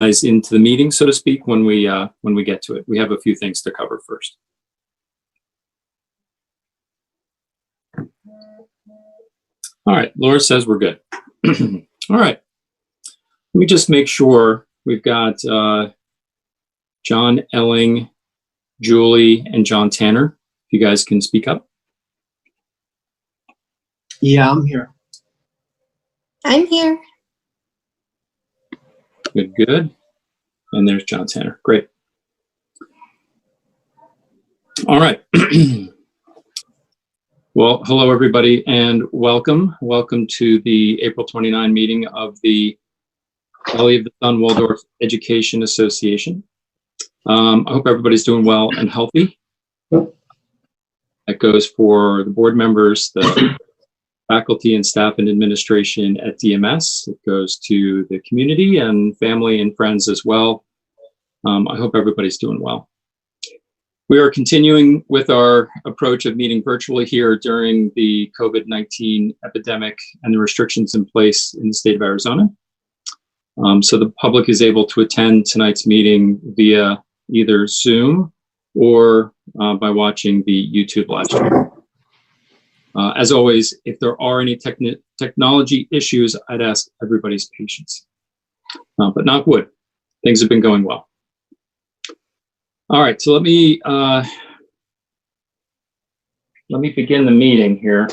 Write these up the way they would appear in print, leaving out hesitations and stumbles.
into the meeting, so to speak, when we get to it. We have a few things to cover first. All right, Laura says we're good. All right, let me just make sure we've got John Elling, Julie, and John Tanner. If you guys can speak up. Yeah, I'm here. I'm here. Good, good. And there's John Tanner. Great. All right. Well, hello, everybody, and welcome. Welcome to the April 29 meeting of the Valley of the Sun Waldorf Education Association. I hope everybody's doing well and healthy. That goes for the board members, the faculty and staff and administration at DMS. It goes to the community and family and friends as well. I hope everybody's doing well. We are continuing with our approach of meeting virtually here during the COVID-19 epidemic and the restrictions in place in the state of Arizona. So the public is able to attend tonight's meeting via either Zoom or by watching the YouTube live stream. As always, if there are any technology issues, I'd ask everybody's patience. But knock wood, things have been going well. All right, so let me begin the meeting here.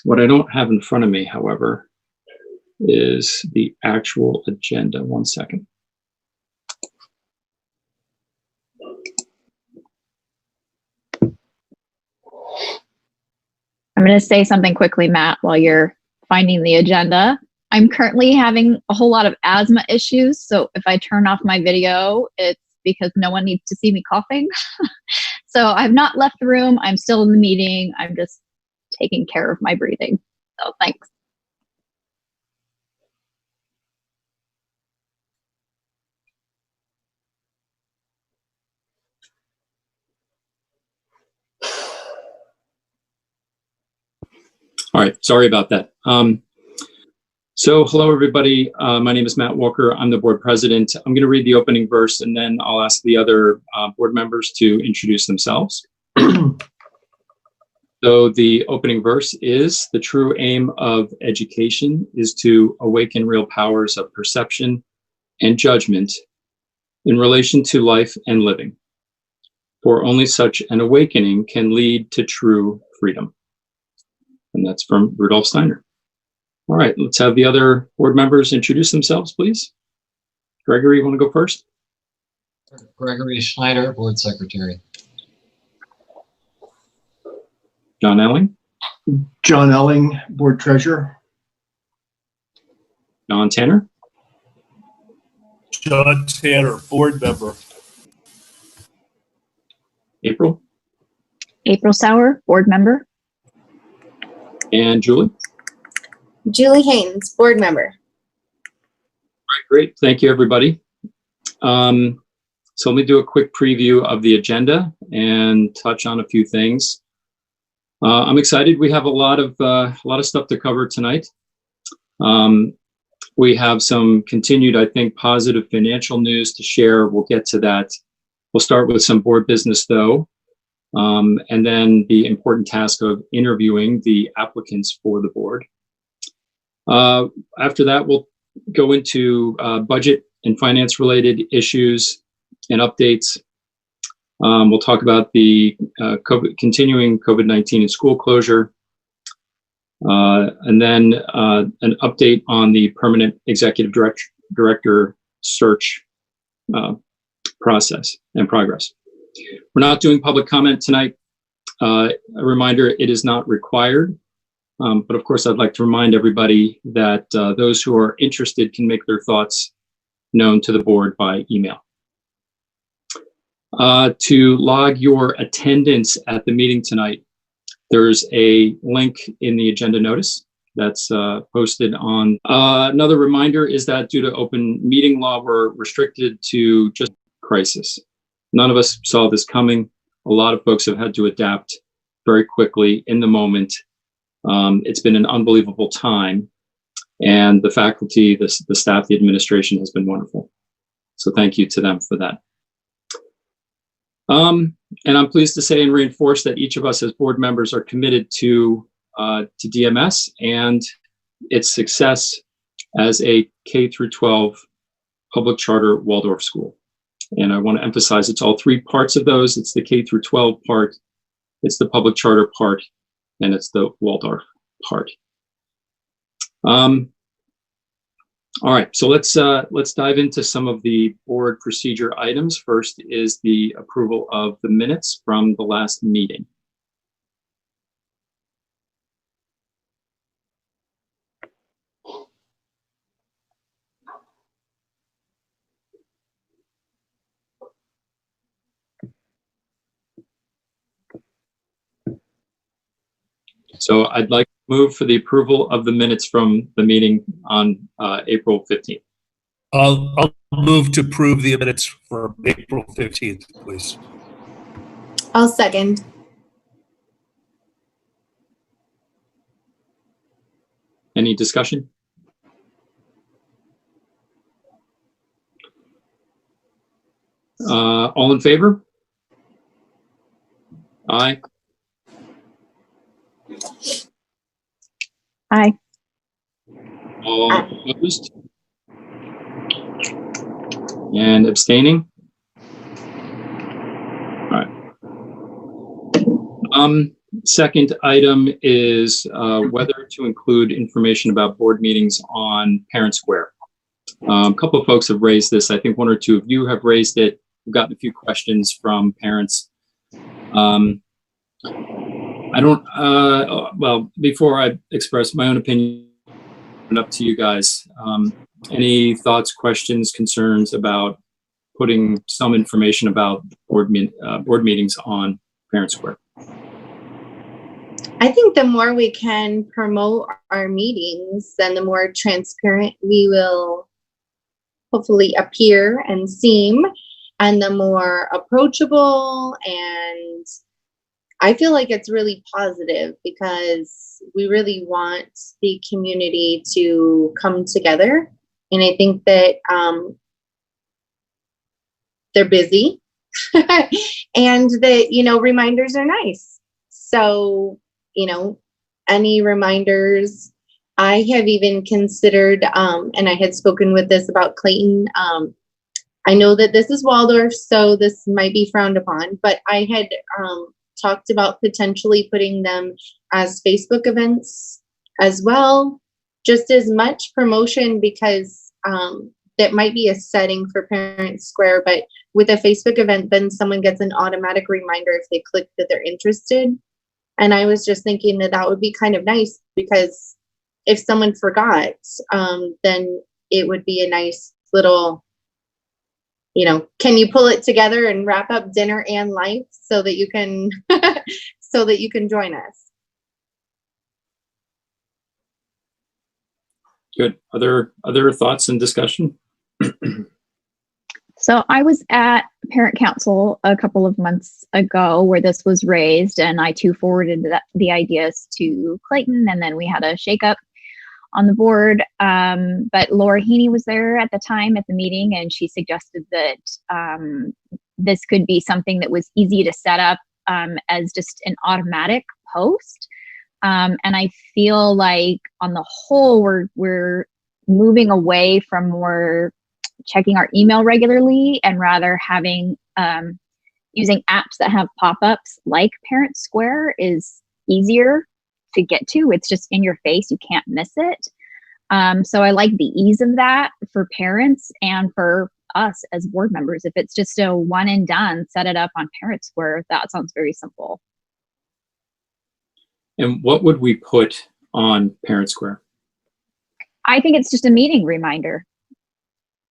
What I don't have in front of me, however, is the actual agenda. One second. I'm going to say something quickly, Matt, while you're finding the agenda. I'm currently having a whole lot of asthma issues, so if I turn off my video, it's because no one needs to see me coughing. So I've not left the room. I'm still in the meeting. I'm just taking care of my breathing. So thanks. All right, sorry about that. So hello, everybody. My name is Matt Walker. I'm the board president. I'm going to read the opening verse, and then I'll ask the other board members to introduce themselves. So the opening verse is, the true aim of education is to awaken real powers of perception and judgment in relation to life and living. For only such an awakening can lead to true freedom. And that's from Rudolf Steiner. All right, let's have the other board members introduce themselves, please. Gregory, you want to go first? Gregory Schneider, board secretary. John Elling. John Elling, board treasurer. John Tanner. John Tanner, board member. April. April Sauer, board member. And Julie. Julie Haynes, board member. All right, great. Thank you, everybody. So let me do a quick preview of the agenda and touch on a few things. I'm excited. We have a lot of stuff to cover tonight. We have some continued, I think, positive financial news to share. We'll get to that. We'll start with some board business, though, and then the important task of interviewing the applicants for the board. After that, we'll go into budget and finance related issues and updates. We'll talk about the continuing COVID-19 and school closure, and then an update on the permanent executive director search process and progress. We're not doing public comment tonight. A reminder, it is not required. But of course, I'd like to remind everybody that those who are interested can make their thoughts known to the board by email. To log your attendance at the meeting tonight, there's a link in the agenda notice that's posted on. Another reminder is that due to open meeting law, we're restricted to just crisis. None of us saw this coming. A lot of folks have had to adapt very quickly in the moment. It's been an unbelievable time, and the faculty, the staff, the administration has been wonderful. So thank you to them for that. And I'm pleased to say and reinforce that each of us as board members are committed to DMS and its success as a K through 12 public charter Waldorf school. And I want to emphasize it's all three parts of those. It's the K through 12 part, it's the public charter part, and it's the Waldorf part. All right, so let's dive into some of the board procedure items. First is the approval of the minutes from the last meeting. So I'd like to move for the approval of the minutes from the meeting on April 15th. I'll move to approve the minutes for April 15th, please. I'll second. Any discussion? All in favor? Aye. Aye. All opposed? And abstaining? All right. Second item is whether to include information about board meetings on Parent Square. A couple of folks have raised this. I think one or two of you have raised it. We've gotten a few questions from parents. Well, before I express my own opinion, up to you guys. Any thoughts, questions, concerns about putting some information about board meetings on Parent Square? I think the more we can promote our meetings, then the more transparent we will hopefully appear and seem, and the more approachable. And I feel like it's really positive because we really want the community to come together. And I think that they're busy and that, reminders are nice. So, any reminders, I have even considered, and I had spoken with this about Clayton. I know that this is Waldorf, so this might be frowned upon, but I had talked about potentially putting them as Facebook events as well, just as much promotion, because that might be a setting for Parent Square, but with a Facebook event, then someone gets an automatic reminder if they click that they're interested. And I was just thinking that that would be kind of nice, because if someone forgot, then it would be a nice little, can you pull it together and wrap up dinner and life so that you can so that you can join us. Good. Other thoughts and discussion? So I was at Parent Council a couple of months ago where this was raised, and I too forwarded the ideas to Clayton, and then we had a shakeup on the board. But Laura Heaney was there at the time at the meeting, and she suggested that this could be something that was easy to set up as just an automatic post. And I feel like on the whole, we're moving away from more checking our email regularly and rather having using apps that have pop-ups like Parent Square is easier to get to. It's just in your face. You can't miss it. So I like the ease of that for parents and for us as board members. If it's just a one and done, set it up on Parent Square. That sounds very simple. And what would we put on Parent Square? I think it's just a meeting reminder.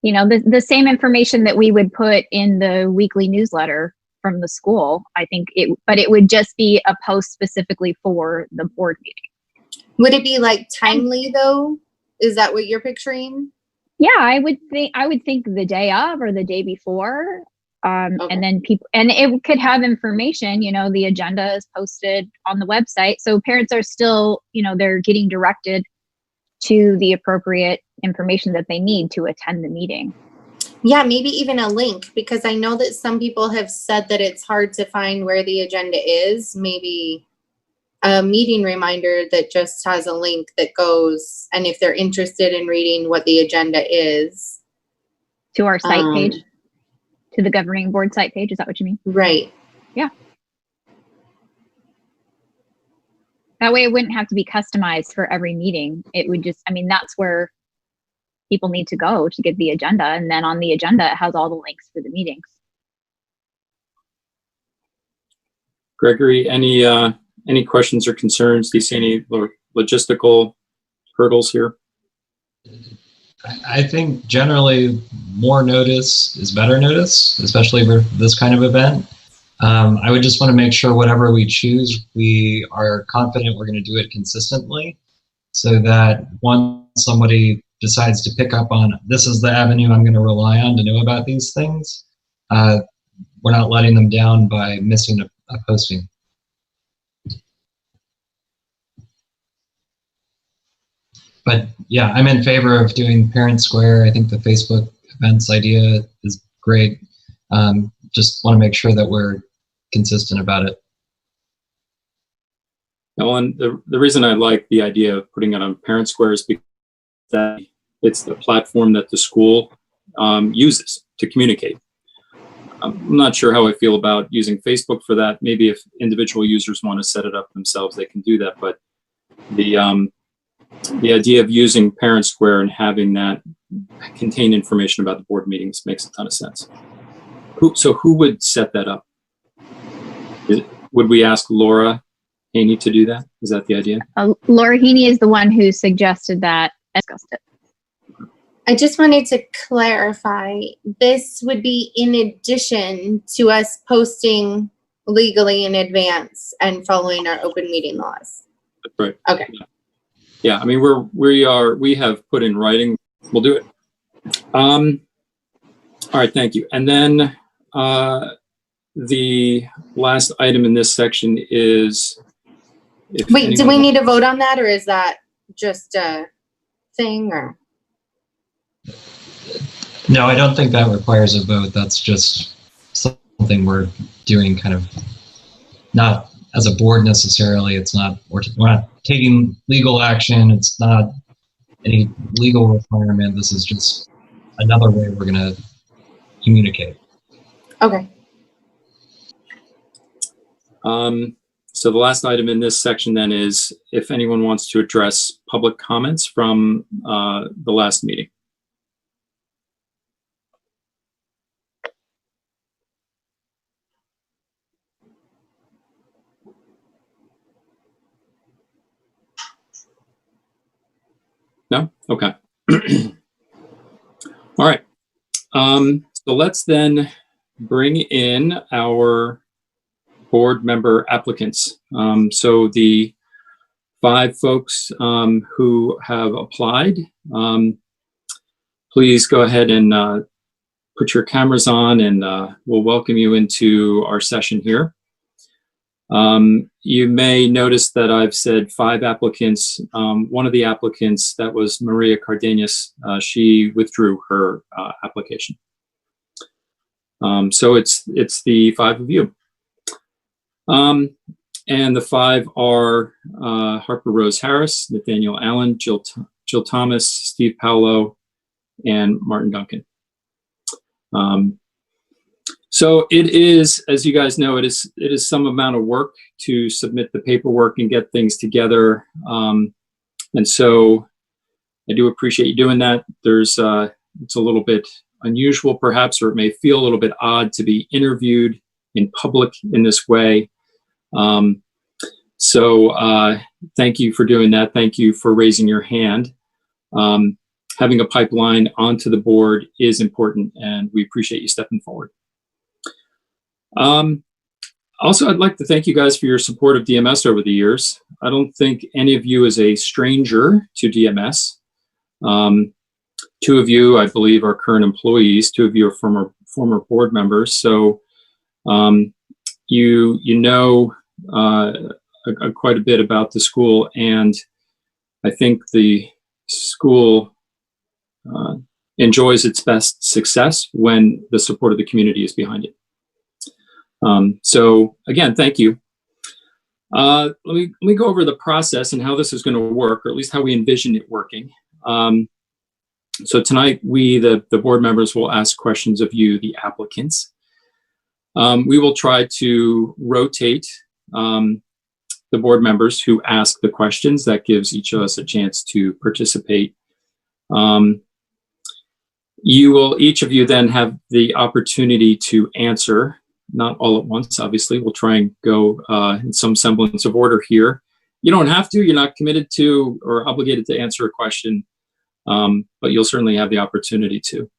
The same information that we would put in the weekly newsletter from the school. I think but it would just be a post specifically for the board meeting. Would it be like timely though? Is that what you're picturing? Yeah, I would think the day of or the day before. Okay. And then and it could have information, the agenda is posted on the website. So parents are still, they're getting directed to the appropriate information that they need to attend the meeting. Yeah, maybe even a link, because I know that some people have said that it's hard to find where the agenda is. Maybe a meeting reminder that just has a link that goes, and if they're interested in reading what the agenda is. To our site Um, page, to the governing board site page. Is that what you mean? Right. That way it wouldn't have to be customized for every meeting. It would just, I mean, that's where people need to go to get the agenda. And then on the agenda, it has all the links for the meetings. Gregory, any questions or concerns? Do you see any logistical hurdles here? I think generally more notice is better notice, especially for this kind of event. I would just want to make sure whatever we choose, we are confident we're going to do it consistently, so that once somebody decides to pick up on this is the avenue I'm going to rely on to know about these things, we're not letting them down by missing a posting. But yeah, I'm in favor of doing Parent Square. I think the Facebook events idea is great. Just want to make sure that we're consistent about it. Well, and the reason I like the idea of putting it on Parent Square is because that it's the platform that the school uses to communicate. I'm not sure how I feel about using Facebook for that. Maybe if individual users want to set it up themselves, they can do that. But the idea of using Parent Square and having that contain information about the board meetings makes a ton of sense. So who would set that up? Would we ask Laura Haney to do that? Is that the idea? Laura Heaney is the one who suggested that and discussed it. I just wanted to clarify, this would be in addition to us posting legally in advance and following our open meeting laws. That's right. Okay. Yeah, I mean, we have put in writing, we'll do it. All right, thank you. And then the last item in this section is. Wait, do we need to vote on that, or is that just a thing, or? No, I don't think that requires a vote. That's just something we're doing kind of not as a board necessarily. It's not, we're not taking legal action. It's not any legal requirement. This is just another way we're going to communicate. Okay. So the last item in this section then is if anyone wants to address public comments from the last meeting. No? Okay. All right. So let's then bring in our board member applicants. So the 5 folks who have applied, please go ahead and put your cameras on, and we'll welcome you into our session here. You may notice that I've said 5 applicants. One of the applicants, that was Maria Cardenas, she withdrew her application. So it's the 5 of you. And the 5 are Harper Rose Harris, Nathaniel Allen, Jill Thomas, Steve Paolo, and Martin Duncan. So it is, as you guys know, it is some amount of work to submit the paperwork and get things together. And so I do appreciate you doing that. It's a little bit unusual perhaps, or it may feel a little bit odd to be interviewed in public in this way. So thank you for doing that. Thank you for raising your hand. Having a pipeline onto the board is important, and we appreciate you stepping forward. Also, I'd like to thank you guys for your support of DMS over the years. I don't think any of you is a stranger to DMS. 2 of you, I believe, are current employees. 2 of you are former board members. So you know quite a bit about the school, and I think the school enjoys its best success when the support of the community is behind it. So again, thank you. Let me go over the process and how this is going to work, or at least how we envision it working. So tonight, the board members, will ask questions of you, the applicants. We will try to rotate the board members who ask the questions. That gives each of us a chance to participate. Each of you then have the opportunity to answer, not all at once, obviously. We'll try and go in some semblance of order here. You don't have to, you're not committed to or obligated to answer a question, but you'll certainly have the opportunity to.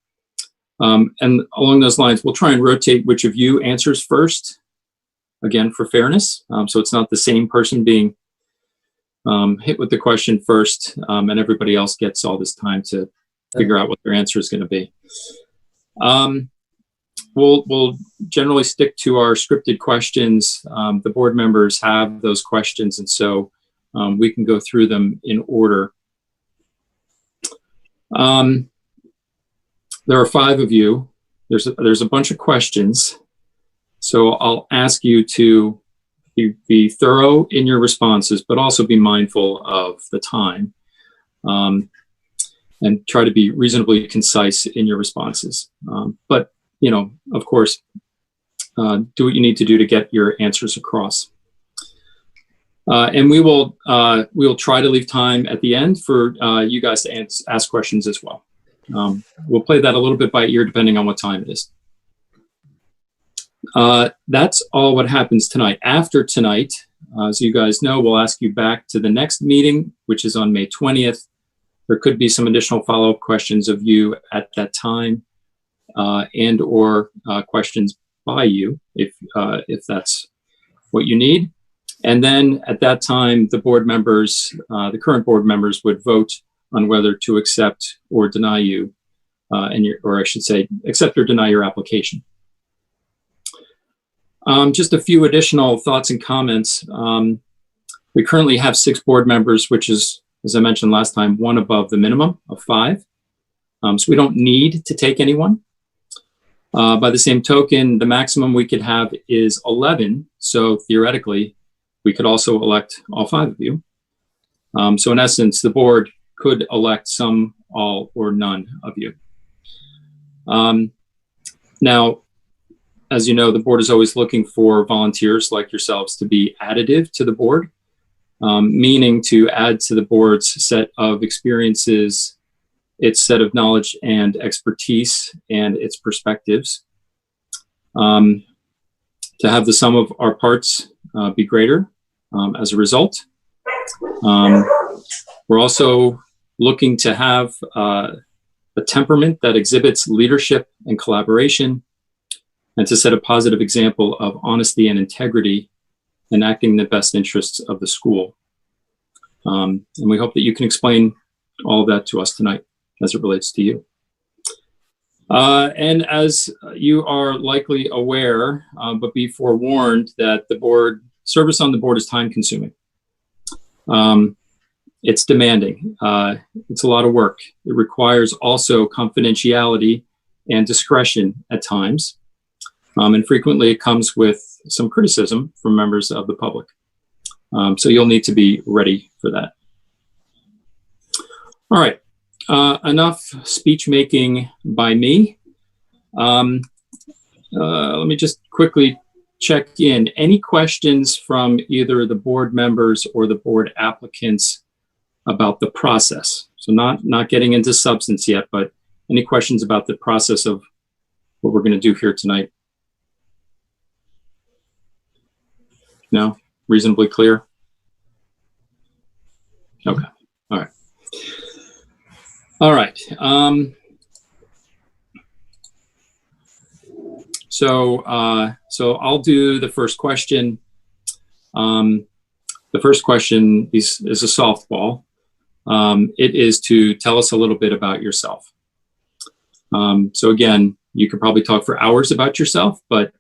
And along those lines, we'll try and rotate which of you answers first, again, for fairness. So it's not the same person being hit with the question first, and everybody else gets all this time to figure out what their answer is going to be. We'll generally stick to our scripted questions. The board members have those questions, and so we can go through them in order. There are 5 of you. There's a bunch of questions. So I'll ask you to be thorough in your responses, but also be mindful of the time, and try to be reasonably concise in your responses. But, of course, do what you need to do to get your answers across. And we'll try to leave time at the end for you guys to ask questions as well. We'll play that a little bit by ear depending on what time it is. That's all what happens tonight. After tonight, as you guys know, we'll ask you back to the next meeting, which is on May 20th. There could be some additional follow-up questions of you at that time, and or questions by you if that's what you need. And then at that time, the board members, the current board members, would vote on whether to accept or deny you, or I should say, accept or deny your application. Just a few additional thoughts and comments. We currently have 6 board members, which is, as I mentioned last time, 1 above the minimum of 5. So we don't need to take anyone. By the same token, the maximum we could have is 11. So theoretically, we could also elect all 5 of you. So in essence, the board could elect some, all, or none of you. Now, as you know, the board is always looking for volunteers like yourselves to be additive to the board, meaning to add to the board's set of experiences, its set of knowledge and expertise, and its perspectives. To have the sum of our parts be greater as a result. We're also looking to have a temperament that exhibits leadership and collaboration, and to set a positive example of honesty and integrity in acting in the best interests of the school. And we hope that you can explain all of that to us tonight as it relates to you. And as you are likely aware, but be forewarned that service on the board is time consuming. It's demanding. It's a lot of work. It requires also confidentiality and discretion at times. And frequently it comes with some criticism from members of the public. So you'll need to be ready for that. All right, enough speech making by me. Let me just quickly check in. Any questions from either the board members or the board applicants about the process? So not getting into substance yet, but any questions about the process of what we're going to do here tonight? No? Reasonably clear? Okay. All right. All right. So I'll do the first question. The first question is a softball. It is to tell us a little bit about yourself. So again, you could probably talk for hours about yourself, but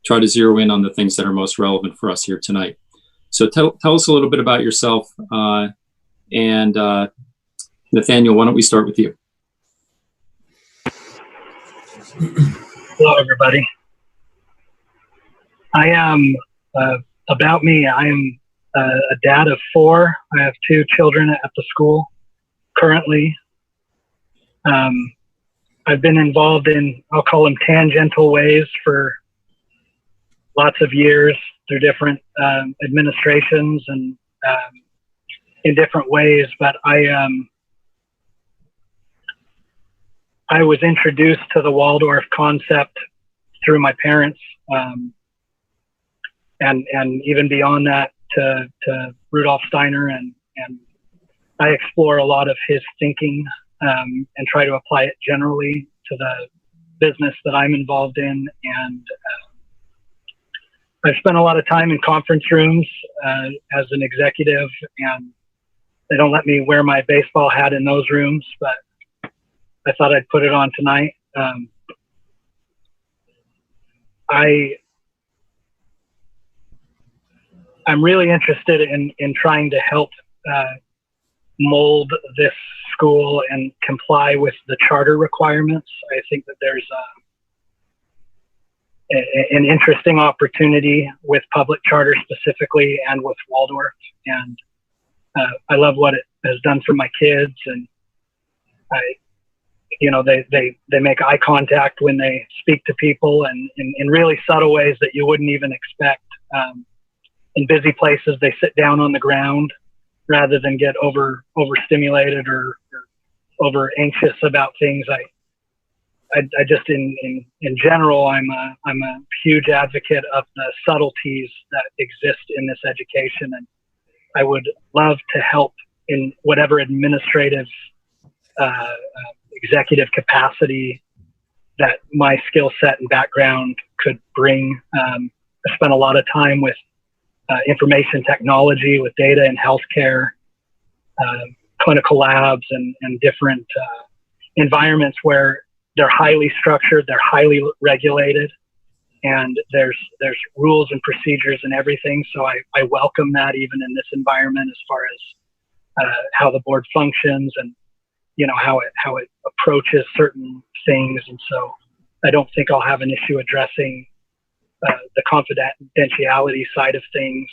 try to zero in on the things that are most relevant for us here tonight. So tell us a little bit about yourself. And Nathaniel, why don't we start with you? Hello, everybody. I am, about me, I am a dad of 4. I have 2 children at the school currently. I've been involved in, I'll call them tangential ways for lots of years through different administrations and in different ways, but I was introduced to the Waldorf concept through my parents, and even beyond that to Rudolf Steiner, and I explore a lot of his thinking and try to apply it generally to the business that I'm involved in. And I've spent a lot of time in conference rooms as an executive, and they don't let me wear my baseball hat in those rooms, but I thought I'd put it on tonight. I'm really interested in trying to help mold this school and comply with the charter requirements. I think that there's an interesting opportunity with public charter specifically, and with Waldorf. And I love what it has done for my kids, and they make eye contact when they speak to people, and in really subtle ways that you wouldn't even expect. In busy places, they sit down on the ground rather than get overstimulated or over anxious about things. I just in general, I'm a huge advocate of the subtleties that exist in this education, and I would love to help in whatever administrative executive capacity that my skill set and background could bring. I spent a lot of time with information technology, with data and healthcare, clinical labs, and different environments where they're highly structured, they're highly regulated, and there's rules and procedures and everything. So I welcome that even in this environment, as far as how the board functions and how it approaches certain things. And so I don't think I'll have an issue addressing the confidentiality side of things.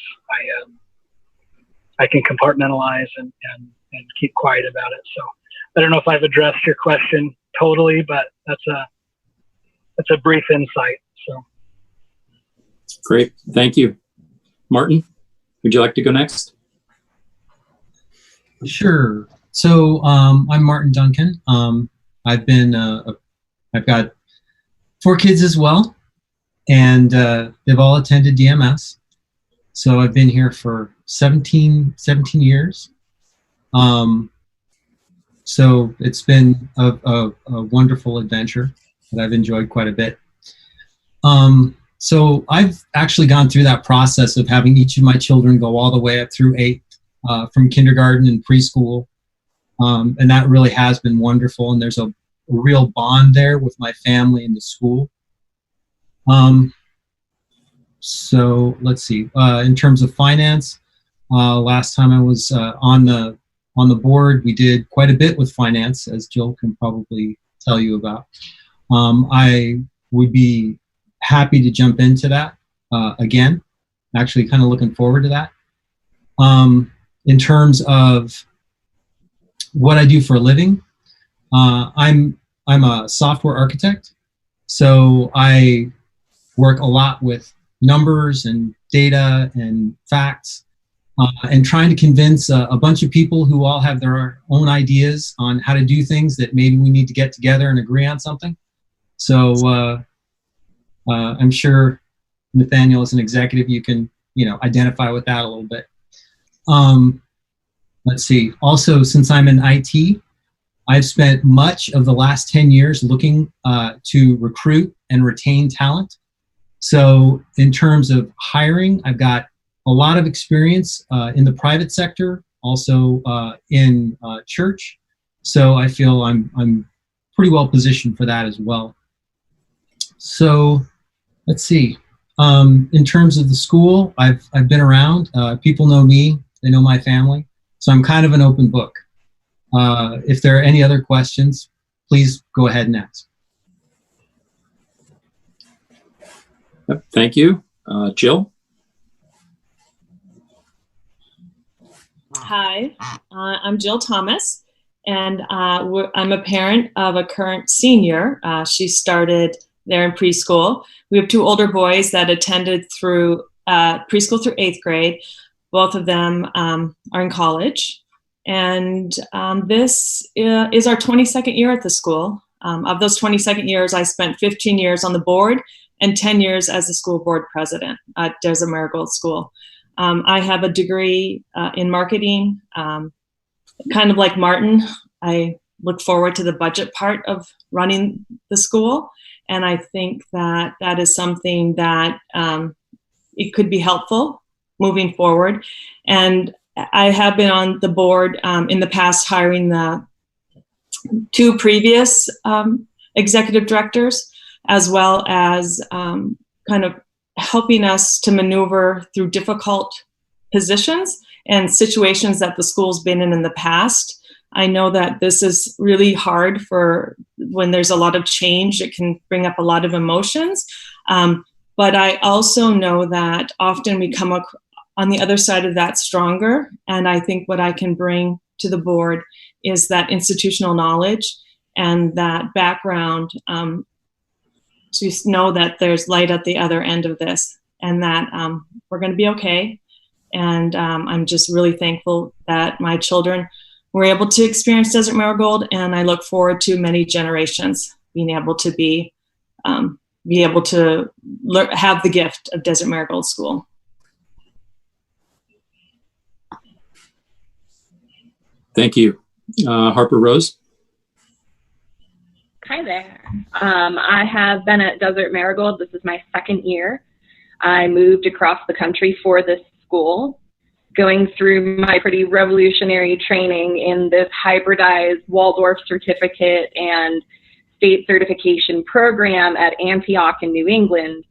I can compartmentalize and keep quiet about it. So I don't know if I've addressed your question totally, but that's a brief insight. So Great. Thank you. Martin, would you like to go next? Sure. So I'm Martin Duncan. I've got 4 kids as well, and they've all attended DMS. So I've been here for 17 years. So it's been a wonderful adventure that I've enjoyed quite a bit. So I've actually gone through that process of having each of my children go all the way up through 8th, from kindergarten and preschool. And that really has been wonderful. And there's a real bond there with my family and the school. So let's see, in terms of finance, last time I was on the board, we did quite a bit with finance, as Jill can probably tell you about. I would be happy to jump into that again. Actually kind of looking forward to that. In terms of what I do for a living, I'm a software architect, so I work a lot with numbers and data and facts, and trying to convince a bunch of people who all have their own ideas on how to do things, that maybe we need to get together and agree on something. So I'm sure, Nathaniel, as an executive, you can identify with that a little bit. Let's see. Also, since I'm in IT, I've spent much of the last 10 years looking to recruit and retain talent. So in terms of hiring, I've got a lot of experience in the private sector, also in church. So I feel I'm pretty well positioned for that as well. So let's see. In terms of the school, I've been around. People know me. They know my family. So I'm kind of an open book. If there are any other questions, please go ahead and ask. Yep, thank you. Jill? Hi, I'm Jill Thomas, and I'm a parent of a current senior. She started there in preschool. We have 2 older boys that attended through preschool through 8th grade. Both of them are in college. And this is our 22nd year at the school. Of those 22nd years, I spent 15 years on the board and 10 years as the school board president at Desert Marigold School. I have a degree in marketing. Kind of like Martin, I look forward to the budget part of running the school. And I think that that is something that it could be helpful moving forward. And I have been on the board in the past hiring the 2 previous executive directors, as well as kind of helping us to maneuver through difficult positions and situations that the school's been in the past. I know that this is really hard for when there's a lot of change. It can bring up a lot of emotions. But I also know that often we come on the other side of that stronger. And I think what I can bring to the board is that institutional knowledge and that background to know that there's light at the other end of this and that we're going to be okay. And I'm just really thankful that my children were able to experience Desert Marigold, and I look forward to many generations being able to have the gift of Desert Marigold School. Thank you. Harper Rose? Hi there. I have been at Desert Marigold. This is my 2nd year. I moved across the country for this school, going through my pretty revolutionary training in this hybridized Waldorf certificate and state certification program at Antioch in New England.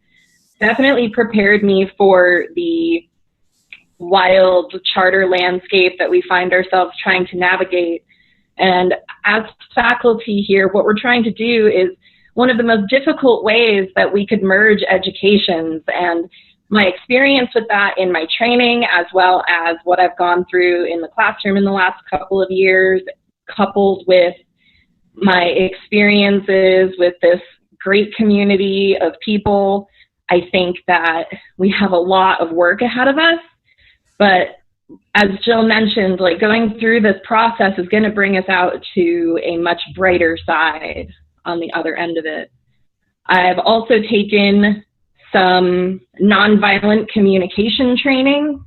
Definitely prepared me for the wild charter landscape that we find ourselves trying to navigate. And as faculty here, what we're trying to do is one of the most difficult ways that we could merge educations. And my experience with that in my training, as well as what I've gone through in the classroom in the last couple of years, coupled with my experiences with this great community of people, I think that we have a lot of work ahead of us. But as Jill mentioned, like going through this process is going to bring us out to a much brighter side on the other end of it. I've also taken some nonviolent communication training,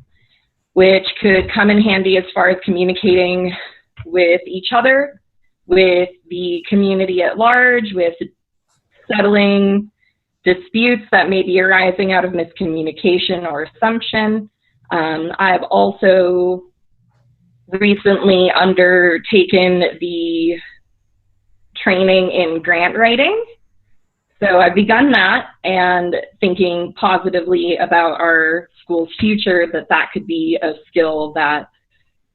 which could come in handy as far as communicating with each other, with the community at large, with settling disputes that may be arising out of miscommunication or assumption. I've also recently undertaken the training in grant writing. So I've begun that and thinking positively about our school's future, that could be a skill that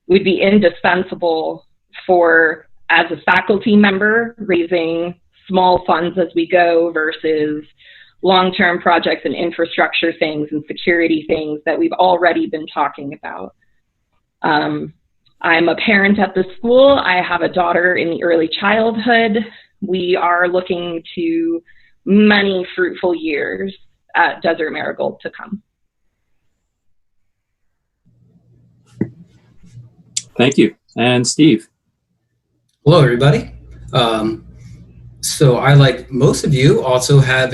would be indispensable for, as a faculty member, raising small funds as we go versus long-term projects and infrastructure things and security things that we've already been talking about. I'm a parent at the school. I have a daughter in the early childhood. We are looking to many fruitful years at Desert Marigold to come. Thank you. And Steve? Hello, everybody. So I, like most of you, also have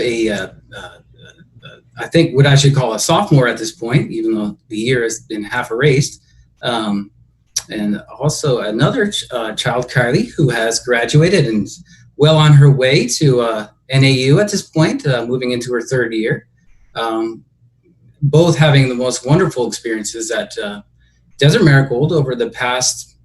I think what I should call a sophomore at this point, even though the year has been half erased. And also another child, Kylie, who has graduated and is well on her way to NAU at this point, moving into her 3rd year. Both having the most wonderful experiences at Desert Marigold over the past,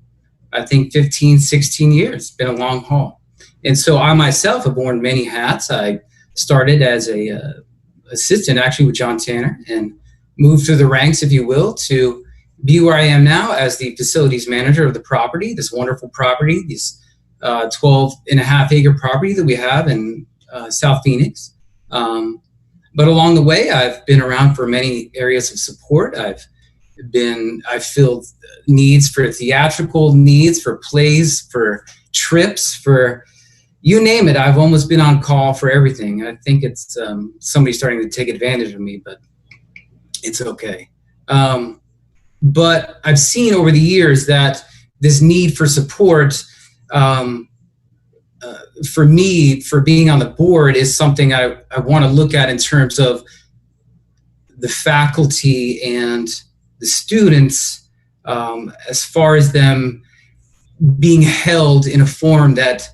I think, 15, 16 years. It's been a long haul. And so I myself have worn many hats. I started as a assistant actually with John Tanner and moved through the ranks, if you will, to be where I am now as the facilities manager of the property, this wonderful property, this 12.5 acre property that we have in South Phoenix. But along the way, I've been around for many areas of support. I've filled needs for theatrical needs, for plays, for trips, for you name it. I've almost been on call for everything. I think it's somebody starting to take advantage of me, but it's okay. But I've seen over the years that this need for support, for me, for being on the board, is something I want to look at in terms of the faculty and the students, as far as them being held in a form that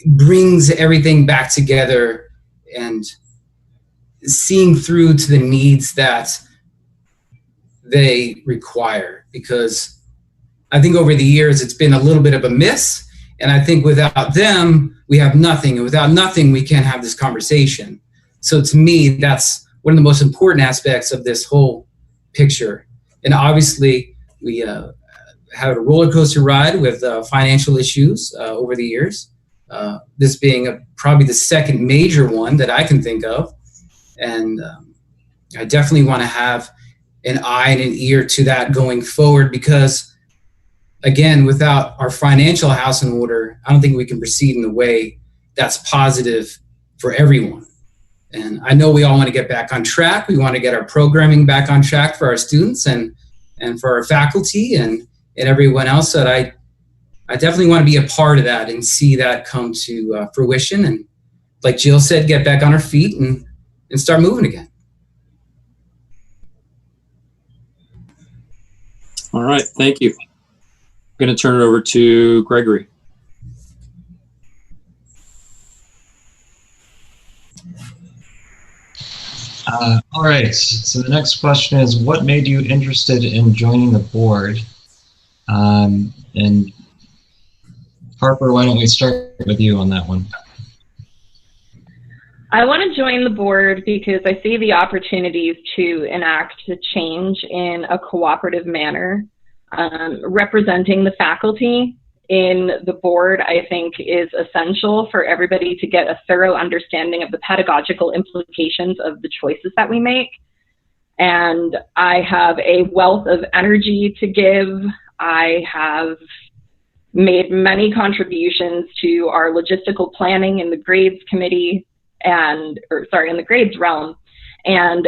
brings everything back together and seeing through to the needs that they require. Because I think over the years it's been a little bit of a miss, and I think without them we have nothing, and without nothing we can't have this conversation. So to me, that's one of the most important aspects of this whole picture. And obviously we had a roller coaster ride with financial issues over the years, this being probably the second major one that I can think of. And I definitely want to have an eye and an ear to that going forward, because again, without our financial house in order, I don't think we can proceed in a way that's positive for everyone. And I know we all want to get back on track. We want to get our programming back on track for our students and for our faculty and everyone else. That I definitely want to be a part of that and see that come to fruition. And like Jill said, get back on our feet and start moving again. All right, thank you. I'm going to turn it over to Gregory. All right, so the next question is, what made you interested in joining the board? And Harper, why don't we start with you on that one? I want to join the board because I see the opportunities to enact a change in a cooperative manner. Representing the faculty in the board, I think, is essential for everybody to get a thorough understanding of the pedagogical implications of the choices that we make. And I have a wealth of energy to give. I have made many contributions to our logistical planning in the grades committee in the grades realm. And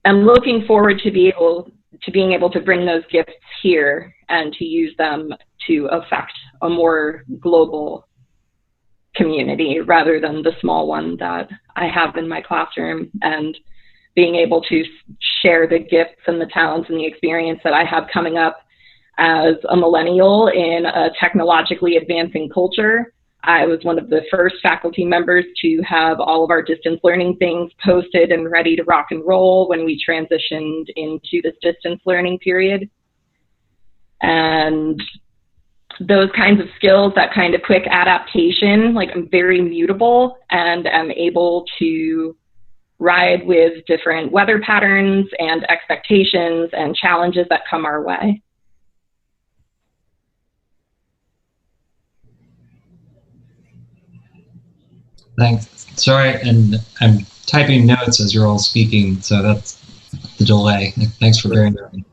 I'm looking forward to being able to bring those gifts here and to use them to affect a more global community rather than the small one that I have in my classroom, and being able to share the gifts and the talents and the experience that I have coming up as a millennial in a technologically advancing culture. I was one of the first faculty members to have all of our distance learning things posted and ready to rock and roll when we transitioned into this distance learning period. And those kinds of skills, that kind of quick adaptation, like I'm very mutable and am able to ride with different weather patterns and expectations and challenges that come our way. Thanks. Sorry, and I'm typing notes as you're all speaking, so that's the delay. Thanks for bearing with me.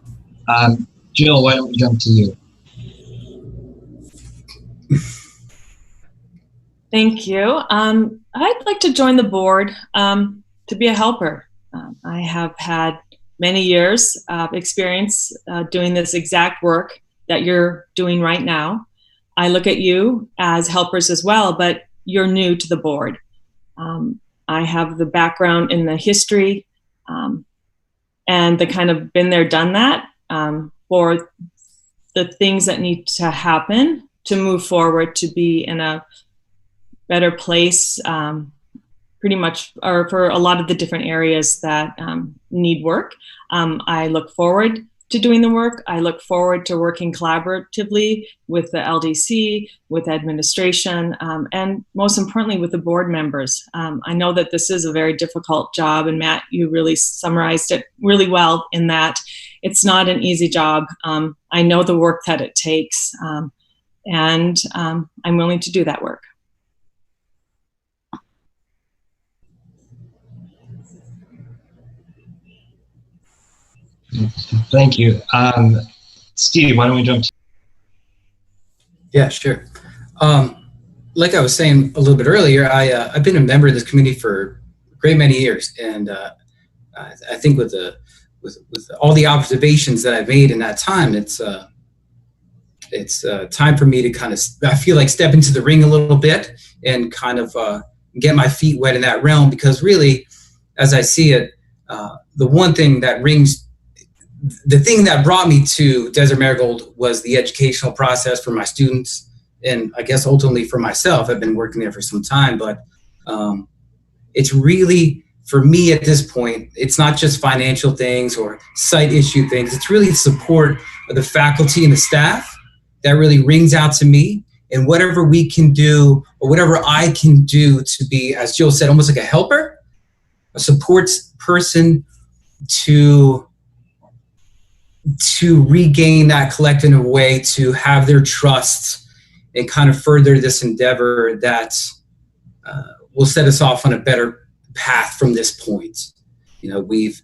Jill, why don't we jump to you? Thank you. I'd like to join the board to be a helper. I have had many years of experience doing this exact work that you're doing right now. I look at you as helpers as well, but you're new to the board. I have the background in the history and the kind of been there, done that for the things that need to happen to move forward, to be in a better place, pretty much, or for a lot of the different areas that need work. I look forward to doing the work. I look forward to working collaboratively with the LDC, with administration, and most importantly with the board members. I know that this is a very difficult job, and Matt, you really summarized it really well in that it's not an easy job. I know the work that it takes, and I'm willing to do that work. Thank you. Steve, why don't we jump to Yeah, sure. Like I was saying a little bit earlier, I've been a member of this community for a great many years, and I think with all the observations that I've made in that time, it's time for me to kind of, I feel like, step into the ring a little bit and kind of get my feet wet in that realm, because really, as I see it, the thing that brought me to Desert Marigold was the educational process for my students, and I guess ultimately for myself. I've been working there for some time, but it's really, for me at this point, it's not just financial things or site issue things. It's really the support of the faculty and the staff that really rings out to me, and whatever we can do or whatever I can do to be, as Jill said, almost like a helper, a support person to regain that collective way, to have their trust and kind of further this endeavor that will set us off on a better path from this point. You know, we've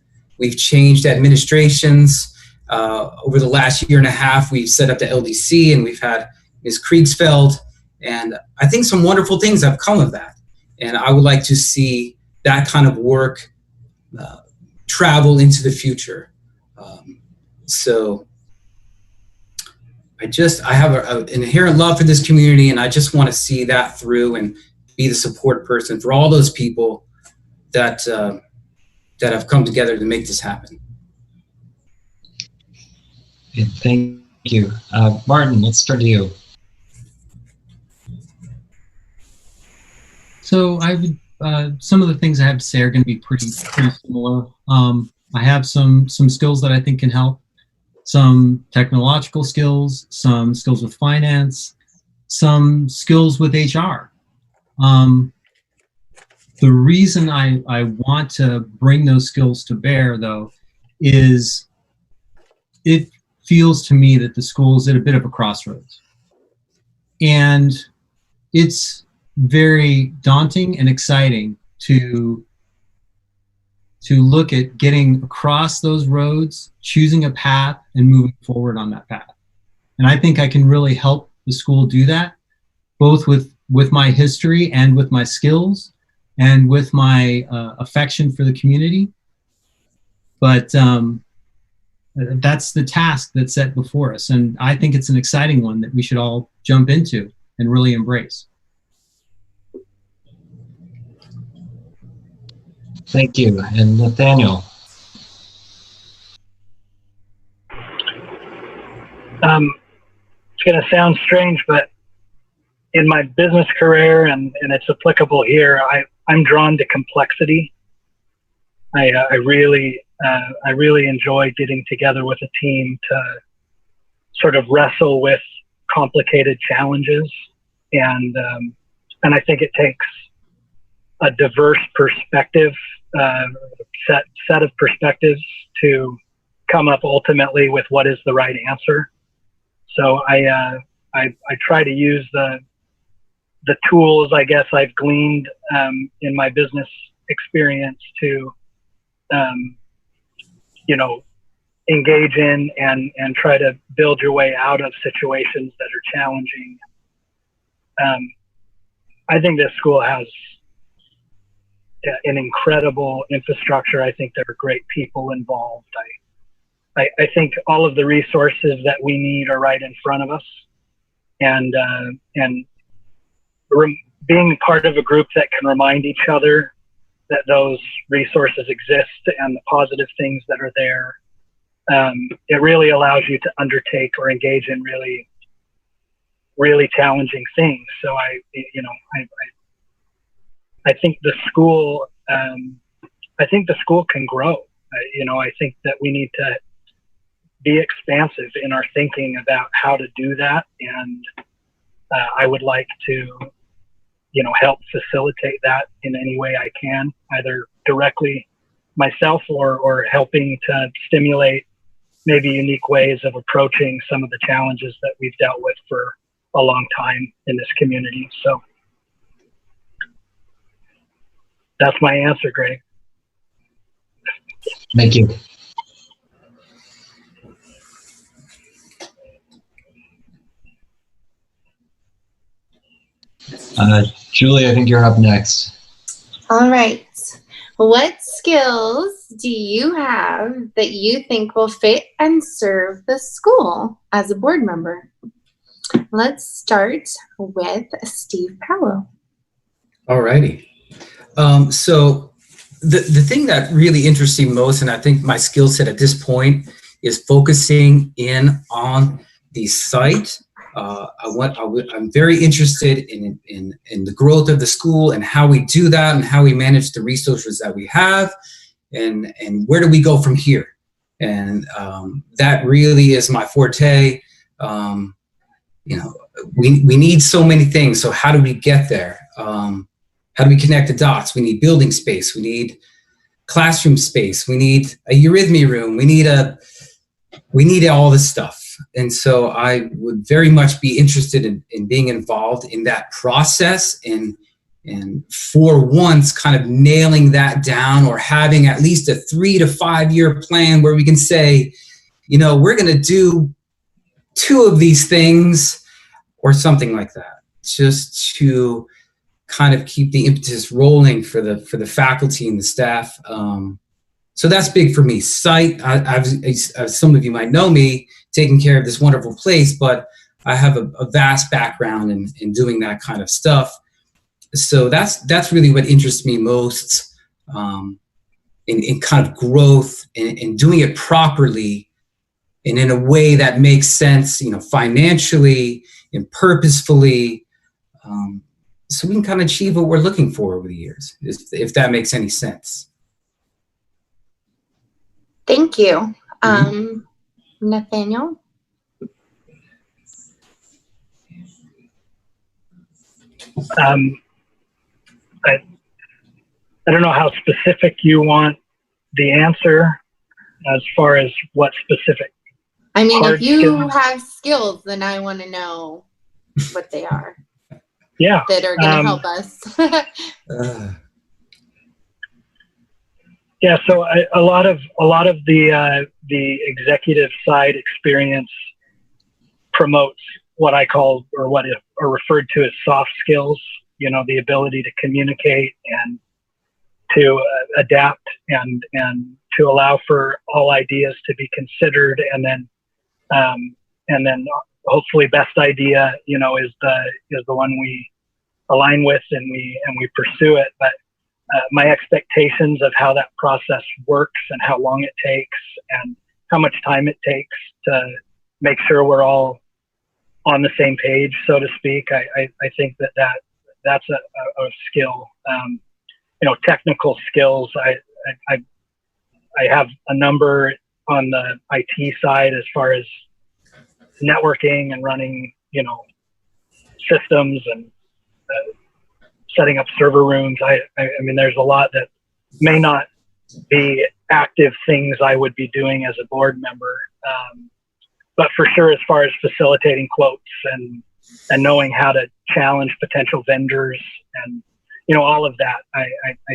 changed administrations over the last year and a half. We've set up the LDC, and we've had Ms. Kriegsfeld, and I think some wonderful things have come of that. And I would like to see that kind of work travel into the future. So I have an inherent love for this community, and I just want to see that through and be the support person for all those people that have come together to make this happen. Thank you. Martin, let's turn to you. So I would, some of the things I have to say are going to be pretty similar. I have some skills that I think can help, some technological skills, some skills with finance, some skills with HR. The reason I want to bring those skills to bear, though, is it feels to me that the school is at a bit of a crossroads. And it's very daunting and exciting to look at getting across those roads, choosing a path, and moving forward on that path. And I think I can really help the school do that, both with my history and with my skills and with my affection for the community. But that's the task that's set before us. And I think it's an exciting one that we should all jump into and really embrace. Thank you. And Nathaniel. It's going to sound strange, but in my business career, and it's applicable here, I'm drawn to complexity. I really enjoy getting together with a team to sort of wrestle with complicated challenges, and I think it takes a diverse perspective, set of perspectives to come up ultimately with what is the right answer. So I try to use the tools, I guess, I've gleaned in my business experience to engage in and try to build your way out of situations that are challenging. I think this school has an incredible infrastructure. I think there are great people involved. I think all of the resources that we need are right in front of us, and being part of a group that can remind each other that those resources exist and the positive things that are there, it really allows you to undertake or engage in really, really challenging things. So I think the school, can grow. I think that we need to be expansive in our thinking about how to do that, and I would like to, help facilitate that in any way I can, either directly myself or helping to stimulate maybe unique ways of approaching some of the challenges that we've dealt with for a long time in this community. So that's my answer, Greg. Thank you. Julie, I think you're up next. All right. What skills do you have that you think will fit and serve the school as a board member? Let's start with Steve Powell. All righty. So the thing that really interests me most, and I think my skill set at this point, is focusing in on the site. I'm very interested in the growth of the school and how we do that and how we manage the resources that we have and where do we go from here. And that really is my forte. We need so many things. So how do we get there? How do we connect the dots? We need building space. We need classroom space. We need a eurythmy room. We need all this stuff. And so I would very much be interested in being involved in that process and for once kind of nailing that down or having at least a 3 to 5 year plan where we can say, we're going to do 2 of these things or something like that, just to kind of keep the impetus rolling for the faculty and the staff. So that's big for me. Site, as some of you might know me, taking care of this wonderful place, but I have a vast background in doing that kind of stuff. So that's really what interests me most in kind of growth and doing it properly and in a way that makes sense, financially and purposefully, so we can kind of achieve what we're looking for over the years, if that makes any sense. Thank you. Nathaniel? I don't know how specific you want the answer as far as what specific. I mean, hard if you skills. have skills, then I want to know what they are. Yeah. That are going to help us. Yeah, so a lot of the executive side experience promotes what I call or what are referred to as soft skills. The ability to communicate and to adapt and to allow for all ideas to be considered, and then hopefully best idea is the one we align with and we pursue it. But my expectations of how that process works and how long it takes and how much time it takes to make sure we're all on the same page, so to speak. I think that's a skill. Technical skills. I have a number on the IT side as far as networking and running, systems and setting up server rooms. I mean, there's a lot that may not be active things I would be doing as a board member. But for sure, as far as facilitating quotes and knowing how to challenge potential vendors and, all of that, I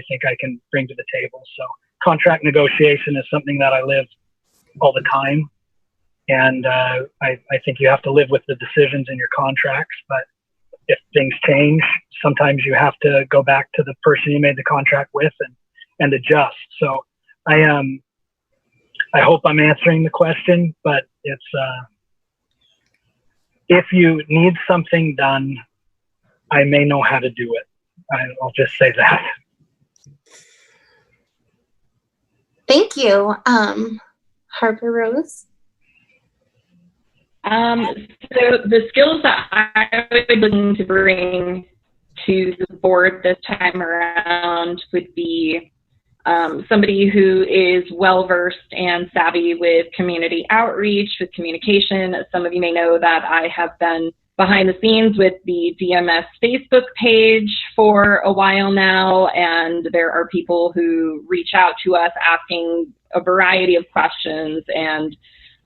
think I can bring to the table. So contract negotiation is something that I live all the time. And I think you have to live with the decisions in your contracts, but if things change, sometimes you have to go back to the person you made the contract with and adjust. So I hope I'm answering the question, but it's, if you need something done, I may know how to do it. I'll just say that. Thank you. Harper Rose? So the skills that I would be looking to bring to the board this time around would be somebody who is well-versed and savvy with community outreach, with communication. Some of you may know that I have been behind the scenes with the DMS Facebook page for a while now, and there are people who reach out to us asking a variety of questions, and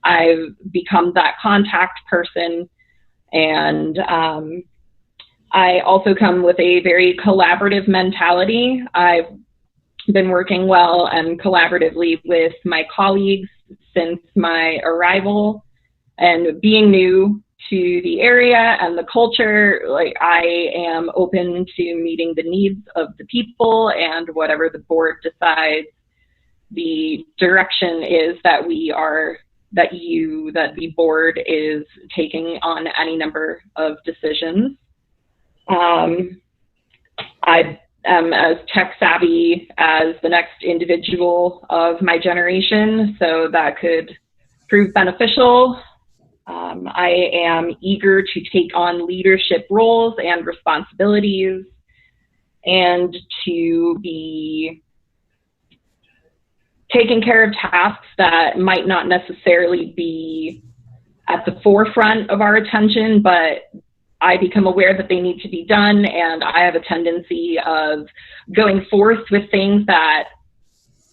I've become that contact person. And I also come with a very collaborative mentality. I've been working well and collaboratively with my colleagues since my arrival, and being new to the area and the culture. Like, I am open to meeting the needs of the people, and whatever the board decides the direction is that the board is taking on any number of decisions. I am as tech savvy as the next individual of my generation, so that could prove beneficial. I am eager to take on leadership roles and responsibilities, and to be taking care of tasks that might not necessarily be at the forefront of our attention, but I become aware that they need to be done, and I have a tendency of going forth with things that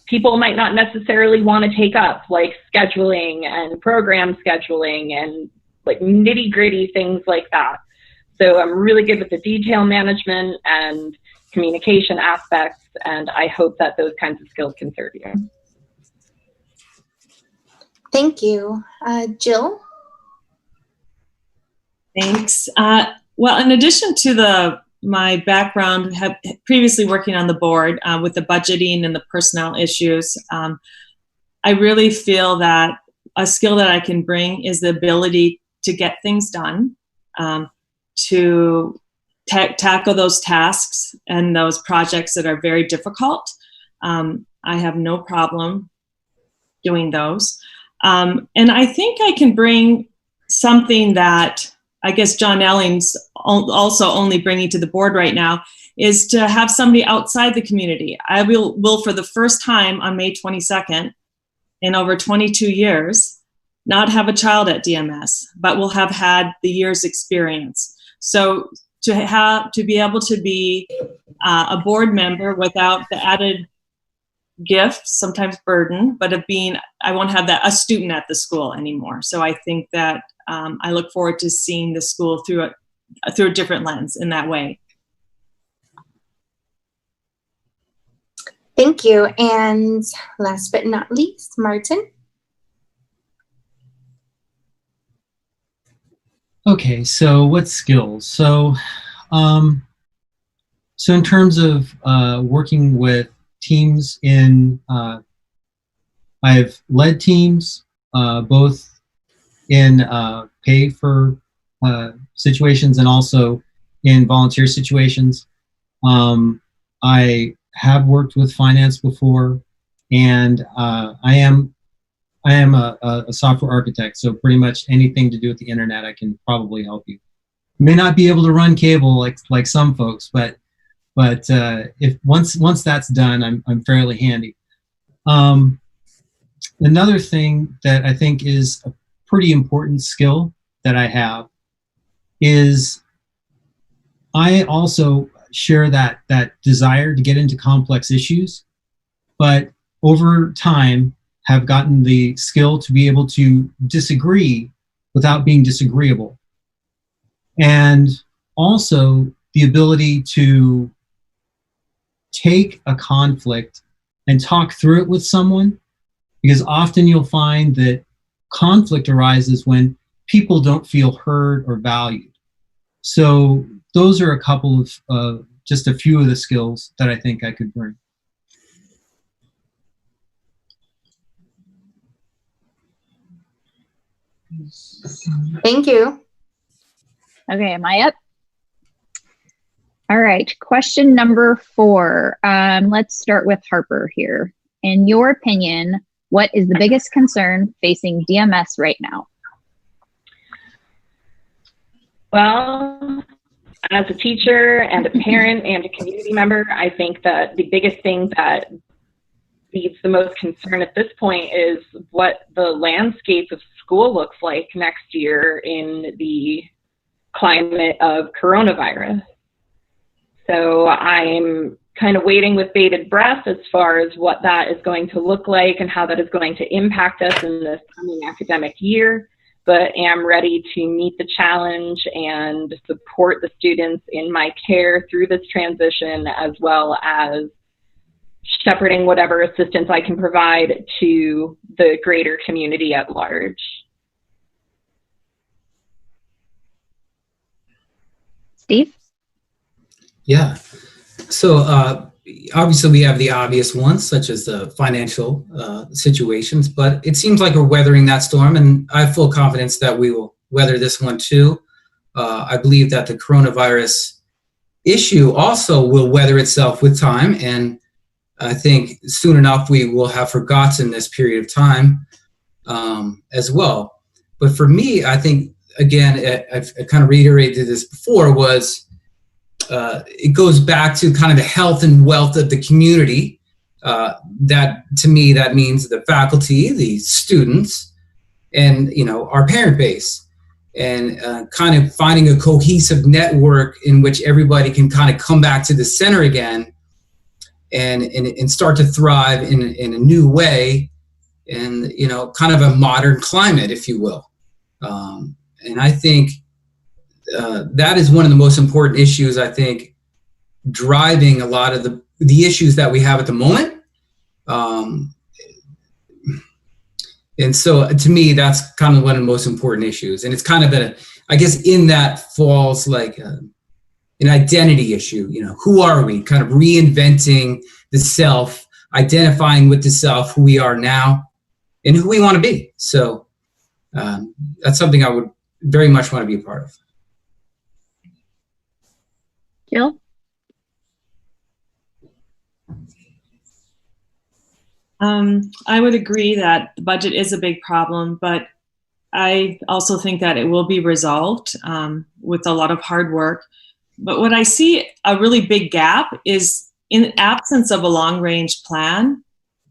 people might not necessarily want to take up, like scheduling and program scheduling and like nitty-gritty things like that. So I'm really good with the detail management and communication aspects, and I hope that those kinds of skills can serve you. Thank you. Jill? Thanks. Well, in addition to my background, have previously working on the board with the budgeting and the personnel issues, I really feel that a skill that I can bring is the ability to get things done, to tackle those tasks and those projects that are very difficult. I have no problem doing those. And I think I can bring something that I guess John Elling's also only bringing to the board right now, is to have somebody outside the community. I will for the first time on May 22nd in over 22 years, not have a child at DMS, but will have had the year's experience. So to be able to be a board member without the added gift, sometimes burden, but of being, I won't have a student at the school anymore. So I think that I look forward to seeing the school through a different lens in that way. Thank you. And last but not least, Martin. Okay, so what skills? So in terms of working with teams I've led teams, both in pay for situations and also in volunteer situations. I have worked with finance before, and I am a software architect, so pretty much anything to do with the internet, I can probably help you. May not be able to run cable like some folks, but if once that's done, I'm fairly handy. Another thing that I think is a pretty important skill that I have is I also share that desire to get into complex issues, but over time have gotten the skill to be able to disagree without being disagreeable. And also the ability to take a conflict and talk through it with someone, because often you'll find that conflict arises when people don't feel heard or valued. So those are a couple of just a few of the skills that I think I could bring. Thank you. Okay, am I up? All right, question number 4. Let's start with Harper here. In your opinion, what is the biggest concern facing DMS right now? Well, as a teacher and a parent and a community member, I think that the biggest thing that needs the most concern at this point is what the landscape of school looks like next year in the climate of coronavirus. So I'm kind of waiting with bated breath as far as what that is going to look like and how that is going to impact us in this coming academic year, but am ready to meet the challenge and support the students in my care through this transition, as well as shepherding whatever assistance I can provide to the greater community at large. Steve? Yeah. So obviously we have the obvious ones, such as the financial situations, but it seems like we're weathering that storm, and I have full confidence that we will weather this one too. I believe that the coronavirus issue also will weather itself with time, and I think soon enough we will have forgotten this period of time as well. But for me, I think, again, I've kind of reiterated this before, was it goes back to kind of the health and wealth of the community. That, to me, that means the faculty, the students, and our parent base, and kind of finding a cohesive network in which everybody can kind of come back to the center again and start to thrive in a new way, and kind of a modern climate, if you will. And I think that is one of the most important issues, I think, driving a lot of the issues that we have at the moment. And so to me, that's kind of one of the most important issues. And it's kind of I guess in that falls like an identity issue. Who are we? Kind of reinventing the self, identifying with the self, who we are now, and who we want to be. So that's something I would very much want to be a part of. Jill? I would agree that the budget is a big problem, but I also think that it will be resolved with a lot of hard work. But what I see a really big gap is, in the absence of a long-range plan,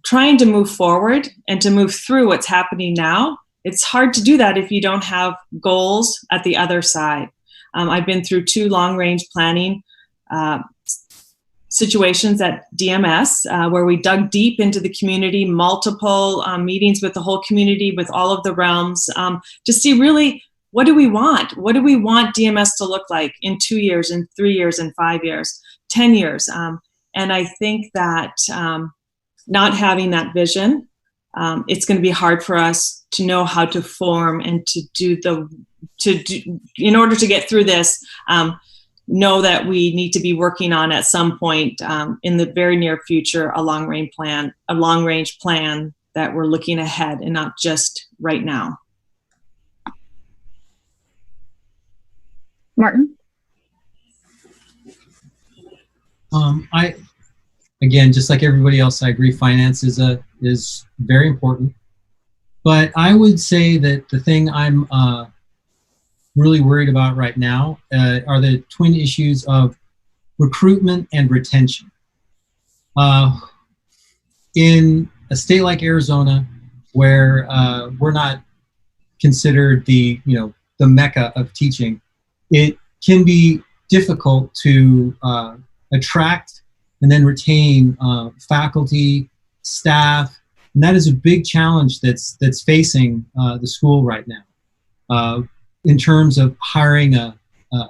trying to move forward and to move through what's happening now. It's hard to do that if you don't have goals at the other side. I've been through 2 long-range planning situations at DMS where we dug deep into the community, multiple meetings with the whole community, with all of the realms, to see really, what do we want? What do we want DMS to look like in 2 years, in 3 years, in 5 years, 10 years? And I think that not having that vision, it's going to be hard for us to know how to form and to do in order to get through this, know that we need to be working on at some point in the very near future a long range plan that we're looking ahead and not just right now. Martin? Again, just like everybody else, I agree finance is very important. But I would say that the thing I'm really worried about right now are the twin issues of recruitment and retention. In a state like Arizona, where we're not considered the mecca of teaching, it can be difficult to attract and then retain faculty, staff, and that is a big challenge that's facing the school right now. In terms of hiring a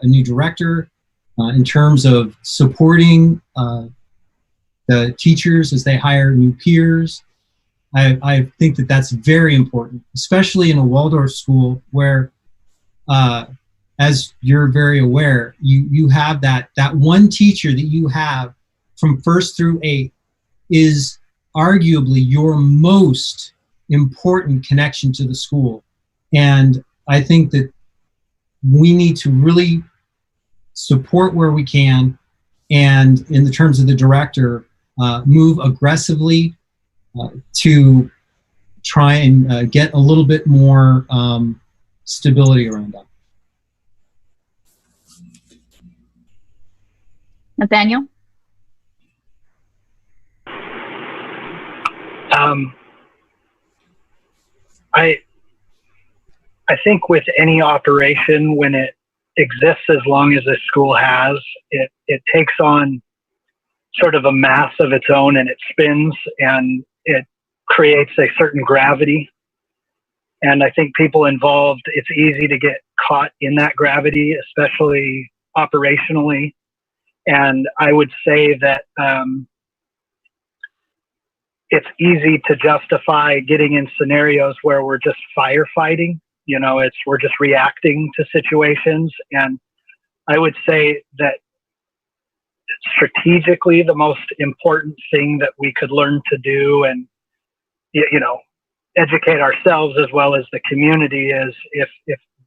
new director, in terms of supporting the teachers as they hire new peers. I think that that's very important, especially in a Waldorf school where, as you're very aware, you have that one teacher that you have from 1st through 8th is arguably your most important connection to the school. And I think that we need to really support where we can, and in the terms of the director, move aggressively to try and get a little bit more stability around that. Nathaniel? I think with any operation, when it exists as long as a school has, it takes on sort of a mass of its own, and it spins and it creates a certain gravity. And I think people involved, it's easy to get caught in that gravity, especially operationally. And I would say that it's easy to justify getting in scenarios where we're just firefighting. We're just reacting to situations. And I would say that strategically, the most important thing that we could learn to do and, educate ourselves as well as the community is if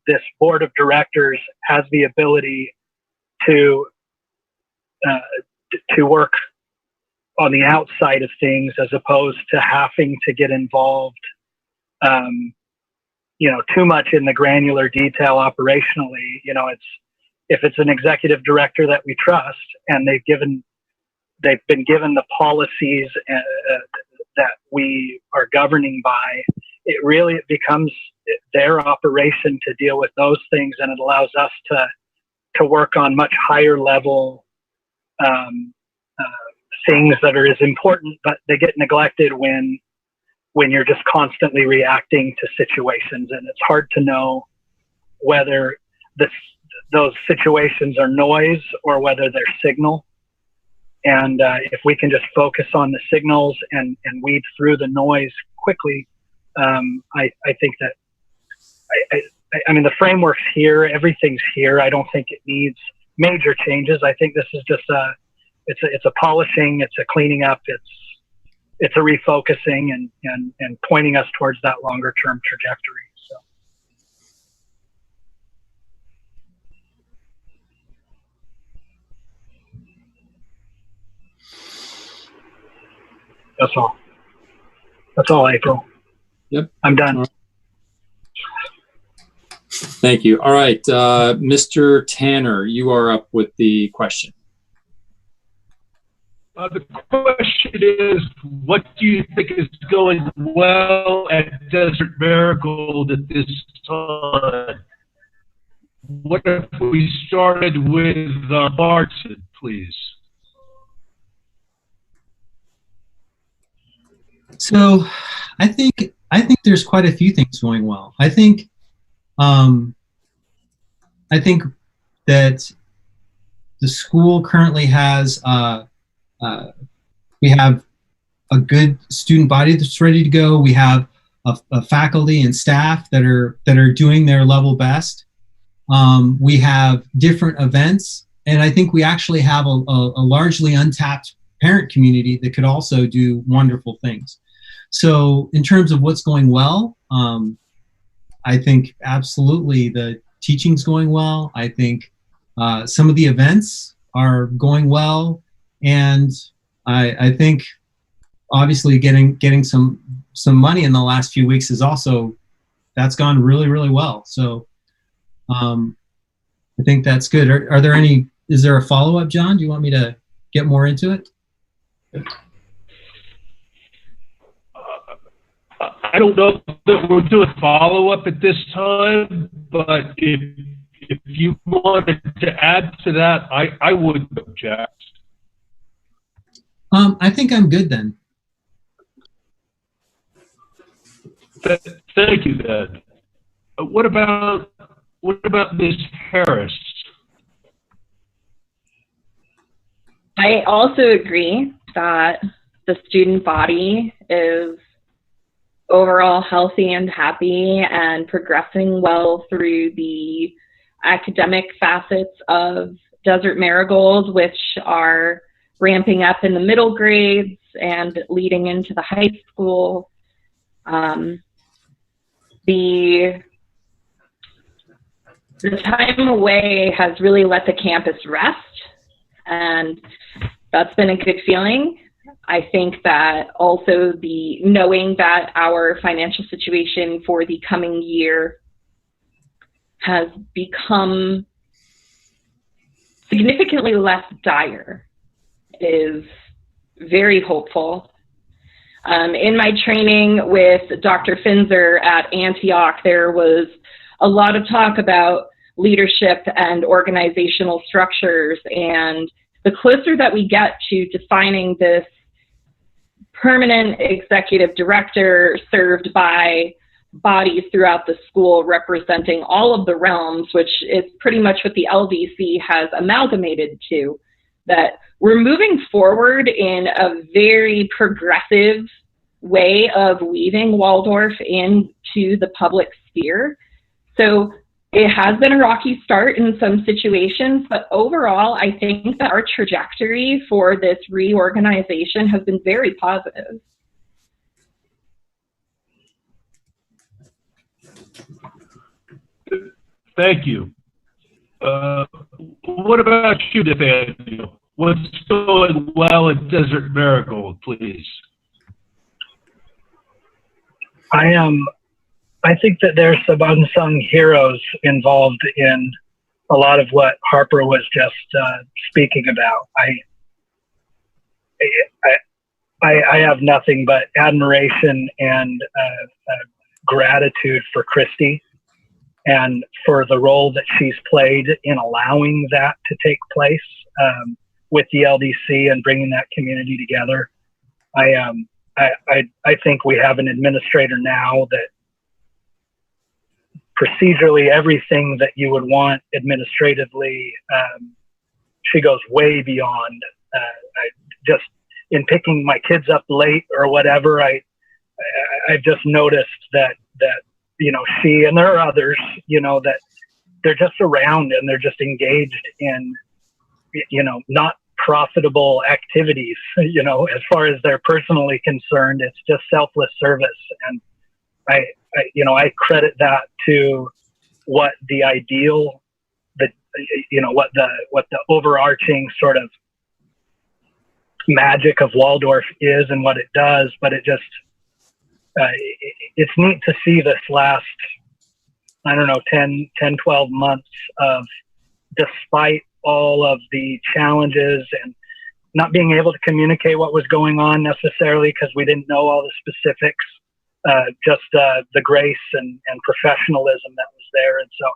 this board of directors has the ability to work on the outside of things as opposed to having to get involved, too much in the granular detail operationally. If it's an executive director that we trust and they've been given the policies that we are governing by, it becomes their operation to deal with those things, and it allows us to work on much higher level things that are as important, but they get neglected when you're just constantly reacting to situations, and it's hard to know whether those situations are noise or whether they're signal. And if we can just focus on the signals and weed through the noise quickly, I think that I mean the framework's here, everything's here. I don't think it needs major changes. I think this is just it's a polishing, it's a cleaning up, it's a refocusing and pointing us towards that longer term trajectory. So that's all, April. Yep. I'm done. Thank you. All right, Mr. Tanner, you are up with the question. The question is, what do you think is going well at Desert Marigold at this time? What if we started with Barton, please? So I think there's quite a few things going well. I think that the school currently has we have a good student body that's ready to go. We have a faculty and staff that are doing their level best. We have different events, and I think we actually have a largely untapped parent community that could also do wonderful things. So in terms of what's going well, I think absolutely the teaching's going well. I think some of the events are going well, and I think obviously getting some money in the last few weeks that's gone really, really well. So I think that's good. Is there a follow-up, John? Do you want me to get more into it? I don't know that we'll do a follow-up at this time, but if you wanted to add to that, I wouldn't object. I think I'm good then. Thank you, then. What about Ms. Harris? I also agree that the student body is overall healthy and happy and progressing well through the academic facets of Desert Marigold, which are ramping up in the middle grades and leading into the high school. The time away has really let the campus rest, and that's been a good feeling. I think that also the knowing that our financial situation for the coming year has become significantly less dire is very hopeful. In my training with Dr. Finzer at Antioch, there was a lot of talk about leadership and organizational structures, and the closer that we get to defining this permanent executive director served by bodies throughout the school representing all of the realms, which is pretty much what the LDC has amalgamated to, that we're moving forward in a very progressive way of weaving Waldorf into the public sphere. So it has been a rocky start in some situations, but overall, I think that our trajectory for this reorganization has been very positive. Thank you. What about you, Nathaniel? What's going well at Desert Marigold, please? I think that there's some unsung heroes involved in a lot of what Harper was just speaking about. I have nothing but admiration and gratitude for Christy and for the role that she's played in allowing that to take place with the LDC and bringing that community together. I think we have an administrator now that procedurally everything that you would want administratively, she goes way beyond. Just in picking my kids up late or whatever, I've just noticed that you know, she and there are others, you know, that they're just around and they're just engaged in, you know, not profitable activities, you know, as far as they're personally concerned. It's just selfless service. And I credit that to what the ideal, what the overarching sort of magic of Waldorf is and what it does. But it just, it's neat to see this last, 10, 12 months of, despite all of the challenges and not being able to communicate what was going on necessarily because we didn't know all the specifics, just the grace and professionalism that was there. And so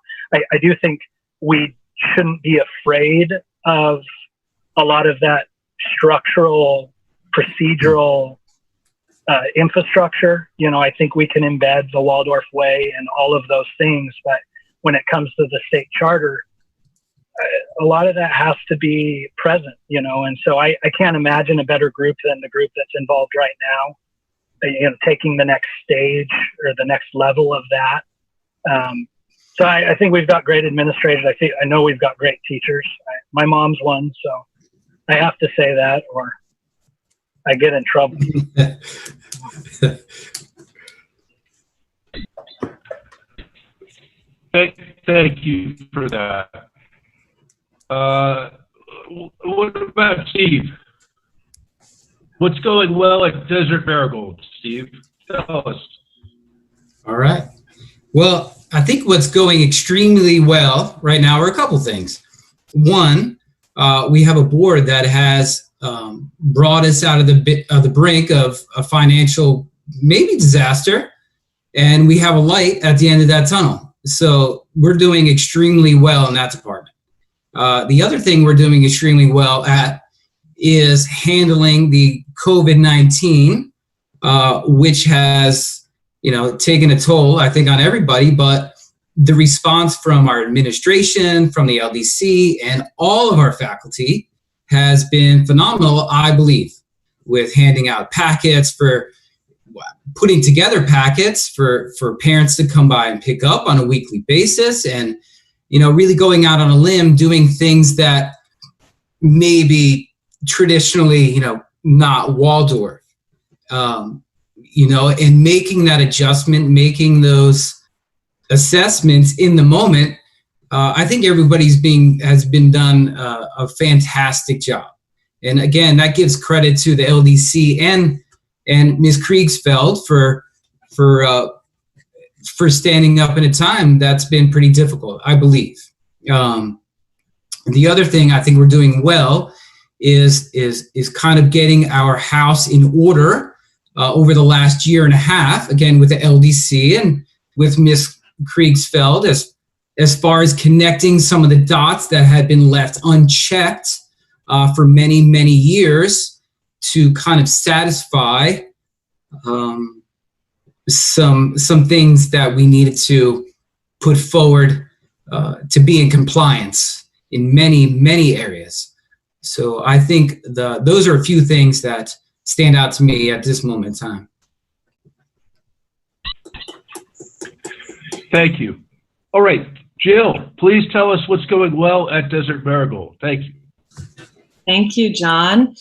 I do think we shouldn't be afraid of a lot of that structural, procedural infrastructure. You know, I think we can embed the Waldorf way and all of those things, but when it comes to the state charter, a lot of that has to be present, you know, and so I can't imagine a better group than the group that's involved right now, you know, taking the next stage or the next level of that. So I think we've got great administrators. I know we've got great teachers. My mom's one, so I have to say that or I get in trouble. Thank you for that. What about Steve? What's going well at Desert Marigold, Steve? Tell us. All right. Well, I think what's going extremely well right now are a couple things. One, we have a board that has brought us out of the brink of a financial maybe disaster, and we have a light at the end of that tunnel. So we're doing extremely well in that department. The other thing we're doing extremely well at is handling the COVID-19, which has, you know, taken a toll, I think, on everybody, but the response from our administration, from the LDC, and all of our faculty has been phenomenal, I believe, with handing out packets, for putting together packets for parents to come by and pick up on a weekly basis, and, you know, really going out on a limb, doing things that maybe traditionally, you know, not Waldorf, you know, and making that adjustment, making those assessments in the moment. I think everybody's has been done a fantastic job. And again, that gives credit to the LDC and Ms. Kriegsfeld for standing up in a time that's been pretty difficult, I believe. The other thing I think we're doing well is kind of getting our house in order over the last year and a half, again, with the LDC and with Ms. Kriegsfeld, as far as connecting some of the dots that had been left unchecked for many, many years to kind of satisfy some things that we needed to put forward to be in compliance in many, many areas. So I think those are a few things that stand out to me at this moment in time. Thank you. All right, Jill, please tell us what's going well at Desert Marigold. Thank you. Thank you, John.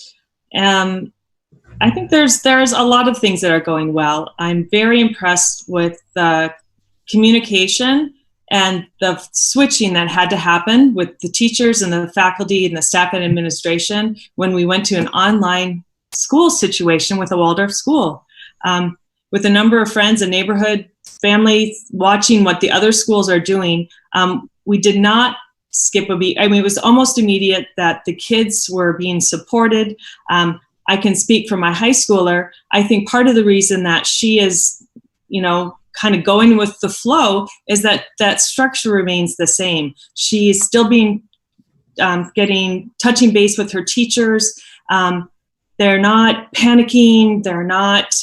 I think there's a lot of things that are going well. I'm very impressed with the communication and the switching that had to happen with the teachers and the faculty and the staff and administration when we went to an online school situation with a Waldorf school. With a number of friends and neighborhood families watching what the other schools are doing, we did not skip a beat. I mean, it was almost immediate that the kids were being supported. I can speak for my high schooler. I think part of the reason that she is, kind of going with the flow is that structure remains the same. She's still being, touching base with her teachers. They're not panicking. They're not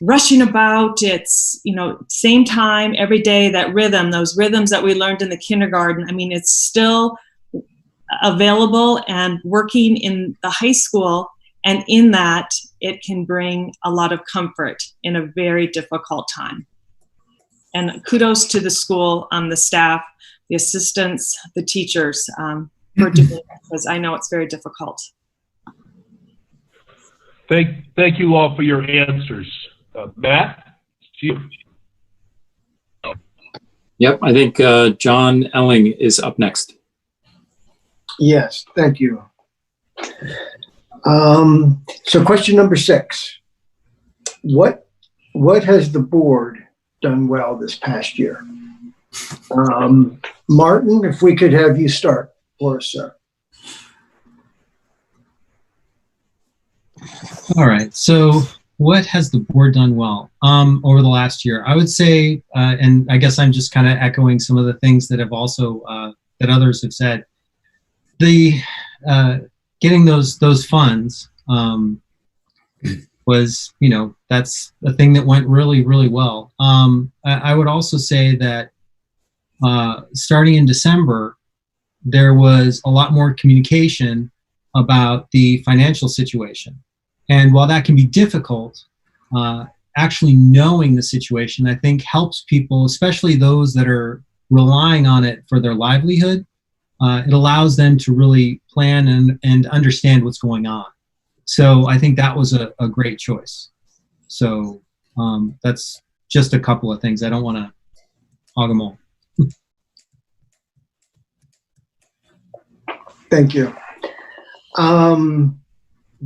rushing about. It's, same time every day, that rhythm, those rhythms that we learned in the kindergarten. I mean, it's still available and working in the high school, and in that it can bring a lot of comfort in a very difficult time. And kudos to the school, the staff, the assistants, the teachers for doing it, because I know it's very difficult. Thank you all for your answers. Matt, to you. Yep, I think John Elling is up next. Yes, thank you. So question number 6. What has the board done well this past year? Martin, if we could have you start for us, sir. All right. So what has the board done well over the last year? I would say, and I guess I'm just kind of echoing some of the things that have also that others have said. The getting those funds was, that's a thing that went really, really well. I would also say that starting in December, there was a lot more communication about the financial situation. And while that can be difficult, actually knowing the situation, I think, helps people, especially those that are relying on it for their livelihood. It allows them to really plan and understand what's going on. So I think that was a great choice. So that's just a couple of things. I don't want to hog them all. Thank you.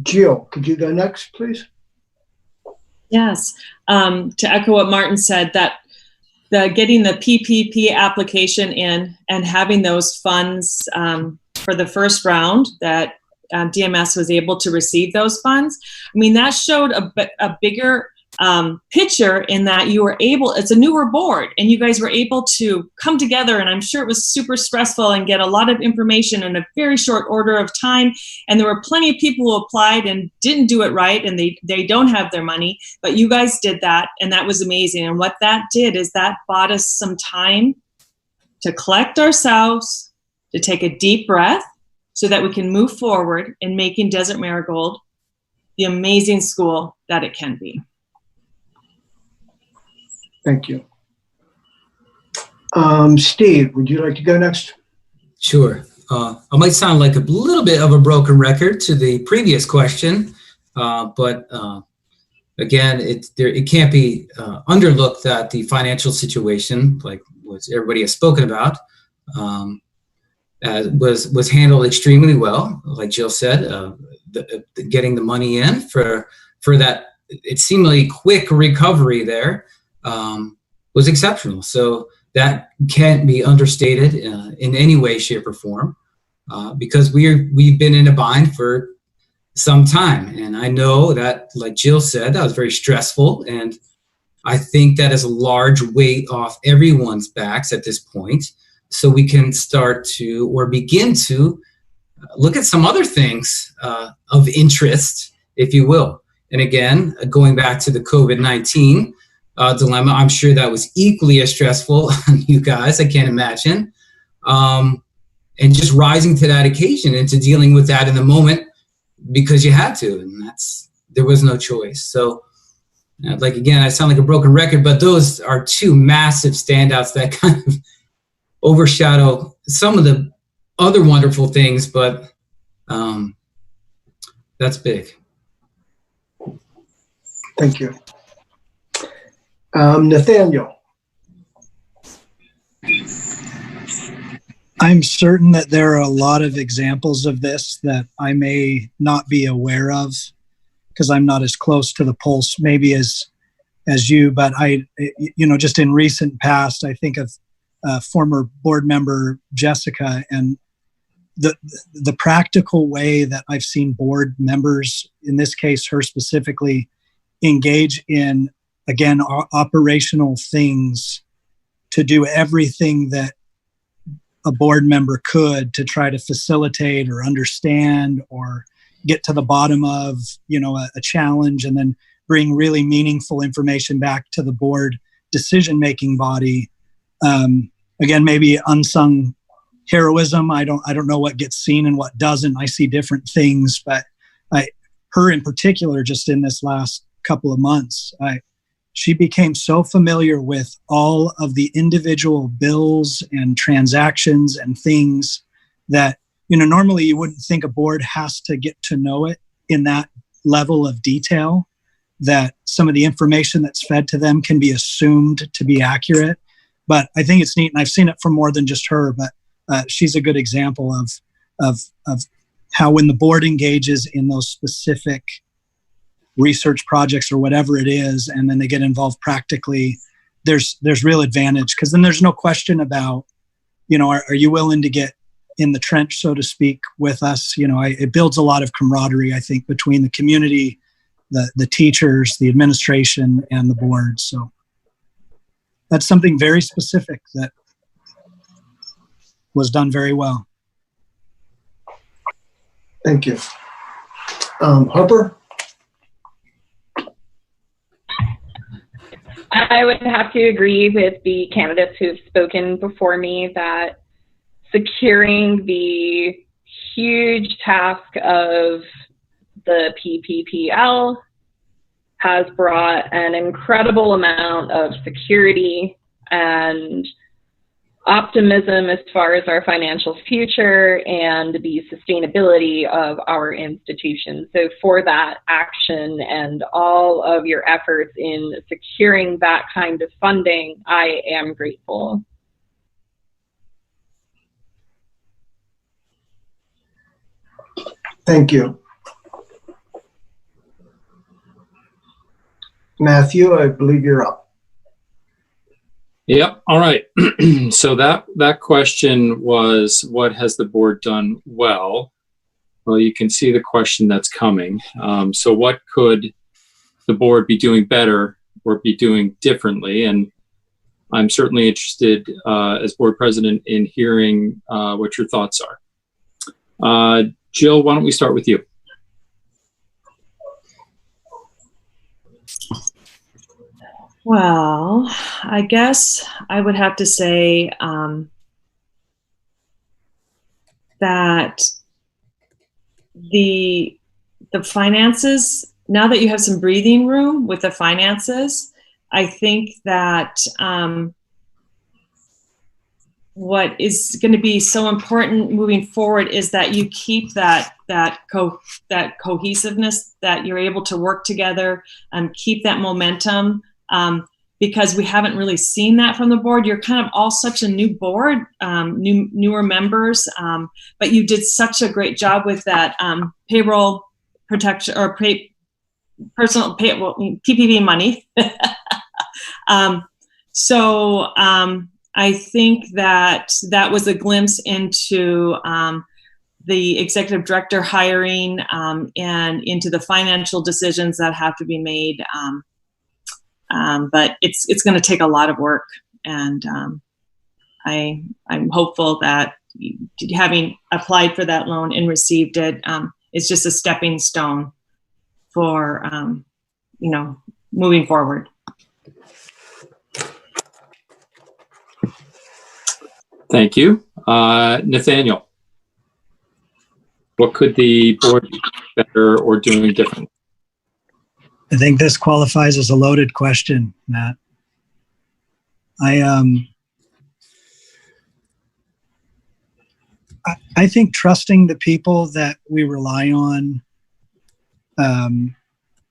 Jill, could you go next, please? Yes. To echo what Martin said, that getting the PPP application in and having those funds for the first round, that DMS was able to receive those funds. I mean, that showed a bigger picture in that you were able, it's a newer board, and you guys were able to come together, and I'm sure it was super stressful, and get a lot of information in a very short order of time. And there were plenty of people who applied and didn't do it right, and they don't have their money, but you guys did that, and that was amazing. And what that did is that bought us some time to collect ourselves, to take a deep breath, so that we can move forward in making Desert Marigold the amazing school that it can be. Thank you. Steve, would you like to go next? Sure. I might sound like a little bit of a broken record to the previous question, but again, it can't be underlooked that the financial situation, like what everybody has spoken about, was handled extremely well. Like Jill said, getting the money in for that, it seemingly quick recovery there was exceptional. So that can't be understated in any way, shape, or form, because we've been in a bind for some time. And I know that, like Jill said, that was very stressful. And I think that is a large weight off everyone's backs at this point. So we can start to, or begin to, look at some other things of interest, if you will. And again, going back to the COVID-19 dilemma, I'm sure that was equally as stressful on you guys, I can't imagine. And just rising to that occasion and to dealing with that in the moment because you had to, and there was no choice. So, like, again, I sound like a broken record, but those are two massive standouts that kind of overshadow some of the other wonderful things, but that's big. Thank you. Nathaniel. I'm certain that there are a lot of examples of this that I may not be aware of because I'm not as close to the pulse maybe as you, but just in recent past, I think of former board member Jessica, and the practical way that I've seen board members, in this case her specifically, engage in, again, operational things to do everything that a board member could to try to facilitate or understand or get to the bottom of, a challenge, and then bring really meaningful information back to the board decision-making body. Again, maybe unsung heroism. I don't know what gets seen and what doesn't. I see different things, but her in particular, just in this last couple of months, she became so familiar with all of the individual bills and transactions and things that, normally you wouldn't think a board has to get to know it in that level of detail, that some of the information that's fed to them can be assumed to be accurate. But I think it's neat, and I've seen it from more than just her, but she's a good example of how when the board engages in those specific research projects or whatever it is, and then they get involved practically, there's real advantage, because then there's no question about, are you willing to get in the trench, so to speak, with us? It builds a lot of camaraderie, I think, between the community, the teachers, the administration, and the board. So that's something very specific that was done very well. Thank you. Harper? I would have to agree with the candidates who have spoken before me that securing the huge task of the PPPL has brought an incredible amount of security and optimism as far as our financial future and the sustainability of our institution. So for that action and all of your efforts in securing that kind of funding, I am grateful. Thank you. Matthew, I believe you're up. Yep. All right. So that question was, what has the board done well? Well, you can see the question that's coming. So what could the board be doing better or be doing differently? And I'm certainly interested as board president in hearing what your thoughts are. Jill, why don't we start with you? Well, I guess I would have to say that the finances, now that you have some breathing room with the finances, I think that what is going to be so important moving forward is that you keep that cohesiveness, that you're able to work together and keep that momentum. Because we haven't really seen that from the board. You're kind of all such a new board, newer members, but you did such a great job with that payroll protection or personal PPP money. So I think that was a glimpse into the executive director hiring and into the financial decisions that have to be made. But it's going to take a lot of work, and I'm hopeful that having applied for that loan and received it is just a stepping stone for moving forward. Thank you, Nathaniel. What could the board be better or doing different? I think this qualifies as a loaded question, Matt. I think trusting the people that we rely on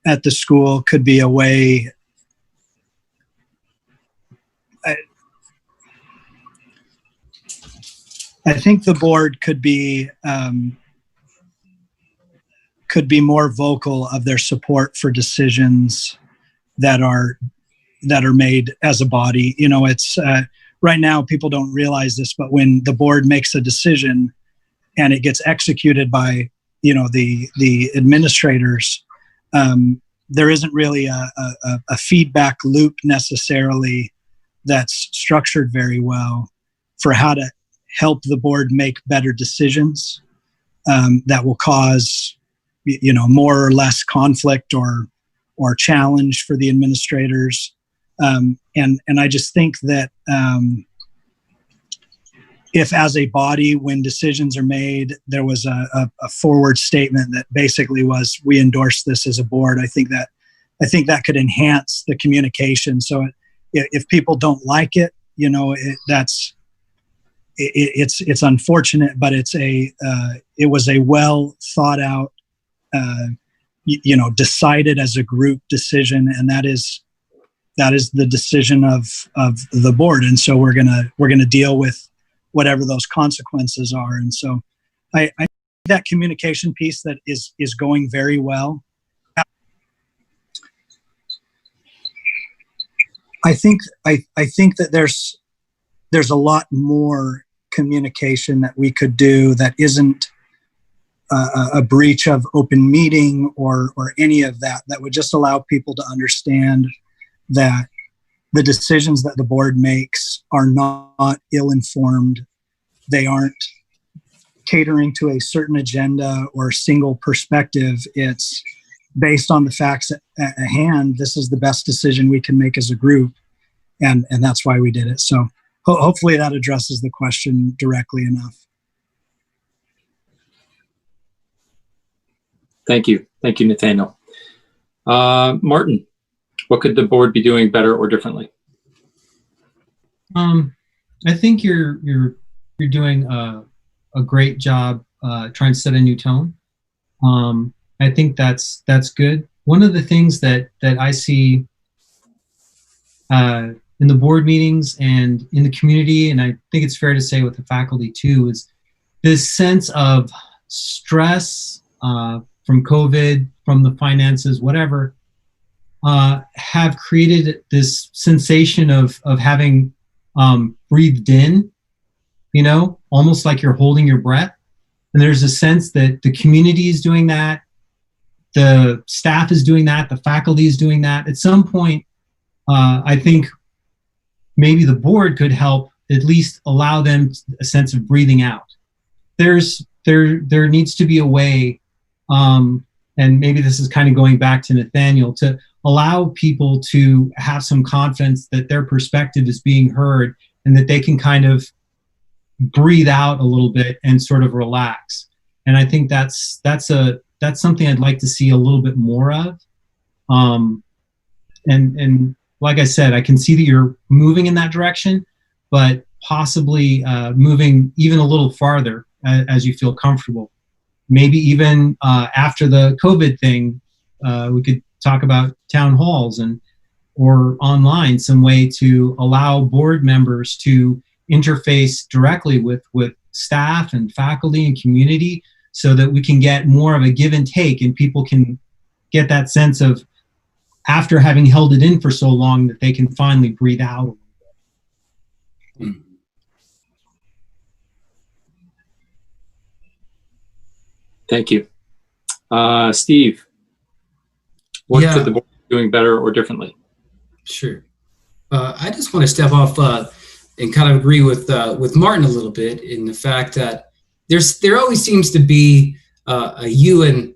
at the school could be a way. I think the board could be more vocal of their support for decisions that are made as a body. You know, it's right now people don't realize this, but when the board makes a decision and it gets executed by, you know, the administrators, there isn't really a feedback loop necessarily that's structured very well for how to help the board make better decisions that will cause, you know, more or less conflict or challenge for the administrators. And I just think that if as a body, when decisions are made, there was a forward statement that basically was, we endorse this as a board, I think that could enhance the communication. So if people don't like it, you know, it's unfortunate, but it was a well thought out, you know, decided as a group decision, and that is the decision of the board. And so we're gonna deal with whatever those consequences are. And so I think that communication piece that is going very well. I think that there's a lot more communication that we could do that isn't a breach of open meeting or any of that would just allow people to understand that the decisions that the board makes are not ill-informed. They aren't catering to a certain agenda or single perspective. It's based on the facts at hand. This is the best decision we can make as a group. And that's why we did it. So hopefully that addresses the question directly enough. Thank you. Thank you, Nathaniel. Martin, what could the board be doing better or differently? I think you're doing a great job trying to set a new tone. I think that's good. One of the things that I see in the board meetings and in the community, and I think it's fair to say with the faculty too, is this sense of stress from COVID, from the finances, whatever, have created this sensation of having breathed in, you know, almost like you're holding your breath. And there's a sense that the community is doing that, the staff is doing that, the faculty is doing that. At some point, I think maybe the board could help at least allow them a sense of breathing out. There needs to be a way, and maybe this is kind of going back to Nathaniel, to allow people to have some confidence that their perspective is being heard and that they can kind of breathe out a little bit and sort of relax. And I think that's something I'd like to see a little bit more of. And like I said, I can see that you're moving in that direction, but possibly moving even a little farther as you feel comfortable. Maybe even after the COVID thing, we could talk about town halls or online, some way to allow board members to interface directly with staff and faculty and community so that we can get more of a give and take and people can get that sense of, after having held it in for so long, that they can finally breathe out a little bit. Thank you. Steve, what could the board be doing better or differently? Sure. I just want to step off and kind of agree with Martin a little bit in the fact that there always seems to be a you and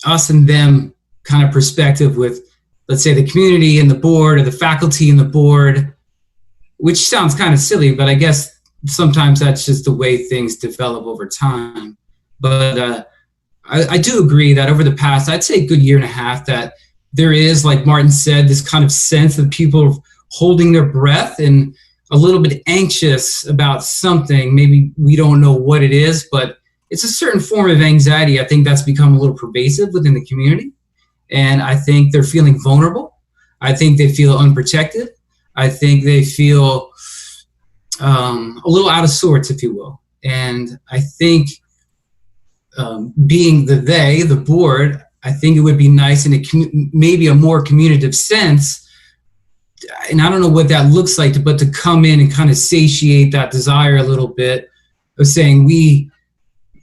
us and them kind of perspective with, let's say, the community and the board or the faculty and the board, which sounds kind of silly, but I guess sometimes that's just the way things develop over time. But I do agree that over the past, I'd say a good year and a half, that there is, like Martin said, this kind of sense of people holding their breath. And a little bit anxious about something. Maybe we don't know what it is, but it's a certain form of anxiety. I think that's become a little pervasive within the community. And I think they're feeling vulnerable. I think they feel unprotected. I think they feel a little out of sorts, if you will. And I think being the board, I think it would be nice in maybe a more communicative sense. And I don't know what that looks like, but to come in and kind of satiate that desire a little bit of saying,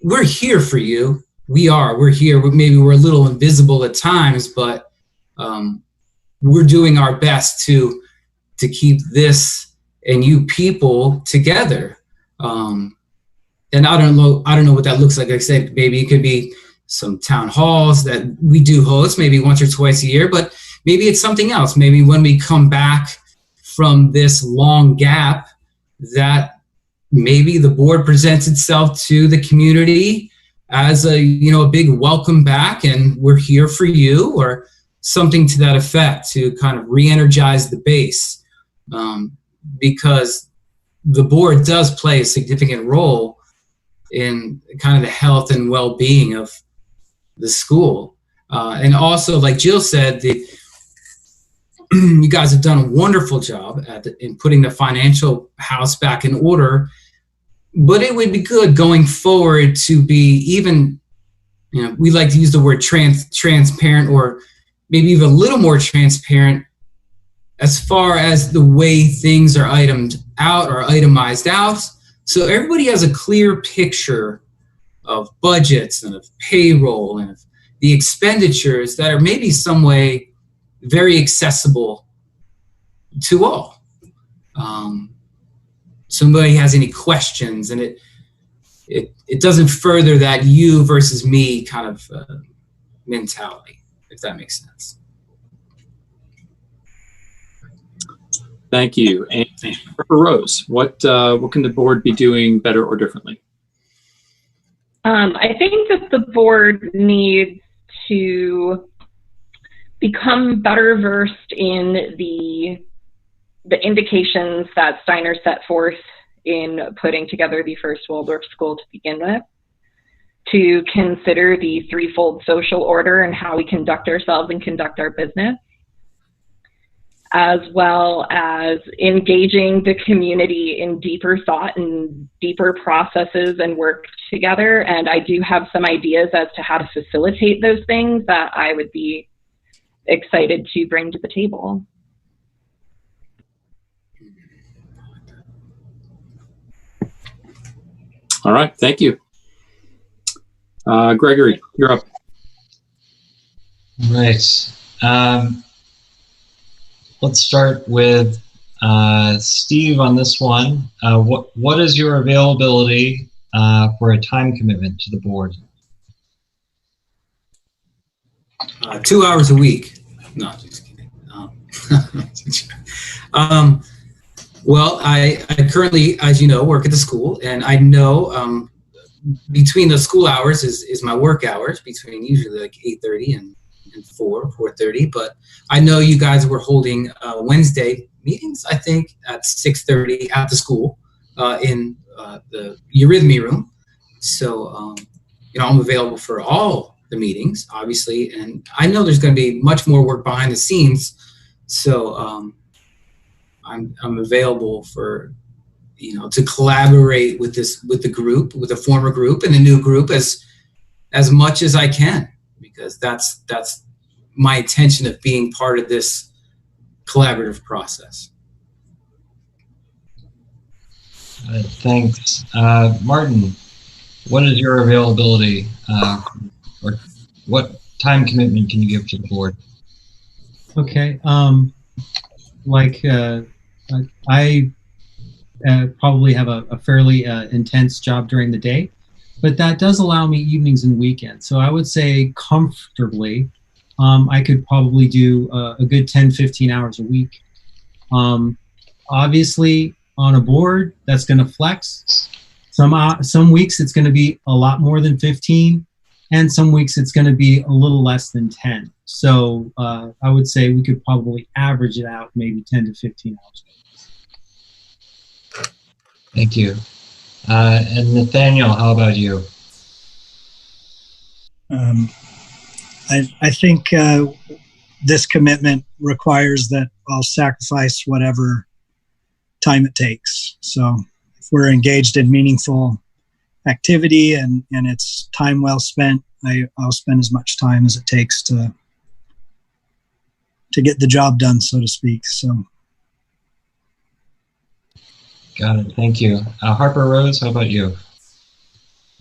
we're here for you. We're here. Maybe we're a little invisible at times, but we're doing our best to keep this and you people together. And I don't know what that looks like. Like I said, maybe it could be some town halls that we do host maybe once or twice a year, but maybe it's something else. Maybe when we come back from this long gap, that maybe the board presents itself to the community as a big welcome back, and we're here for you, or something to that effect, to kind of re-energize the base, because the board does play a significant role in kind of the health and well-being of the school. And also, like Jill said, you guys have done a wonderful job in putting the financial house back in order, but it would be good going forward to be even, we like to use the word transparent, or maybe even a little more transparent as far as the way things are itemized out. So everybody has a clear picture of budgets and of payroll and of the expenditures that are maybe some way very accessible to all. Somebody has any questions, and it doesn't further that you versus me kind of mentality, if that makes sense. Thank you. And for Rose, what can the board be doing better or differently? I think that the board needs to become better versed in the indications that Steiner set forth in putting together the first Waldorf school to begin with, to consider the threefold social order and how we conduct ourselves and conduct our business, as well as engaging the community in deeper thought and deeper processes and work together. And I do have some ideas as to how to facilitate those things that I would be excited to bring to the table. All right, thank you. Gregory, you're up. Right. Let's start with Steve on this one. What is your availability for a time commitment to the board? 2 hours a week. No, just kidding. Well, I currently, as you know, work at the school, and I know between the school hours is my work hours, between usually like 8:30 and 4:30. But I know you guys were holding Wednesday meetings, I think, at 6:30 at the school in the Eurythmy room. So, I'm available for all the meetings, obviously, and I know there's going to be much more work behind the scenes. So I'm available for, to collaborate with the group, with the former group and the new group as much as I can, because that's my intention of being part of this collaborative process. Thanks. Martin, what is your availability, or what time commitment can you give to the board? Okay. I probably have a fairly intense job during the day, but that does allow me evenings and weekends. So I would say comfortably, I could probably do a good 10, 15 hours a week. Obviously, on a board, that's going to flex. Some weeks it's going to be a lot more than 15, and some weeks it's going to be a little less than 10. So I would say we could probably average it out maybe 10 to 15 hours. Thank you. And Nathaniel, how about you? I think this commitment requires that I'll sacrifice whatever time it takes. So if we're engaged in meaningful activity and it's time well spent, I'll spend as much time as it takes to get the job done, so to speak. So. Got it. Thank you. Harper Rose, how about you?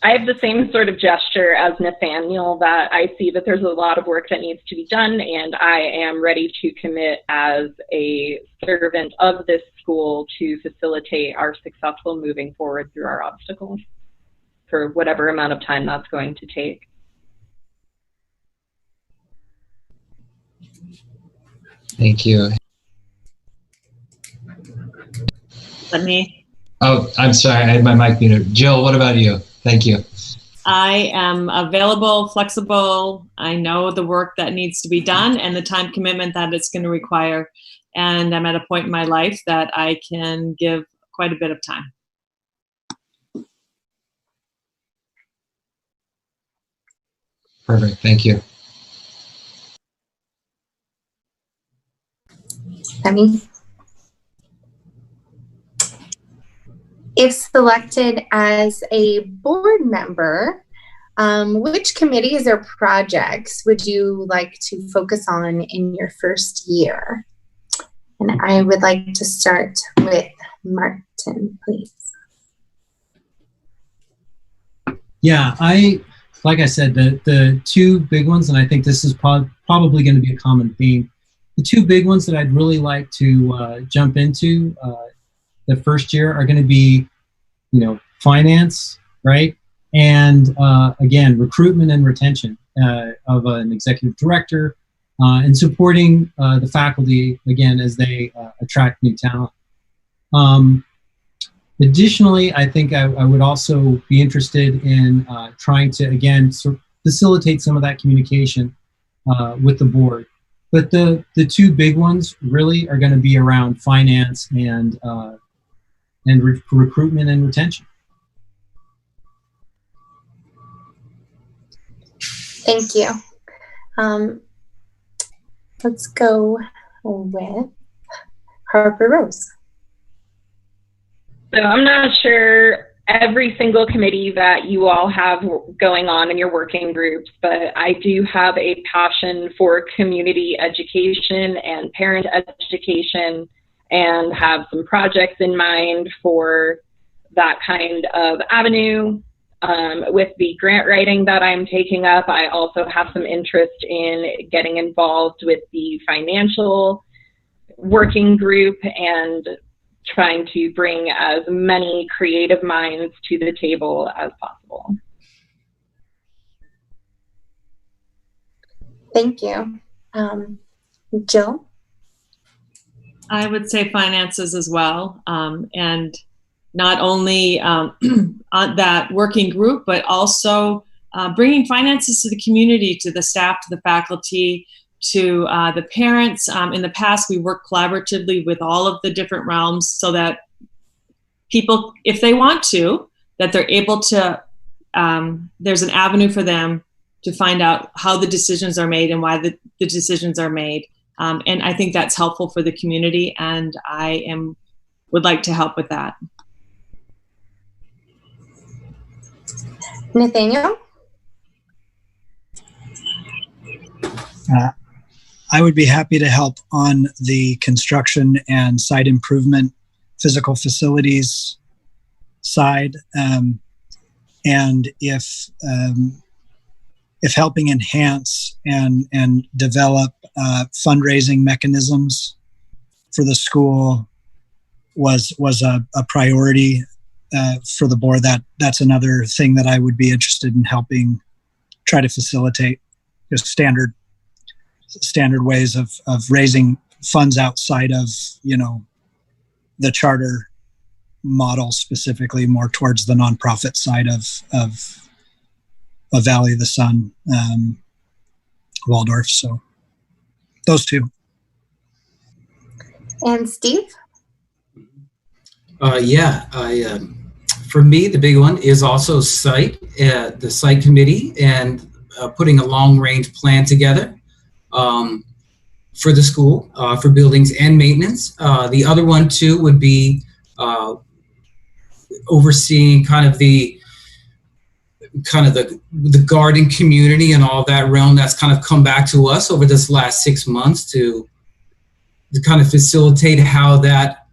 I have the same sort of gesture as Nathaniel, that I see that there's a lot of work that needs to be done, and I am ready to commit as a servant of this school to facilitate our successful moving forward through our obstacles for whatever amount of time that's going to take. Thank you. Let me. Oh, I'm sorry. I had my mic muted. Jill, what about you? Thank you. I am available, flexible. I know the work that needs to be done and the time commitment that it's going to require. And I'm at a point in my life that I can give quite a bit of time. Perfect. Thank you. Emmy? If selected as a board member, which committees or projects would you like to focus on in your first year? And I would like to start with Martin, please. Yeah, like I said, the two big ones, and I think this is probably going to be a common theme. The two big ones that I'd really like to jump into the first year are going to be, finance, right? And again, recruitment and retention of an executive director and supporting the faculty, again, as they attract new talent. Additionally, I think I would also be interested in trying to, again, facilitate some of that communication with the board. But the two big ones really are going to be around finance and recruitment and retention. Thank you. Let's go with Harper Rose. So I'm not sure every single committee that you all have going on in your working groups, but I do have a passion for community education and parent education, and have some projects in mind for that kind of avenue. With the grant writing that I'm taking up, I also have some interest in getting involved with the financial working group and trying to bring as many creative minds to the table as possible. Thank you. Jill? I would say finances as well. And not only on that working group, but also bringing finances to the community, to the staff, to the faculty, to the parents. In the past, we worked collaboratively with all of the different realms so that people, if they want to, that they're able to, there's an avenue for them to find out how the decisions are made and why the decisions are made. And I think that's helpful for the community, and I would like to help with that. Nathaniel? I would be happy to help on the construction and site improvement, physical facilities side, and if helping enhance and develop fundraising mechanisms for the school was a priority for the board, that's another thing that I would be interested in helping try to facilitate, just standard ways of raising funds outside of, the charter model, specifically more towards the nonprofit side of Valley of the Sun, Waldorf. So those two. And Steve? For me, the big one is also site, the site committee, and putting a long-range plan together for the school, for buildings and maintenance. The other one too would be overseeing kind of the garden community and all that realm that's kind of come back to us over this last 6 months to kind of facilitate how that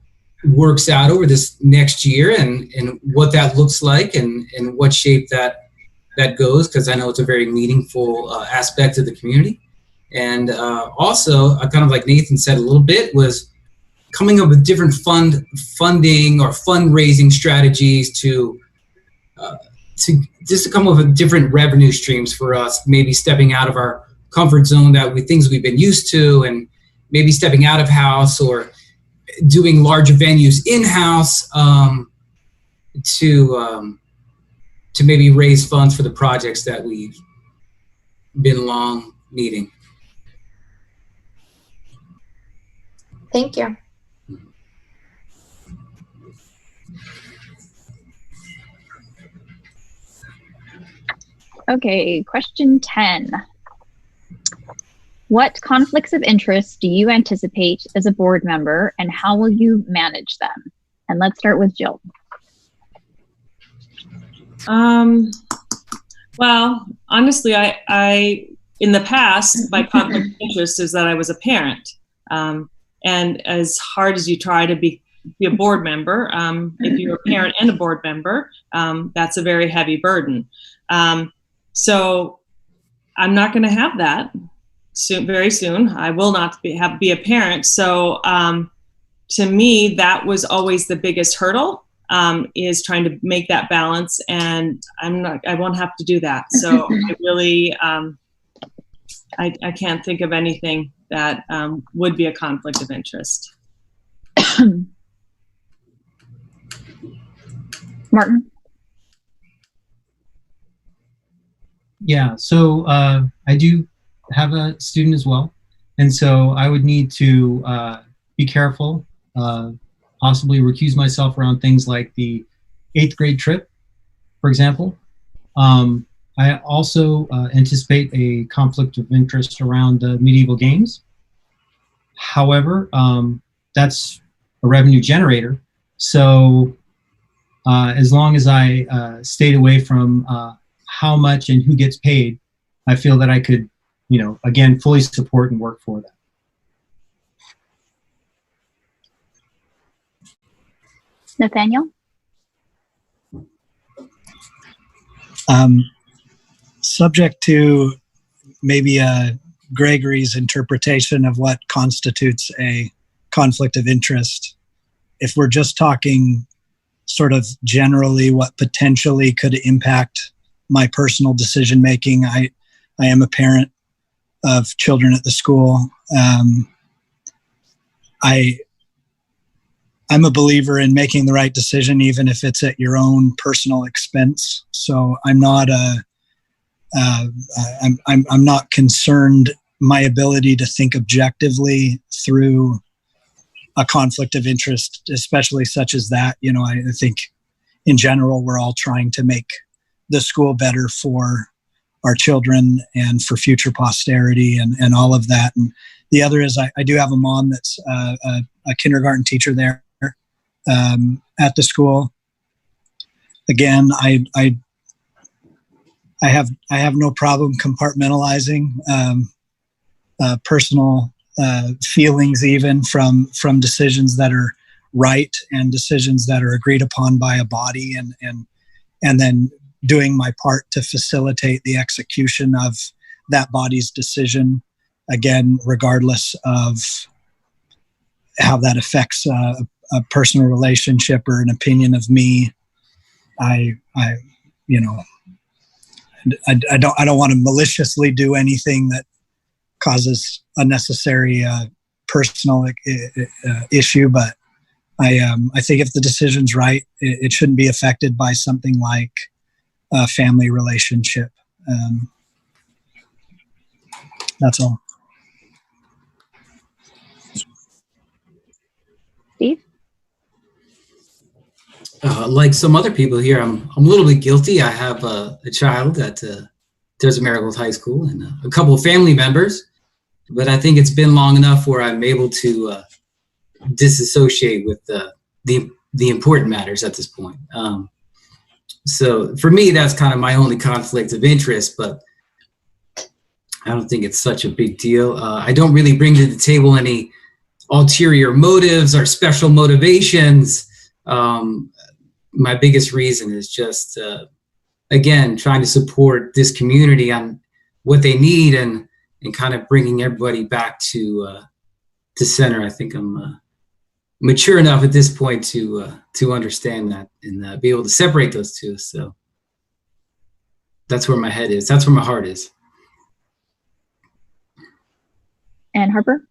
works out over this next year and what that looks like and what shape that goes, because I know it's a very meaningful aspect of the community. And also, kind of like Nathan said a little bit, was coming up with different funding or fundraising strategies to come up with different revenue streams for us, maybe stepping out of our comfort zone, things we've been used to, and maybe stepping out of house or doing larger venues in-house to maybe raise funds for the projects that we've been long needing. Thank you. Okay, question 10. What conflicts of interest do you anticipate as a board member, and how will you manage them? And let's start with Jill. Well, honestly, I in the past, my conflict of interest is that I was a parent. And as hard as you try to be a board member, if you're a parent and a board member, that's a very heavy burden. So I'm not going to have that soon, very soon. I will not be a parent. So to me, that was always the biggest hurdle, is trying to make that balance. And I won't have to do that. So I really, I can't think of anything that would be a conflict of interest. Martin? Yeah, so I do have a student as well. And so I would need to be careful, possibly recuse myself around things like the 8th grade trip, for example. I also anticipate a conflict of interest around the medieval games. However, that's a revenue generator. So as long as I stayed away from how much and who gets paid, I feel that I could, again, fully support and work for that. Nathaniel? Subject to maybe Gregory's interpretation of what constitutes a conflict of interest, if we're just talking sort of generally what potentially could impact my personal decision making, I am a parent of children at the school. I'm a believer in making the right decision, even if it's at your own personal expense. So I'm not I'm not concerned my ability to think objectively through a conflict of interest, especially such as that. I think in general, we're all trying to make the school better for our children and for future posterity and all of that. And the other is I do have a mom that's a kindergarten teacher there at the school. Again, I have no problem compartmentalizing personal feelings, even from decisions that are right and decisions that are agreed upon by a body, and then doing my part to facilitate the execution of that body's decision, again, regardless of how that affects a personal relationship or an opinion of me. I don't want to maliciously do anything that causes unnecessary personal issue, but I think if the decision's right, it shouldn't be affected by something like a family relationship. That's all. Steve? like some other people here, I'm a little bit guilty. I have a child at Desert Marigold High School and a couple of family members, but I think it's been long enough where I'm able to disassociate with the important matters at this point. So for me, that's kind of my only conflict of interest, but I don't think it's such a big deal. I don't really bring to the table any ulterior motives or special motivations. My biggest reason is just, again, trying to support this community on what they need and kind of bringing everybody back to center. I think I'm mature enough at this point to understand that and be able to separate those two. So that's where my head is. That's where my heart is. And Harper?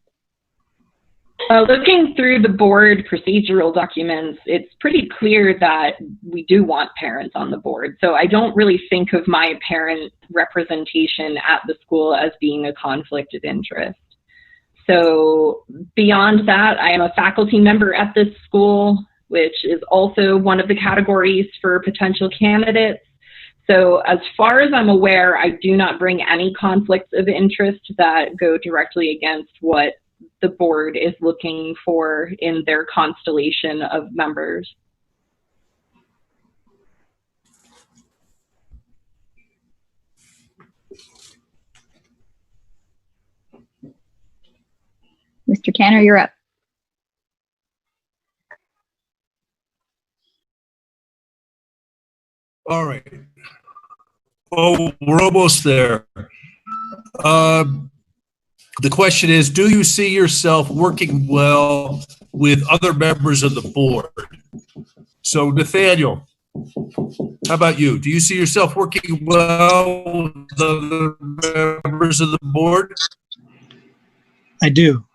Looking through the board procedural documents, it's pretty clear that we do want parents on the board. So I don't really think of my parent representation at the school as being a conflict of interest. So beyond that, I am a faculty member at this school, which is also one of the categories for potential candidates. So as far as I'm aware, I do not bring any conflicts of interest that go directly against what the board is looking for in their constellation of members. Mr. Tanner, you're up. All right. Oh, we're almost there. The question is, do you see yourself working well with other members of the board? So, Nathaniel, how about you? Do you see yourself working well with other members of the board? I do.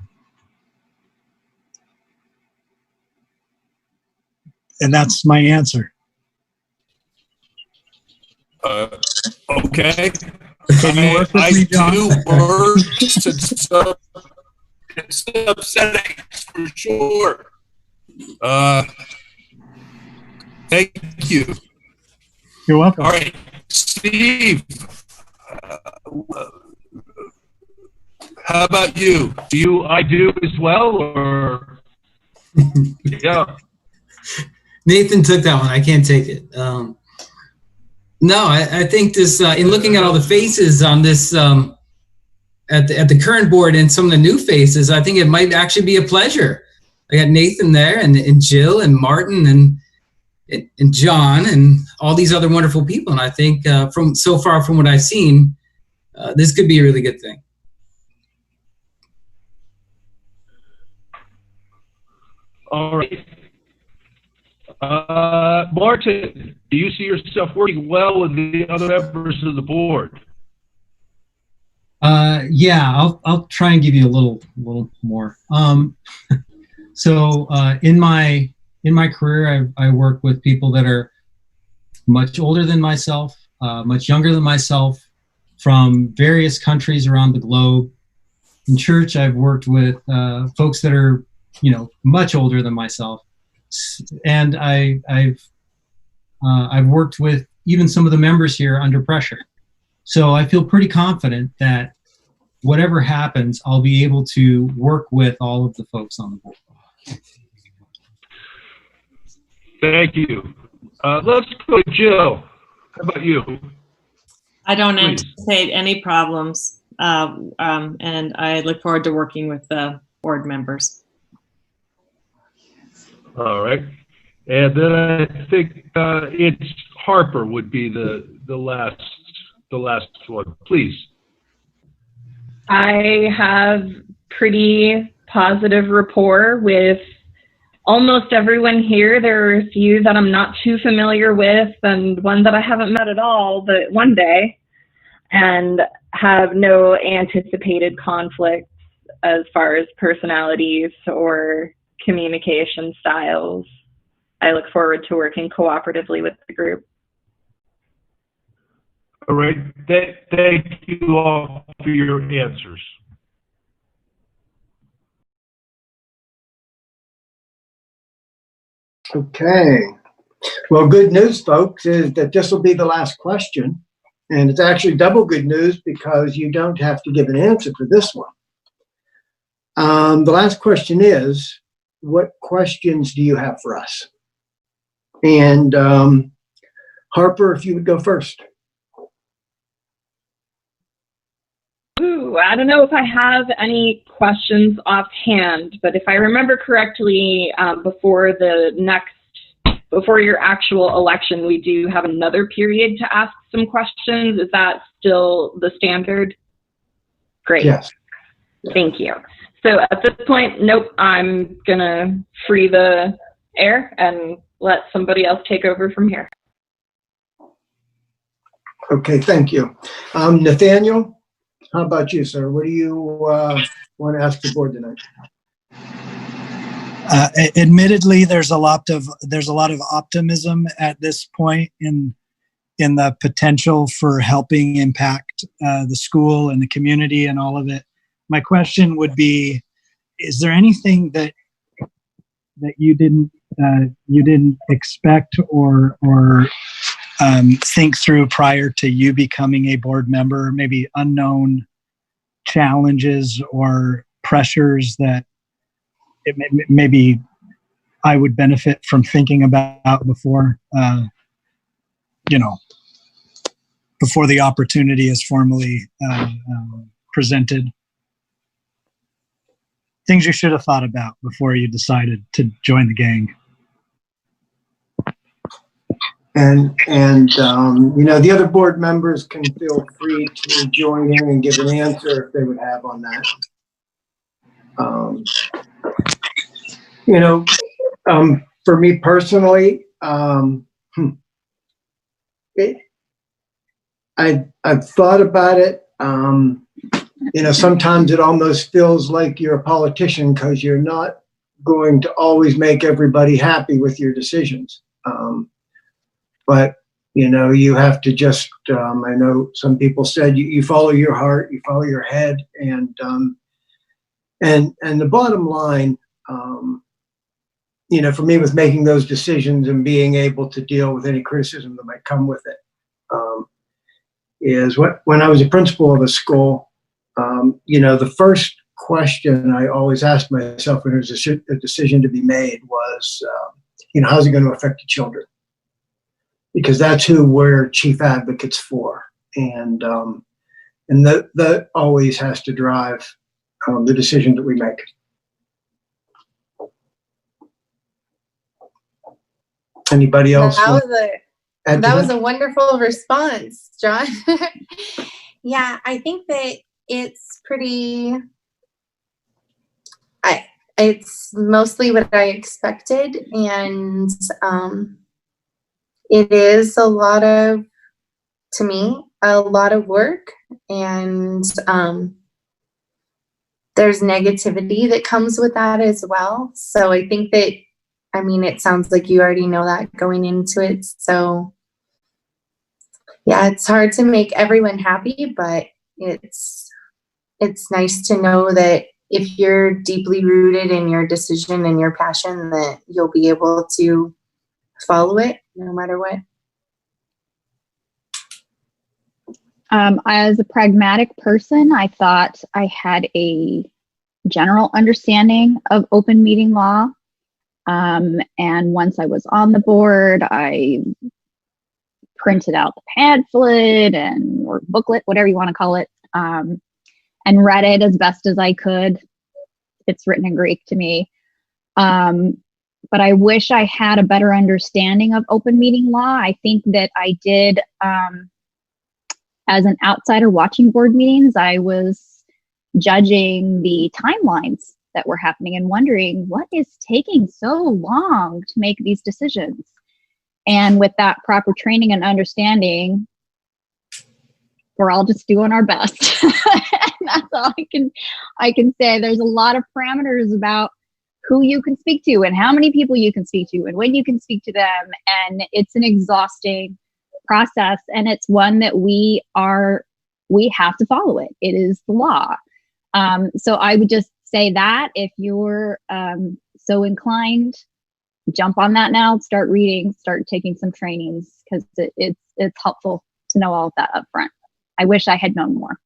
And that's my answer. Okay. Can you work with I me, John? do work. It's upsetting for sure. Thank you. You're welcome. All right, Steve. How about you? I do as well, or yeah. Nathan took that one. I can't take it. No, I think this, in looking at all the faces on this, at the current board and some of the new faces, I think it might actually be a pleasure. I got Nathan there and Jill and Martin and John and all these other wonderful people. And I think from so far from what I've seen, this could be a really good thing. All right. Martin, do you see yourself working well with the other members of the board? Yeah, I'll try and give you a little more. So in my career, I work with people that are much older than myself, much younger than myself, from various countries around the globe. In church, I've worked with folks that are, much older than myself, and I've worked with even some of the members here under pressure. So I feel pretty confident that whatever happens, I'll be able to work with all of the folks on the board. Thank you. Let's go to Jill. How about you? I don't Please. anticipate any problems, and I look forward to working with the board members. All right. And then I think it's Harper would be the last one. Please. I have pretty positive rapport with almost everyone here. There are a few that I'm not too familiar with and one that I haven't met at all, but one day, and have no anticipated conflicts as far as personalities or communication styles. I look forward to working cooperatively with the group. All right. Thank you all for your answers. Okay. Well, good news, folks, is that this will be the last question. And it's actually double good news because you don't have to give an answer for this one. The last question is, what questions do you have for us? And Harper, if you would go first. Ooh, I don't know if I have any questions offhand, but if I remember correctly, before your actual election, we do have another period to ask some questions. Is that still the standard? Great. Yes. Thank you. So at this point, nope, I'm gonna free the air and let somebody else take over from here. Okay, thank you. Nathaniel, how about you, sir? What do you want to ask the board tonight? Admittedly, there's a lot of optimism at this point in the potential for helping impact the school and the community and all of it. My question would be: is there anything that you didn't expect or think through prior to you becoming a board member? Maybe unknown challenges or pressures that maybe I would benefit from thinking about before, before the opportunity is formally presented. Things you should have thought about before you decided to join the gang. And the other board members can feel free to join in and give an answer if they would have on that. For me personally, I've thought about it. Sometimes it almost feels like you're a politician because you're not going to always make everybody happy with your decisions. But you have to just, I know some people said you follow your heart, you follow your head, and the bottom line, for me with making those decisions and being able to deal with any criticism that might come with it, is when I was a principal of a school, the first question I always asked myself when there was a decision to be made was, how's it going to affect the children? Because that's who we're chief advocates for, and that always has to drive the decision that we make. Anybody else? That was a wonderful response, John. Yeah, I think that it's it's mostly what I expected, and it is a lot of work, and there's negativity that comes with that as well. So I think that, it sounds like you already know that going into it. So yeah, it's hard to make everyone happy, but it's nice to know that if you're deeply rooted in your decision and your passion, that you'll be able to follow it no matter what. As a pragmatic person, I thought I had a general understanding of open meeting law. And once I was on the board, I printed out the pamphlet or booklet, whatever you want to call it, and read it as best as I could. It's written in Greek to me. But I wish I had a better understanding of open meeting law. I think that I did, as an outsider watching board meetings, I was judging the timelines that were happening and wondering what is taking so long to make these decisions. And with that proper training and understanding, we're all just doing our best. And that's all I can say. There's a lot of parameters about who you can speak to and how many people you can speak to and when you can speak to them. And it's an exhausting process, and it's one that we have to follow it. It is the law. So I would just say that if you're so inclined, jump on that now, start reading, start taking some trainings, because it's helpful to know all of that up front. I wish I had known more.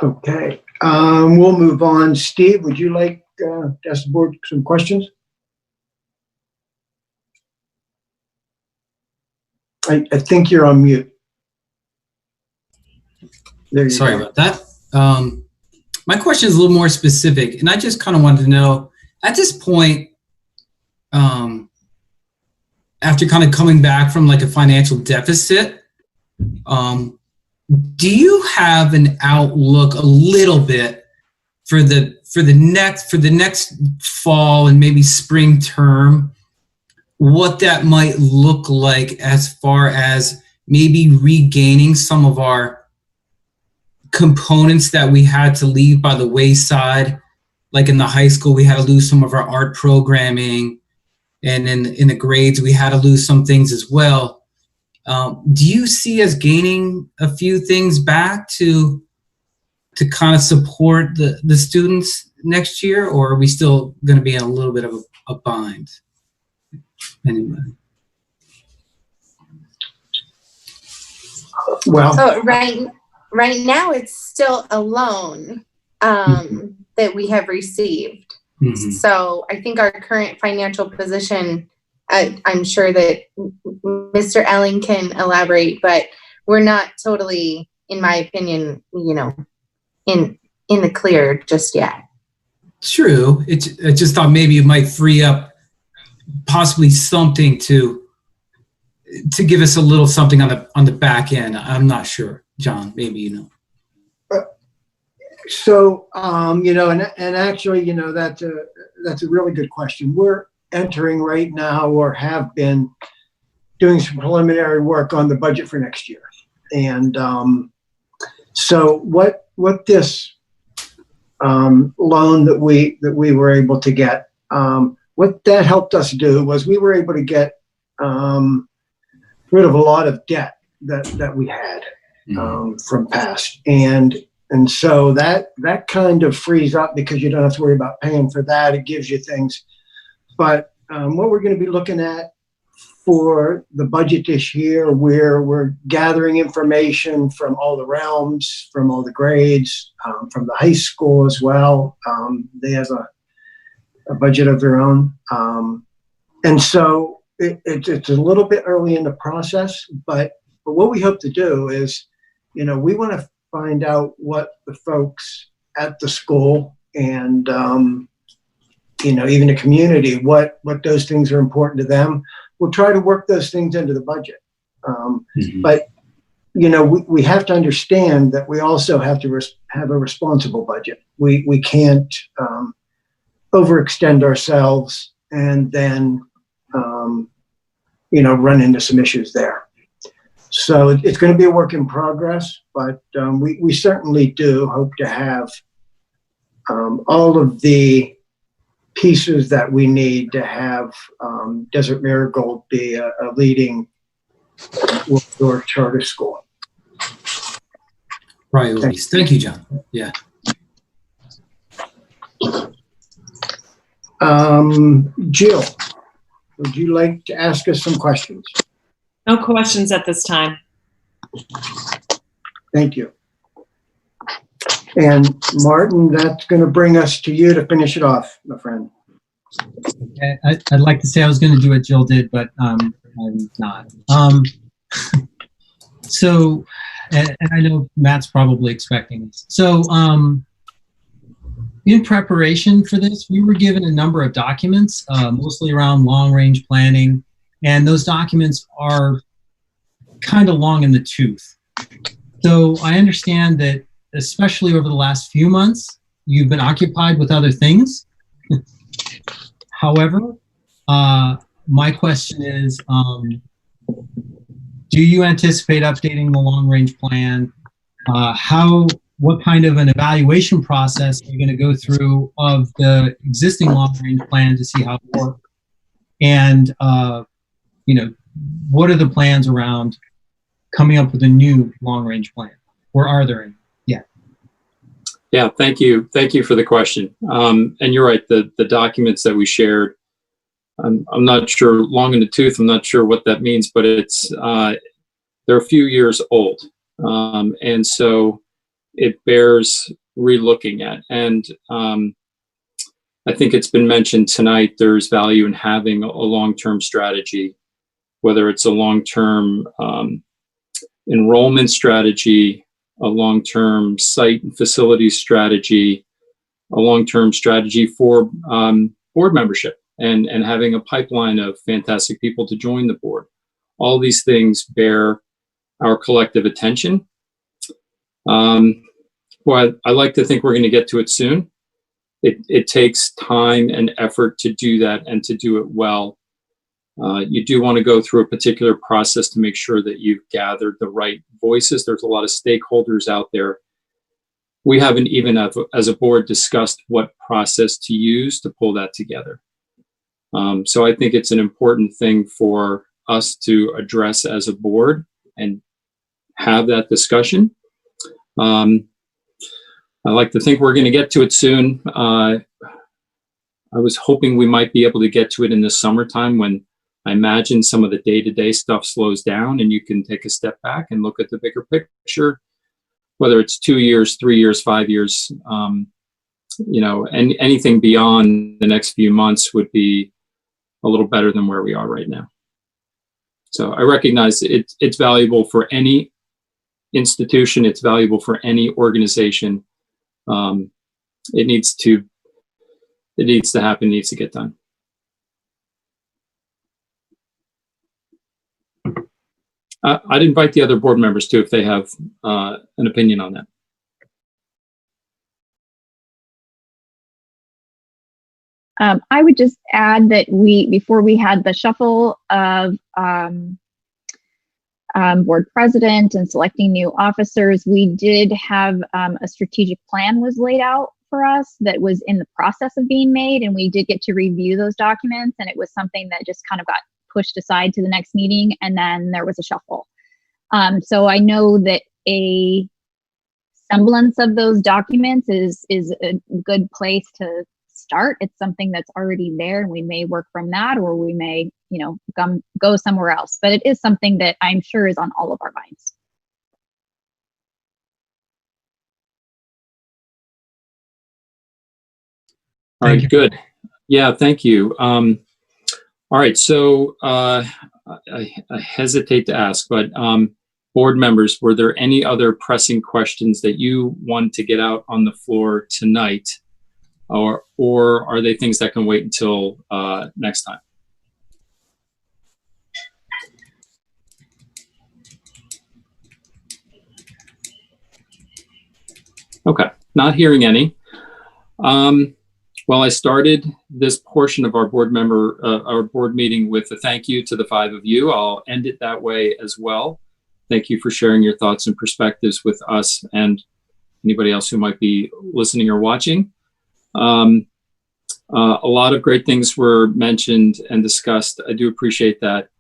Okay, we'll move on. Steve, would you like to ask the board some questions? I think you're on mute. There you Sorry go. about that. My question is a little more specific, and I just kind of wanted to know, at this point, after kind of coming back from like a financial deficit, do you have an outlook a little bit for the next fall and maybe spring term, what that might look like as far as maybe regaining some of our components that we had to leave by the wayside? Like in the high school, we had to lose some of our art programming, and in the grades, we had to lose some things as well. Do you see us gaining a few things back to kind of support the students next year, or are we still going to be in a little bit of a bind? Anyway. Well, so right now it's still a loan that we have received. Mm-hmm. So I think our current financial position, I'm sure that Mr. Elling can elaborate, but we're not totally, in my opinion, in the clear just yet. True. I just thought maybe it might free up possibly something to give us a little something on the back end. I'm not sure, John. Maybe you know. So and actually, that's a really good question. We're entering right now, or have been doing some preliminary work on the budget for next year. And so what this loan that we were able to get, what that helped us do was we were able to get rid of a lot of debt that we had from past. And so that kind of frees up, because you don't have to worry about paying for that. It gives you things. But what we're going to be looking at for the budget this year, where we're gathering information from all the realms, from all the grades, from the high school as well. They have a budget of their own. And so it's a little bit early in the process, but what we hope to do is, we want to find out what the folks at the school and, even the community, what those things are important to them. We'll try to work those things into the budget. But, we have to understand that we also have to have a responsible budget. We can't overextend ourselves and then, run into some issues there. So it's going to be a work in progress, but we certainly do hope to have all of the pieces that we need to have Desert Marigold be a leading Waldorf charter school. Priorities. Thank you, John. Yeah. Jill, would you like to ask us some questions? No questions at this time. Thank you. And Martin, that's going to bring us to you to finish it off, my friend. Okay. I'd like to say I was going to do what Jill did, but I'm not. So, and I know Matt's probably expecting this. So, in preparation for this, we were given a number of documents, mostly around long-range planning, and those documents are kind of long in the tooth. So I understand that, especially over the last few months, you've been occupied with other things. However, my question is, do you anticipate updating the long-range plan? What kind of an evaluation process are you going to go through of the existing long-range plan to see how it works? And, what are the plans around coming up with a new long-range plan? or are there any? Yeah. Yeah, thank you. Thank you for the question. And you're right, the documents that we shared, I'm not sure, long in the tooth, I'm not sure what that means, but it's, they're a few years old. And so it bears relooking at. And I think it's been mentioned tonight, there's value in having a long-term strategy, whether it's a long-term enrollment strategy, a long-term site and facilities strategy, a long-term strategy for board membership, and having a pipeline of fantastic people to join the board. All these things bear our collective attention. Well, I like to think we're going to get to it soon. It takes time and effort to do that and to do it well. You do want to go through a particular process to make sure that you've gathered the right voices. There's a lot of stakeholders out there. We haven't even, as a board, discussed what process to use to pull that together. So I think it's an important thing for us to address as a board and have that discussion. I like to think we're going to get to it soon. I was hoping we might be able to get to it in the summertime, when I imagine some of the day-to-day stuff slows down and you can take a step back and look at the bigger picture, whether it's 2 years, 3 years, 5 years, you know, and anything beyond the next few months would be a little better than where we are right now. So I recognize it's valuable for any institution. It's valuable for any organization. It needs to happen, needs to get done. I'd invite the other board members too, if they have an opinion on that. I would just add that before we had the shuffle of board president and selecting new officers, we did have a strategic plan was laid out for us that was in the process of being made, and we did get to review those documents, and it was something that just kind of got pushed aside to the next meeting, and then there was a shuffle. So I know that a semblance of those documents is a good place to start. It's something that's already there, and we may work from that, or we may, you know, go somewhere else. But it is something that I'm sure is on all of our minds. All right, good. Yeah, thank you. All right, so I hesitate to ask, but board members, were there any other pressing questions that you want to get out on the floor tonight? Or are they things that can wait until next time? Okay, not hearing any. Well, I started this portion of our board meeting with a thank you to the 5 of you. I'll end it that way as well. Thank you for sharing your thoughts and perspectives with us and anybody else who might be listening or watching. A lot of great things were mentioned and discussed. I do appreciate that.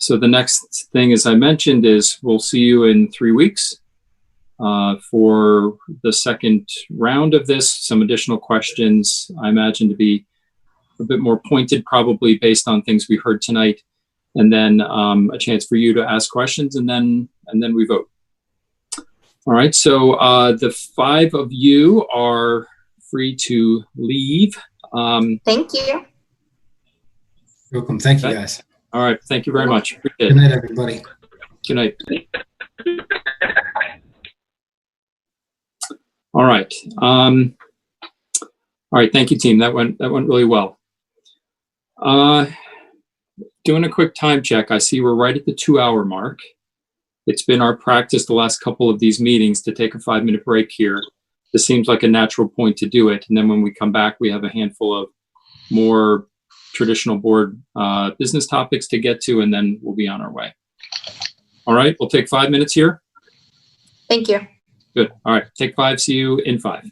So the next thing, as I mentioned, is we'll see you in 3 weeks for the second round of this. Some additional questions, I imagine, to be a bit more pointed, probably based on things we heard tonight, and then a chance for you to ask questions, and then we vote. All right, so the 5 of you are free to leave. Thank you. Welcome. Thank you, guys. All right, thank you very much. Appreciate it. Good night, everybody. Good night. All right. All right, thank you, team. That went really well. Doing a quick time check, I see we're right at the 2-hour mark. It's been our practice the last couple of these meetings to take a 5-minute break here. This seems like a natural point to do it. And then when we come back, we have a handful of more traditional board business topics to get to, and then we'll be on our way. All right, we'll take 5 minutes here. Thank you. Good. All right, take 5. See you in 5.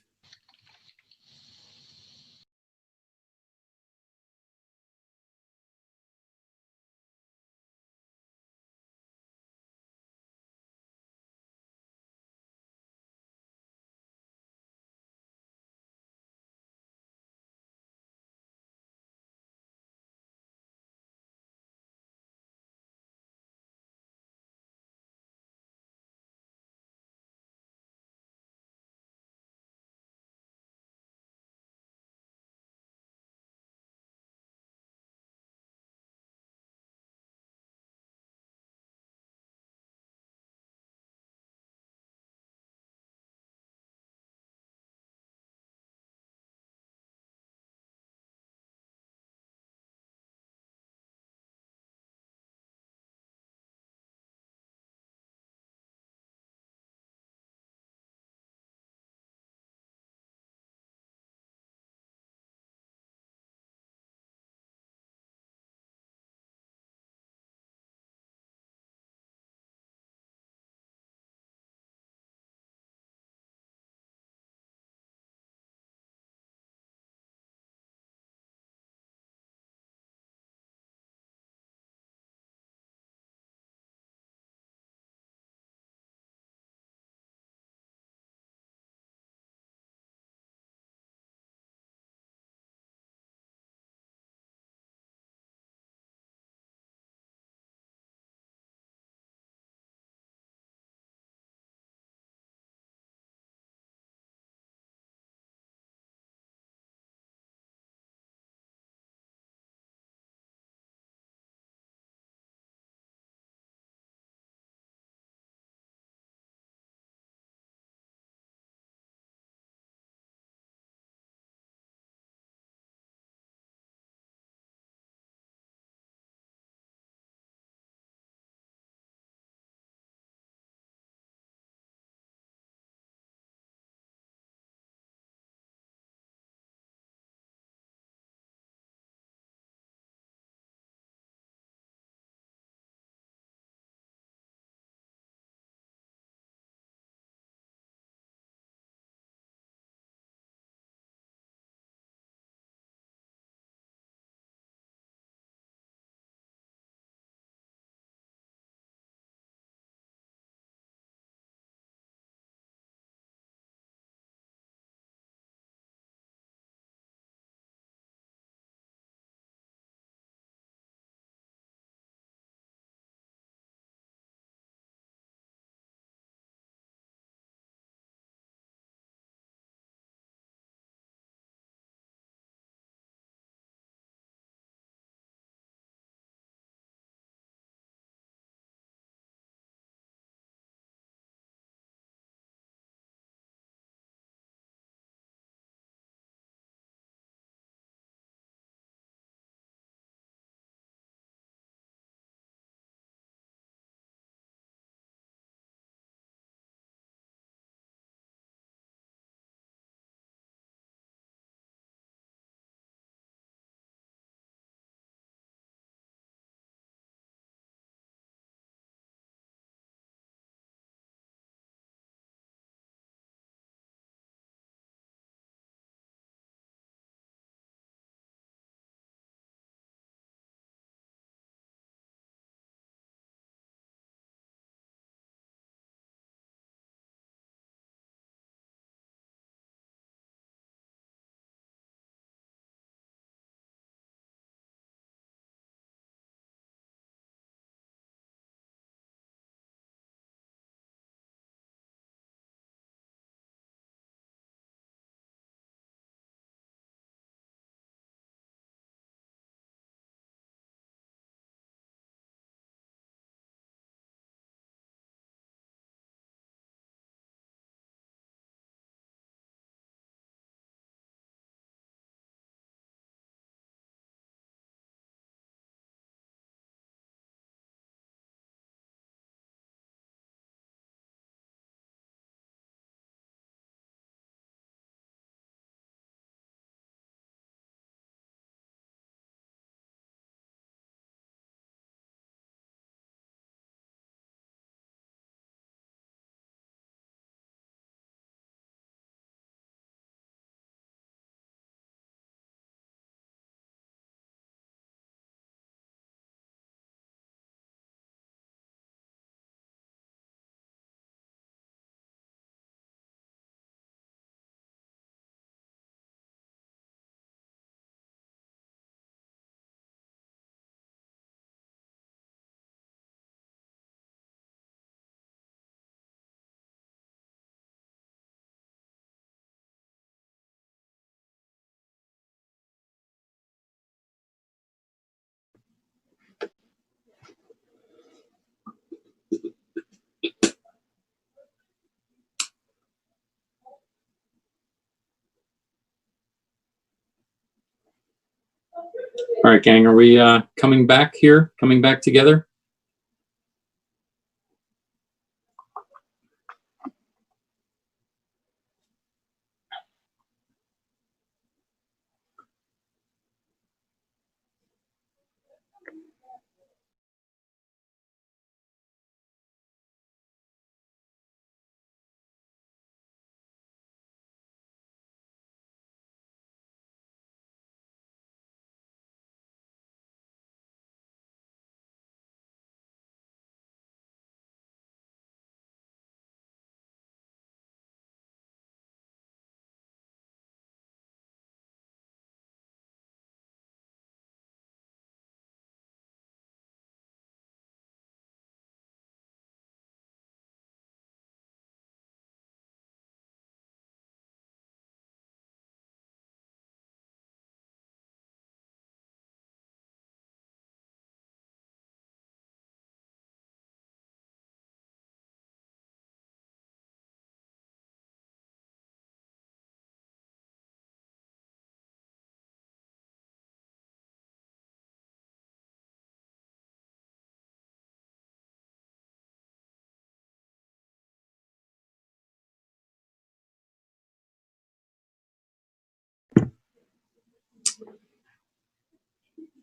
All right, gang, are we coming back here? Coming back together?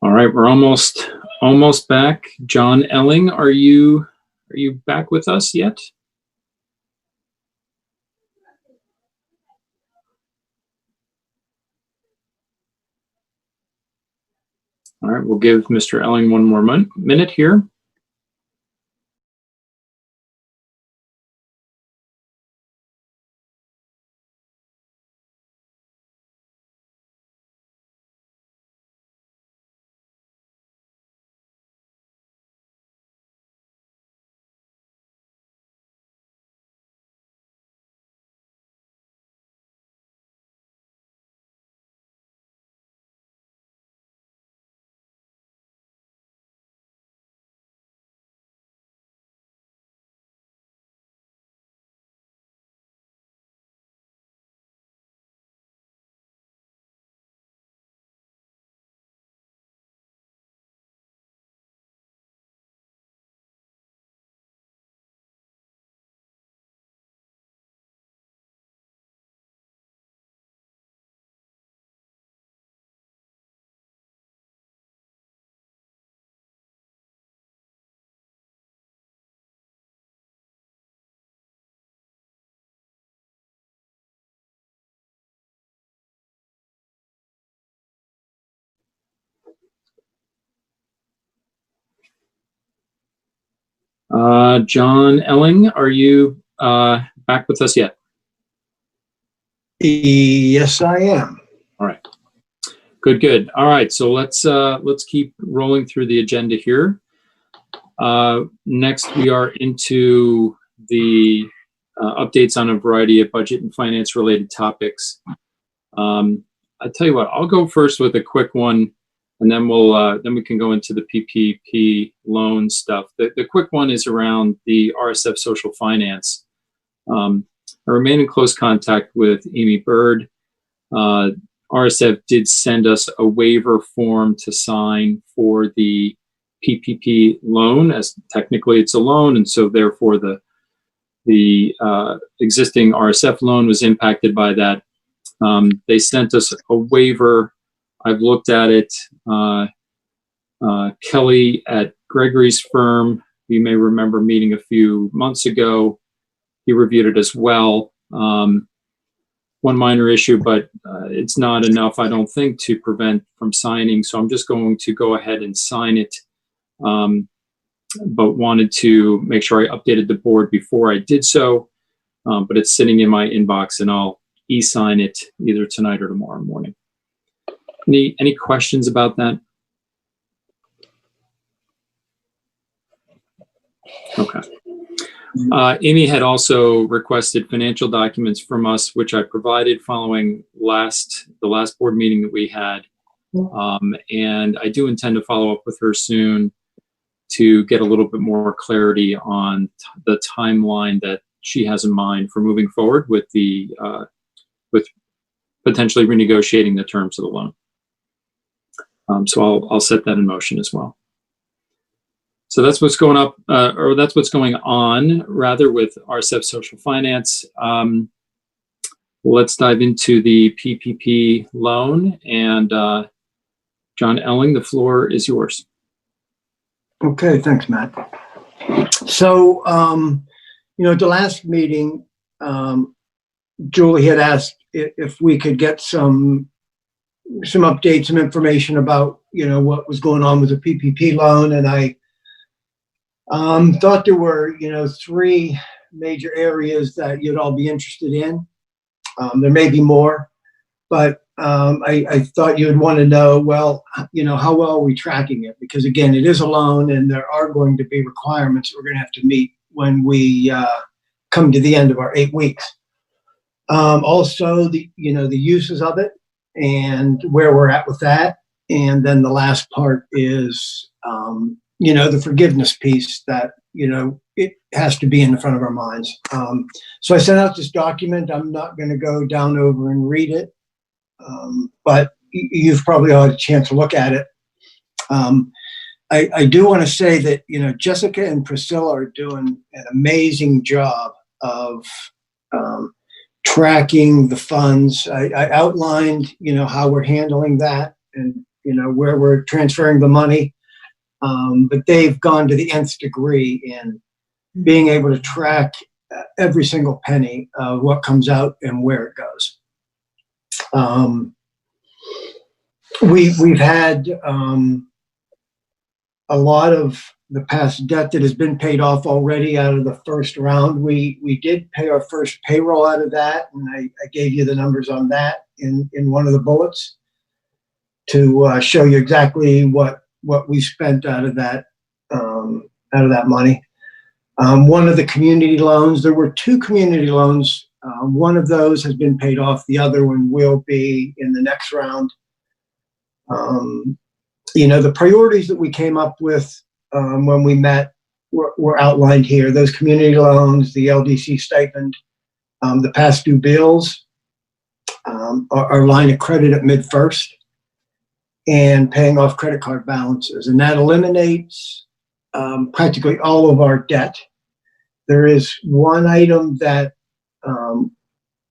All right, we're almost back. John Elling, are you back with us yet? All right, we'll give Mr. Elling one more minute here. John Elling, are you back with us yet? Yes, I am. All right. Good. All right, so let's keep rolling through the agenda here. Next, we are into the updates on a variety of budget and finance related topics. I tell you what, I'll go first with a quick one, and then we can go into the PPP loan stuff. The quick one is around the RSF social finance. I remain in close contact with Amy Bird. RSF did send us a waiver form to sign for the PPP loan, as technically it's a loan, and so therefore the existing RSF loan was impacted by that. They sent us a waiver. I've looked at it. Kelly at Gregory's firm, you may remember meeting a few months ago. He reviewed it as well. One minor issue, but it's not enough, I don't think, to prevent from signing. So I'm just going to go ahead and sign it. But wanted to make sure I updated the board before I did so. But it's sitting in my inbox, and I'll e-sign it either tonight or tomorrow morning. Any questions about that? Okay. Amy had also requested financial documents from us, which I provided following the last board meeting that we had. And I do intend to follow up with her soon to get a little bit more clarity on the timeline that she has in mind for moving forward with with potentially renegotiating the terms of the loan. So I'll set that in motion as well. So that's what's going up, or that's what's going on, rather, with RCEF Social Finance. Let's dive into the PPP loan. And John Elling, the floor is yours. Okay, thanks, Matt. So, at the last meeting, Julie had asked if we could get some updates, some information about, what was going on with the PPP loan. And I thought there were, 3 major areas that you'd all be interested in. There may be more, but I thought you'd want to know, well, how well are we tracking it? Because again, it is a loan and there are going to be requirements that we're going to have to meet when we come to the end of our 8 weeks. Also, the uses of it and where we're at with that. And then the last part is, the forgiveness piece that, it has to be in the front of our minds. So I sent out this document. I'm not going to go down over and read it, but you've probably had a chance to look at it. I do want to say that, Jessica and Priscilla are doing an amazing job of tracking the funds. I outlined, how we're handling that and, where we're transferring the money. But they've gone to the nth degree in being able to track every single penny of what comes out and where it goes. We've had a lot of the past debt that has been paid off already out of the first round. We did pay our first payroll out of that, and I gave you the numbers on that in one of the bullets to show you exactly what we spent out of that money. One of the community loans, there were 2 community loans. One of those has been paid off. The other one will be in the next round. The priorities that we came up with when we met were outlined here. Those community loans, the LDC stipend, the past due bills, our line of credit at MidFirst, and paying off credit card balances. And that eliminates practically all of our debt. There is one item that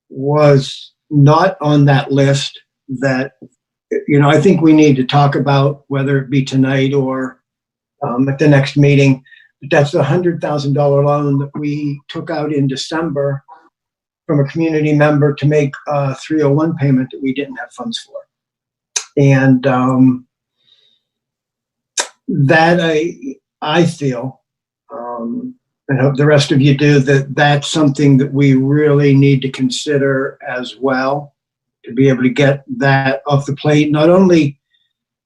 was not on that list that, I think we need to talk about, whether it be tonight or at the next meeting. But that's the $100,000 loan that we took out in December from a community member to make a 301 payment that we didn't have funds for. And that I feel, and hope the rest of you do, that's something that we really need to consider as well, to be able to get that off the plate, not only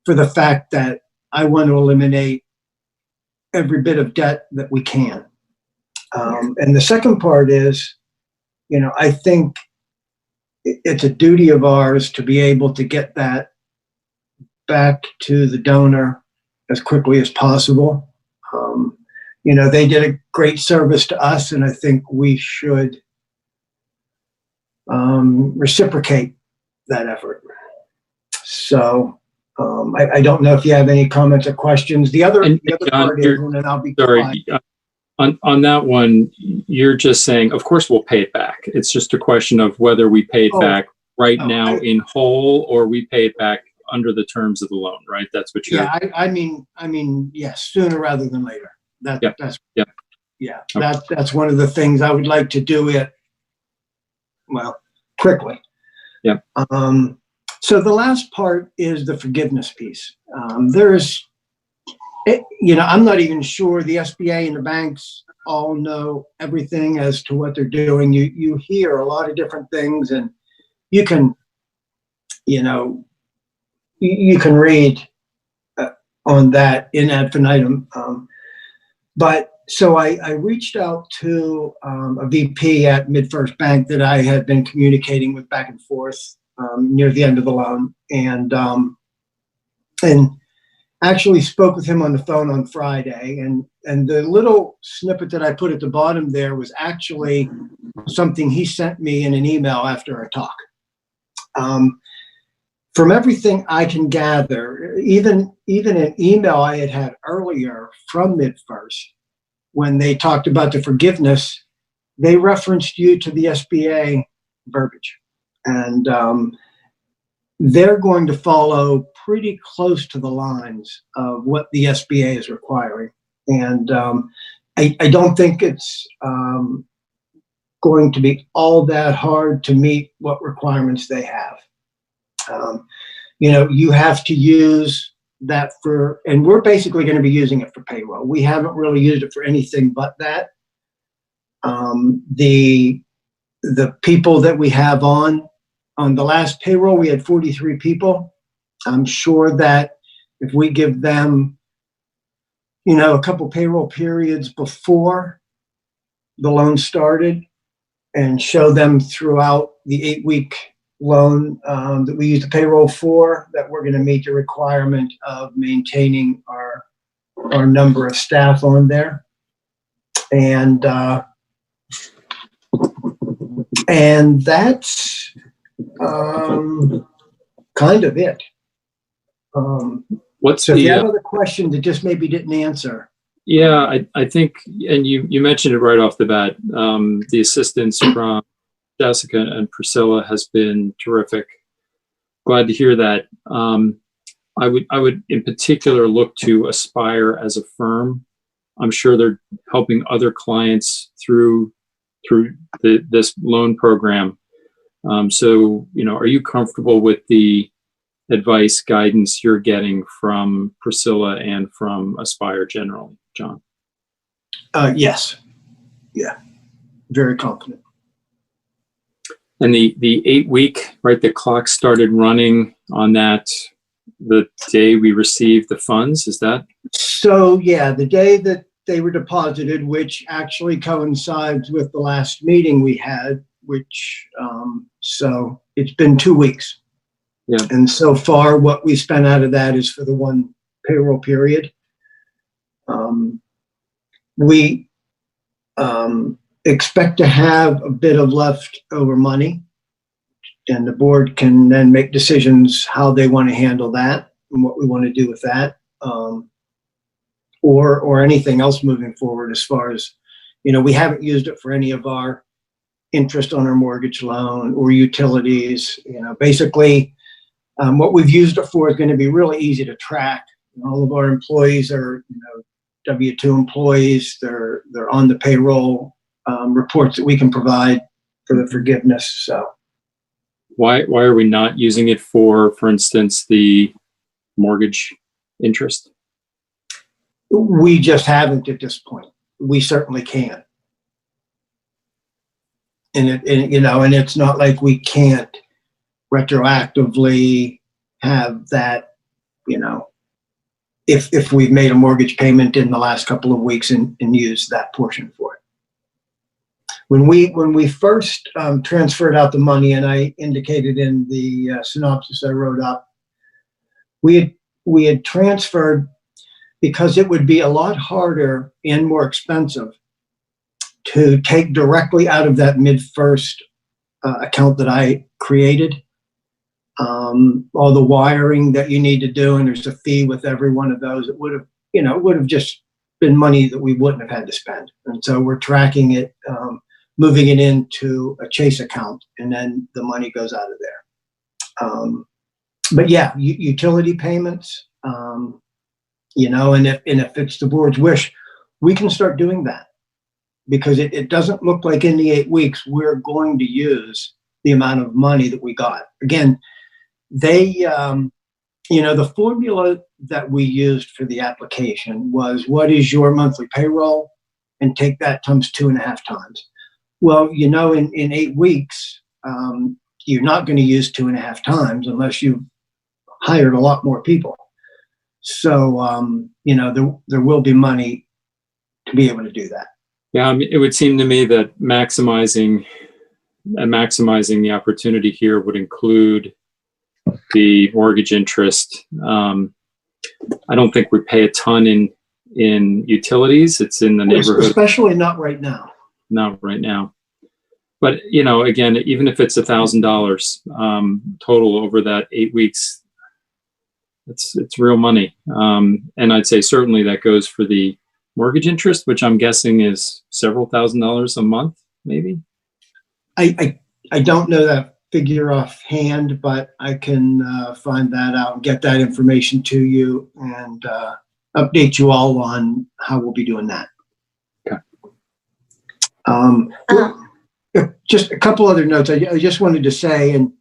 for the fact that I want to eliminate every bit of debt that we can. And the second part is, I think it's a duty of ours to be able to get that back to the donor as quickly as possible. They did a great service to us, and I think we should reciprocate that effort. So I don't know if you have any comments or questions. The other part is, and I'll be sorry, on that one, you're just saying, of course we'll pay it back. It's just a question of whether we pay it back now in whole, or we pay it back under the terms of the loan, right? That's what you're. Yeah, I mean, yes, sooner rather than later. That's one of the things I would like to do it, quickly. Yeah. So the last part is the forgiveness piece. I'm not even sure the SBA and the banks all know everything as to what they're doing. You hear a lot of different things, and you can read on that in ad infinitum. But so I reached out to a VP at MidFirst Bank that I had been communicating with back and forth near the end of the loan, and actually spoke with him on the phone on Friday. And the little snippet that I put at the bottom there was actually something he sent me in an email after our talk. from everything I can gather, even an email I had earlier from MidFirst, when they talked about the forgiveness, they referenced you to the SBA verbiage. And they're going to follow pretty close to the lines of what the SBA is requiring. And I don't think it's going to be all that hard to meet what requirements they have. You have to use that for, and we're basically going to be using it for payroll. We haven't really used it for anything but that. The people that we have on the last payroll, we had 43 people. I'm sure that if we give them, a couple payroll periods before the loan started and show them throughout the 8-week loan that we use the payroll for, that we're going to meet the requirement of maintaining our number of staff on there. And that's kind of it. So if you have other questions that just maybe didn't answer. Yeah, I think, and you mentioned it right off the bat, the assistance from Jessica and Priscilla has been terrific. Glad to hear that. I would in particular look to Aspire as a firm. I'm sure they're helping other clients through this loan program. So, are you comfortable with the advice, guidance you're getting from Priscilla and from Aspire generally, John? Yes. Yeah. Very confident. And the 8-week, right, the clock started running on that the day we received the funds, is that? So, yeah, the day that they were deposited, which actually coincides with the last meeting we had, which, so it's been 2 weeks. Yeah. And so far, what we spent out of that is for the one payroll period. We expect to have a bit of leftover money, and the board can then make decisions how they want to handle that and what we want to do with that, or anything else moving forward. As far as, we haven't used it for any of our interest on our mortgage loan or utilities. Basically, what we've used it for is going to be really easy to track. All of our employees are, W-2 employees. They're on the payroll reports that we can provide for the forgiveness. So, why are we not using it for instance, the mortgage interest? We just haven't at this point. We certainly can. And it's not like we can't retroactively have that, if we've made a mortgage payment in the last couple of weeks and use that portion for it. When we first transferred out the money, and I indicated in the synopsis I wrote up, we had transferred because it would be a lot harder and more expensive to take directly out of that MidFirst account that I created. All the wiring that you need to do, and there's a fee with every one of those. It would have just been money that we wouldn't have had to spend. And so we're tracking it, moving it into a Chase account, and then the money goes out of there. But yeah, utility payments, and if it's the board's wish, we can start doing that, because it doesn't look like in the 8 weeks we're going to use the amount of money that we got. Again, they, the formula that we used for the application was, what is your monthly payroll? And take that times 2.5 times. Well, in 8 weeks, you're not going to use 2.5 times unless you've hired a lot more people. So, there will be money to be able to do that. Yeah, it would seem to me that maximizing the opportunity here would include the mortgage interest. I don't think we pay a ton in utilities. It's in the neighborhood. Especially not right now. Not right now. But, you know, again, even if it's $1,000 total over that 8 weeks, it's real money. And I'd say certainly that goes for the mortgage interest, which I'm guessing is several $1,000s a month, maybe. I don't know that figure offhand, but I can find that out and get that information to you and update you all on how we'll be doing that. Okay. Just a couple other notes. I just wanted to say, and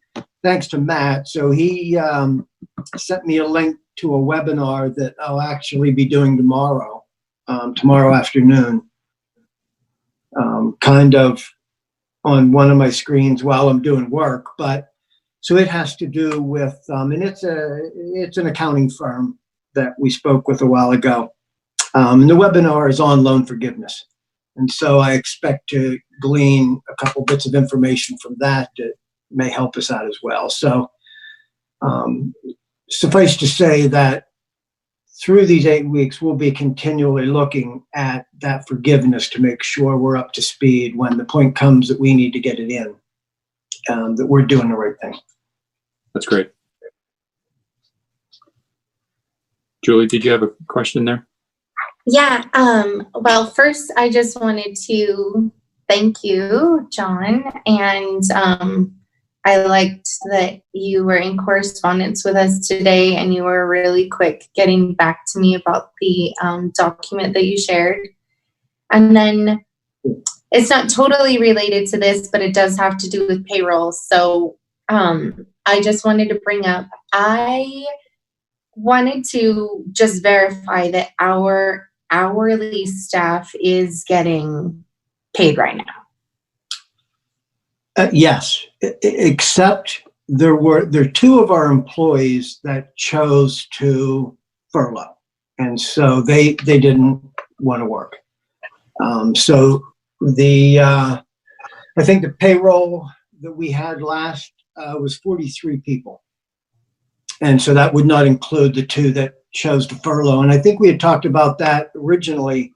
thanks to Matt. So he sent me a link to a webinar that I'll actually be doing tomorrow afternoon, kind of on one of my screens while I'm doing work. But so it has to do with, and it's an accounting firm that we spoke with a while ago. And the webinar is on loan forgiveness. And so I expect to glean a couple bits of information from that may help us out as well. So suffice to say that through these 8 weeks, we'll be continually looking at that forgiveness to make sure we're up to speed when the point comes that we need to get it in, that we're doing the right thing. That's great. Julie, did you have a question there? Yeah. Well, first, I just wanted to thank you, John. And I liked that you were in correspondence with us today and you were really quick getting back to me about the document that you shared. And then it's not totally related to this, but it does have to do with payroll. So I just wanted to bring up, I wanted to just verify that our hourly staff is getting paid right now. Yes, except there are two of our employees that chose to furlough, and so they didn't want to work. So I think the payroll that we had last was 43 people, and so that would not include the two that chose to furlough. And I think we had talked about that originally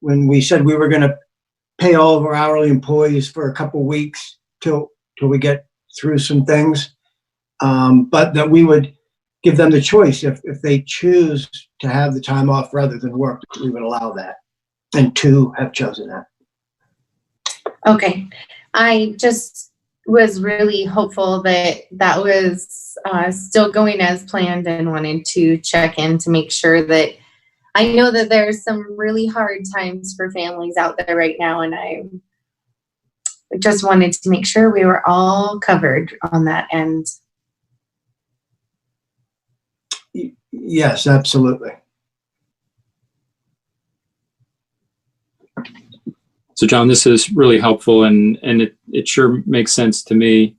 when we said we were going to pay all of our hourly employees for a couple of weeks till we get through some things, but that we would give them the choice if they choose to have the time off rather than work, we would allow that. And two have chosen that. Okay. I just was really hopeful that that was still going as planned and wanted to check in to make sure that I know that there's some really hard times for families out there right now, and I just wanted to make sure we were all covered on that end. Yes, absolutely. So John, this is really helpful, and it sure makes sense to me,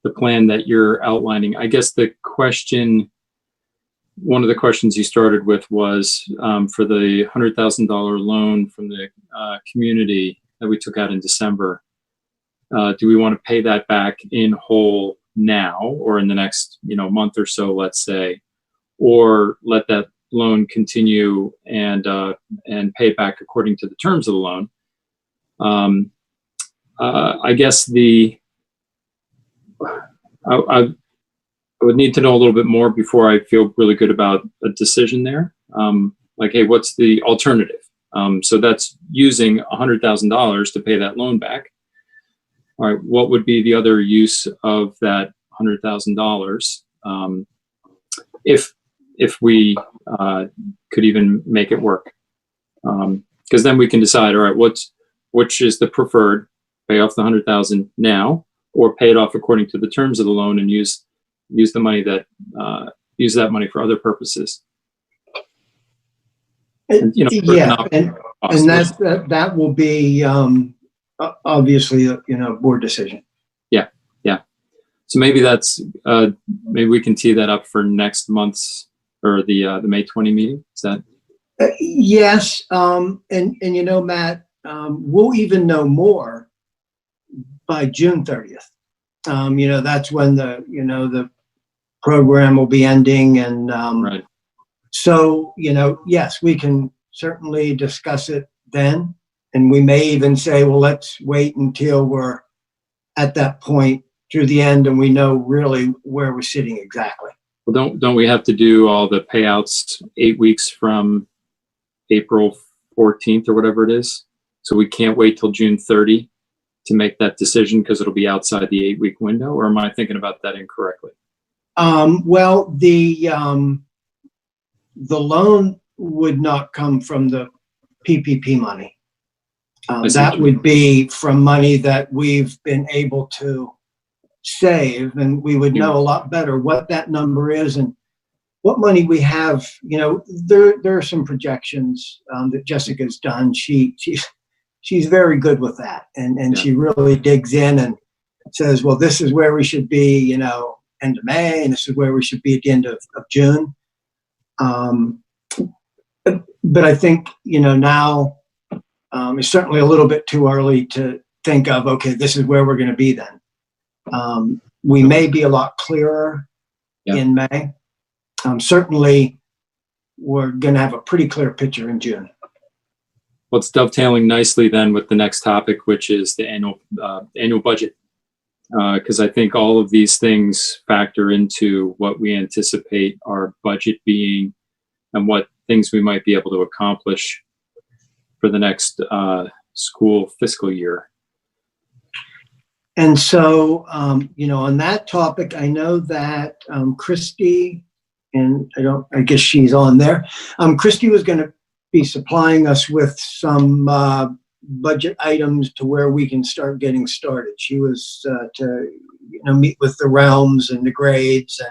the plan that you're outlining. I guess one of the questions you started with was for the $100,000 loan from the community that we took out in December. Do we want to pay that back in whole now or in the next month or so, let's say, or let that loan continue and pay it back according to the terms of the loan? I guess I would need to know a little bit more before I feel really good about a decision there. Like, hey, what's the alternative? So that's using $100,000 to pay that loan back. All right, what would be the other use of that $100,000 if we could even make it work? Because then we can decide, all right, which is the preferred, pay off the $100,000 now, or pay it off according to the terms of the loan and use the money use that money for other purposes. And, yeah, and that will be obviously a board decision. Yeah. So maybe maybe we can tee that up for next month's or the May 20 meeting. Is that? Yes, and Matt, we'll even know more by June 30th. That's when the program will be ending, and right. So yes, we can certainly discuss it then, and we may even say, well, let's wait until we're at that point through the end, and we know really where we're sitting exactly. Well, don't we have to do all the payouts 8 weeks from April 14th or whatever it is? So we can't wait till June 30 to make that decision because it'll be outside the 8-week window, or am I thinking about that incorrectly? Well, the loan would not come from the PPP money. That would be from money that we've been able to save, and we would know a lot better what that number is and what money we have. You know, there are some projections that Jessica's done. She's very good with that, and she really digs in and says, well, this is where we should be, you know, end of May, and this is where we should be at the end of June. But I think, you know, now it's certainly a little bit too early to think of, okay, this is where we're going to be then. We may be a lot clearer in May. Certainly, we're going to have a pretty clear picture in June. Well, it's dovetailing nicely then with the next topic, which is the annual budget. Because I think all of these things factor into what we anticipate our budget being and what things we might be able to accomplish for the next school fiscal year. And so, you know, on that topic, I know that Christy, and I guess she's on there. Christy was going to be supplying us with some budget items to where we can start getting started. She was to, you know, meet with the realms and the grades,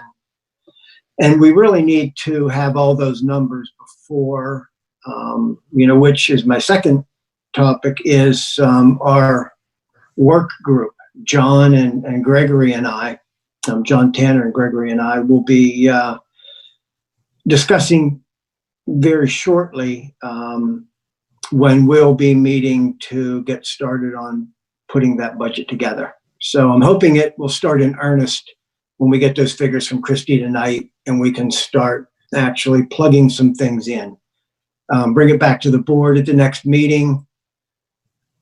and we really need to have all those numbers before, you know, which is my second topic, is our work group. John and Gregory and I, John Tanner and Gregory and I will be discussing very shortly when we'll be meeting to get started on putting that budget together. So I'm hoping it will start in earnest when we get those figures from Christy tonight, and we can start actually plugging some things in. Bring it back to the board at the next meeting,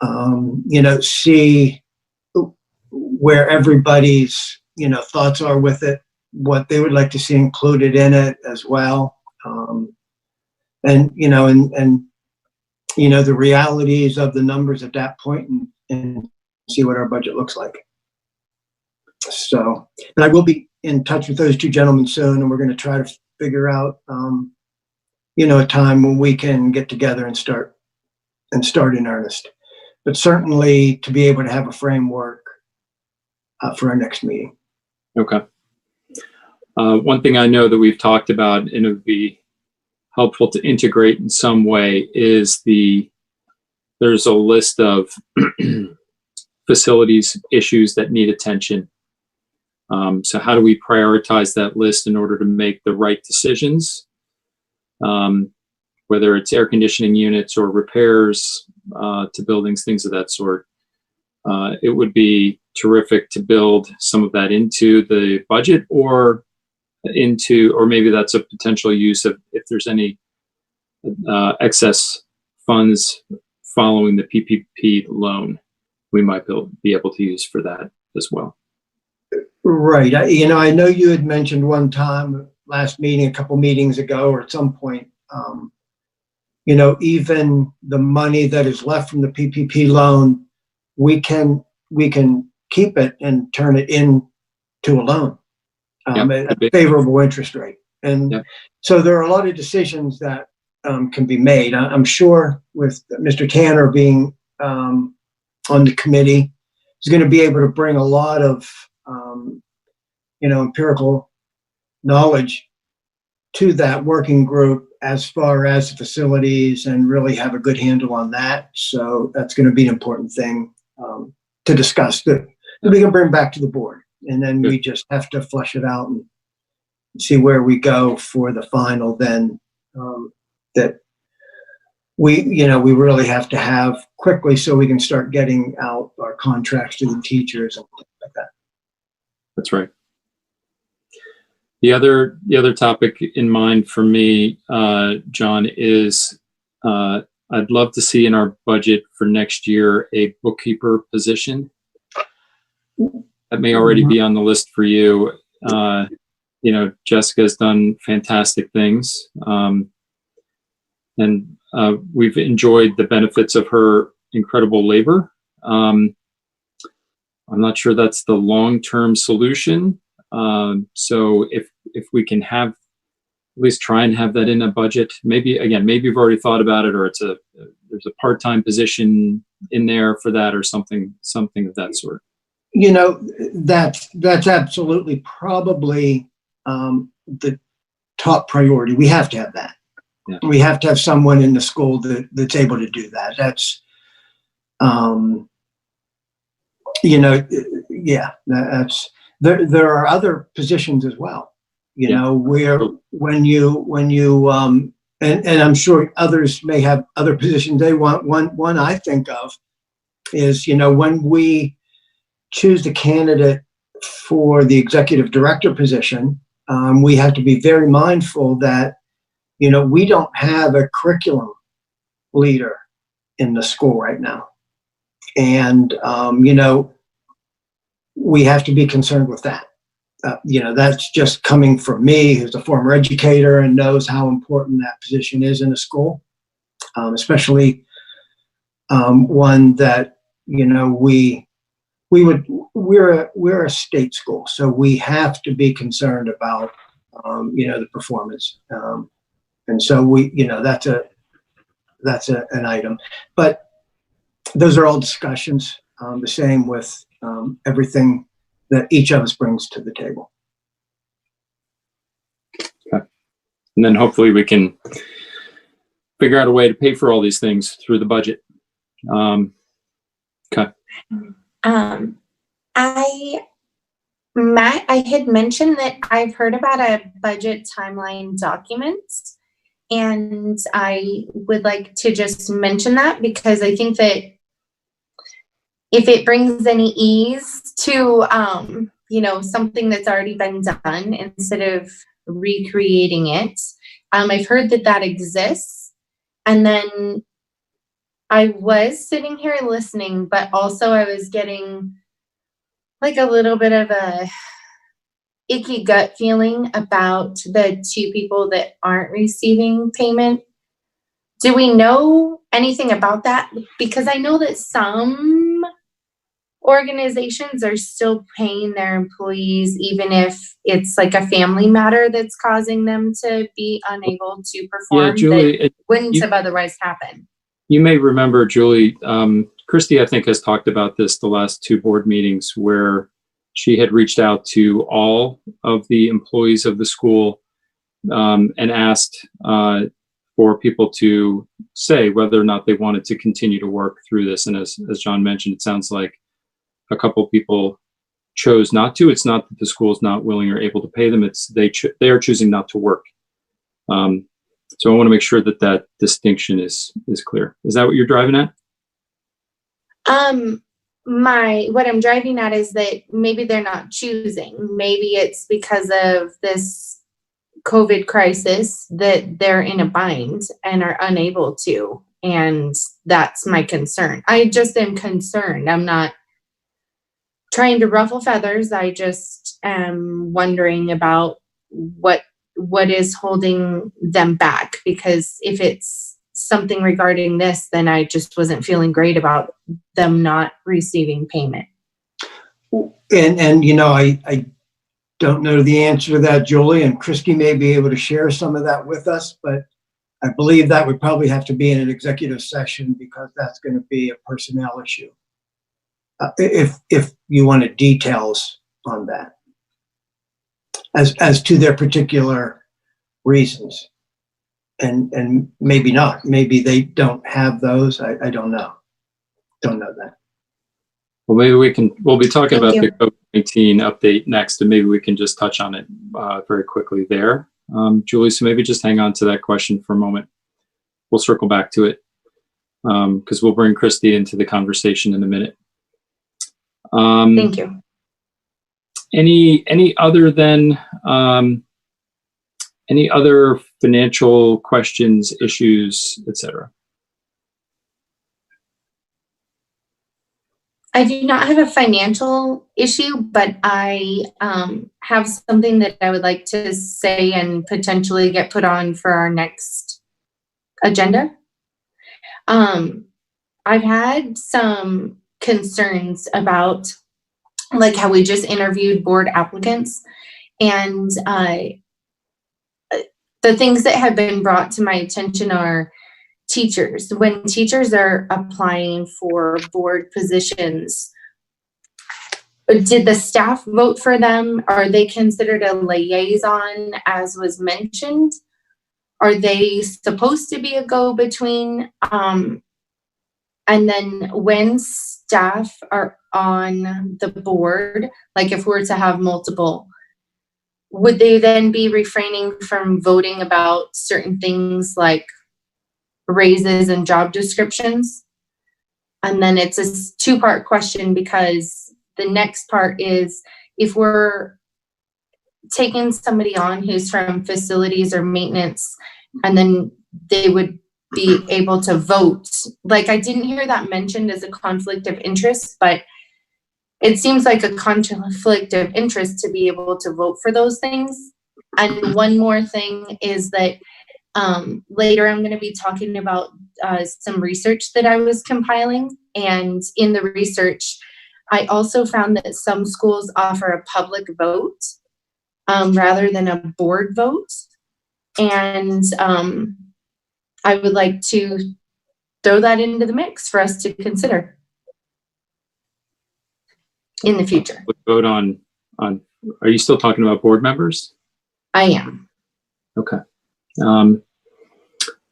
you know, see where everybody's, you know, thoughts are with it, what they would like to see included in it as well. And, you know, and, you know, the realities of the numbers at that point, and see what our budget looks like. So, but I will be in touch with those two gentlemen soon, and we're going to try to figure out, you know, a time when we can get together and start in earnest. But certainly to be able to have a framework for our next meeting. Okay. One thing I know that we've talked about, and it would be helpful to integrate in some way, is there's a list of facilities issues that need attention. So how do we prioritize that list in order to make the right decisions? Whether it's air conditioning units or repairs to buildings, things of that sort. It would be terrific to build some of that into the budget, or maybe that's a potential use of, if there's any excess funds following the PPP loan, we might be able to use for that as well. Right. You know, I know you had mentioned one time, last meeting, a couple meetings ago, or at some point, you know, even the money that is left from the PPP loan, we can keep it and turn it into a loan at a favorable interest rate. And so there are a lot of decisions that can be made. I'm sure with Mr. Tanner being on the committee, he's going to be able to bring a lot of, you know, empirical knowledge to that working group as far as the facilities, and really have a good handle on that. So that's going to be an important thing to discuss that we can bring back to the board. And then we just have to flush it out and see where we go for the final then, that we really have to have quickly, so we can start getting out our contracts to the teachers and things like that. That's right. The other topic in mind for me, John, is I'd love to see in our budget for next year a bookkeeper position. that may already be on the list for you. Jessica's done fantastic things. And we've enjoyed the benefits of her incredible labor. I'm not sure that's the long-term solution. So if we can have, at least try and have that in a budget, maybe you've already thought about it, or there's a part-time position in there for that, or something of that sort. That's absolutely probably the top priority. We have to have that. Yeah. We have to have someone in the school that's able to do that. That's, that's, there are other positions as well, where when you, and I'm sure others may have other positions they want. One I think of is, when we choose the candidate for the executive director position, we have to be very mindful that, we don't have a curriculum leader in the school right now. And, we have to be concerned with that. That's just coming from me, who's a former educator and knows how important that position is in a school, especially one that, we're a state school, so we have to be concerned about, the performance. And so that's an item, but those are all discussions, the same with everything that each of us brings to the table. Okay. And then hopefully we can figure out a way to pay for all these things through the budget. Okay. Matt, I had mentioned that I've heard about a budget timeline document, and I would like to just mention that because I think that if it brings any ease to, something that's already been done instead of recreating it. I've heard that exists. And then I was sitting here listening, but also I was getting like a little bit of a icky gut feeling about the two people that aren't receiving payment. Do we know anything about that? Because I know that some organizations are still paying their employees, even if it's like a family matter that's causing them to be unable to perform. Yeah, Julie, that wouldn't have otherwise happened. You may remember, Julie, Christy, I think, has talked about this the last two board meetings, where she had reached out to all of the employees of the school and asked for people to say whether or not they wanted to continue to work through this. And as John mentioned, it sounds like a couple people chose not to. It's not that the school is not willing or able to pay them. It's they are choosing not to work. So I want to make sure that distinction is clear. Is that what you're driving at? What I'm driving at is that maybe they're not choosing. Maybe it's because of this COVID crisis that they're in a bind and are unable to. And that's my concern. I just am concerned. I'm not trying to ruffle feathers. I just am wondering about what is holding them back, because if it's something regarding this, then I just wasn't feeling great about them not receiving payment. And I don't know the answer to that, Julie, and Christy may be able to share some of that with us, but I believe that would probably have to be in an executive session, because that's going to be a personnel issue. If you wanted details on that, as to their particular reasons, and maybe not, maybe they don't have those. I don't know. Don't know that. Well, maybe we'll be talking about the COVID-19 update next, and maybe we can just touch on it very quickly there. Julie, so maybe just hang on to that question for a moment. We'll circle back to it, because we'll bring Christy into the conversation in a minute. Thank you. Any other financial questions, issues, etc.? I do not have a financial issue, but I have something that I would like to say and potentially get put on for our next agenda. I've had some concerns about like how we just interviewed board applicants, and the things that have been brought to my attention are teachers. When teachers are applying for board positions, did the staff vote for them? Are they considered a liaison, as was mentioned? Are they supposed to be a go-between? And then when staff are on the board, like if we're to have multiple, would they then be refraining from voting about certain things like raises and job descriptions? And then it's a two-part question, because the next part is, if we're taking somebody on who's from facilities or maintenance, and then they would be able to vote. Like, I didn't hear that mentioned as a conflict of interest, but it seems like a conflict of interest to be able to vote for those things. And one more thing is that later I'm going to be talking about some research that I was compiling. And in the research, I also found that some schools offer a public vote rather than a board vote. And I would like to throw that into the mix for us to consider in the future. Vote on, are you still talking about board members? I am. Okay. All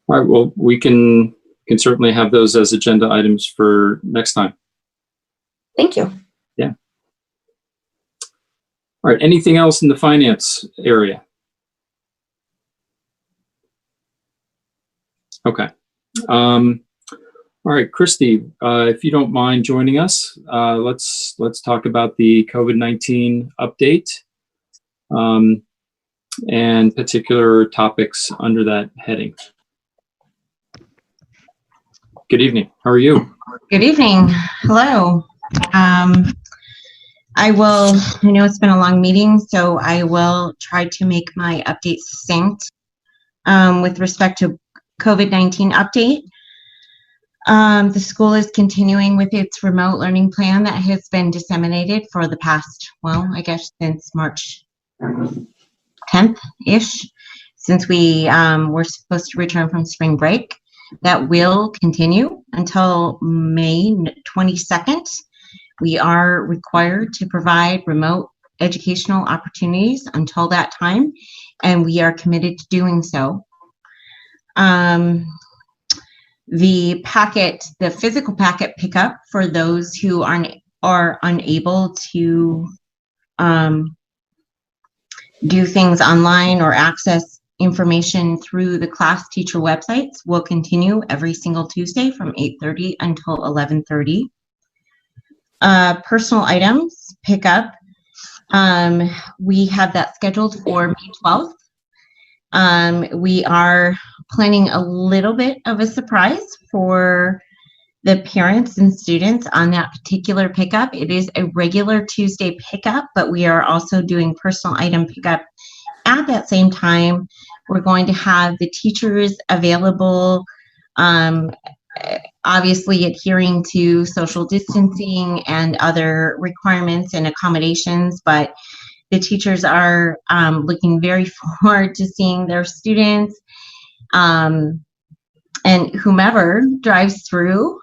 right, well, we can certainly have those as agenda items for next time. Thank you. Yeah. All right, anything else in the finance area? Okay. All right, Christy, if you don't mind joining us, let's talk about the COVID-19 update and particular topics under that heading. Good evening. How are you? Good evening. Hello. I know it's been a long meeting, so I will try to make my update succinct with respect to COVID-19 update. The school is continuing with its remote learning plan that has been disseminated for the past, well, I guess since March 10th-ish, since we were supposed to return from spring break. That will continue until May 22nd. We are required to provide remote educational opportunities until that time, and we are committed to doing so. The physical packet pickup for those who are unable to do things online or access information through the class teacher websites will continue every single Tuesday from 8:30 until 11:30. Personal items pickup, we have that scheduled for May 12th. We are planning a little bit of a surprise for the parents and students on that particular pickup. It is a regular Tuesday pickup, but we are also doing personal item pickup at that same time. We're going to have the teachers available, obviously adhering to social distancing and other requirements and accommodations, but the teachers are looking very forward to seeing their students, and whomever drives through.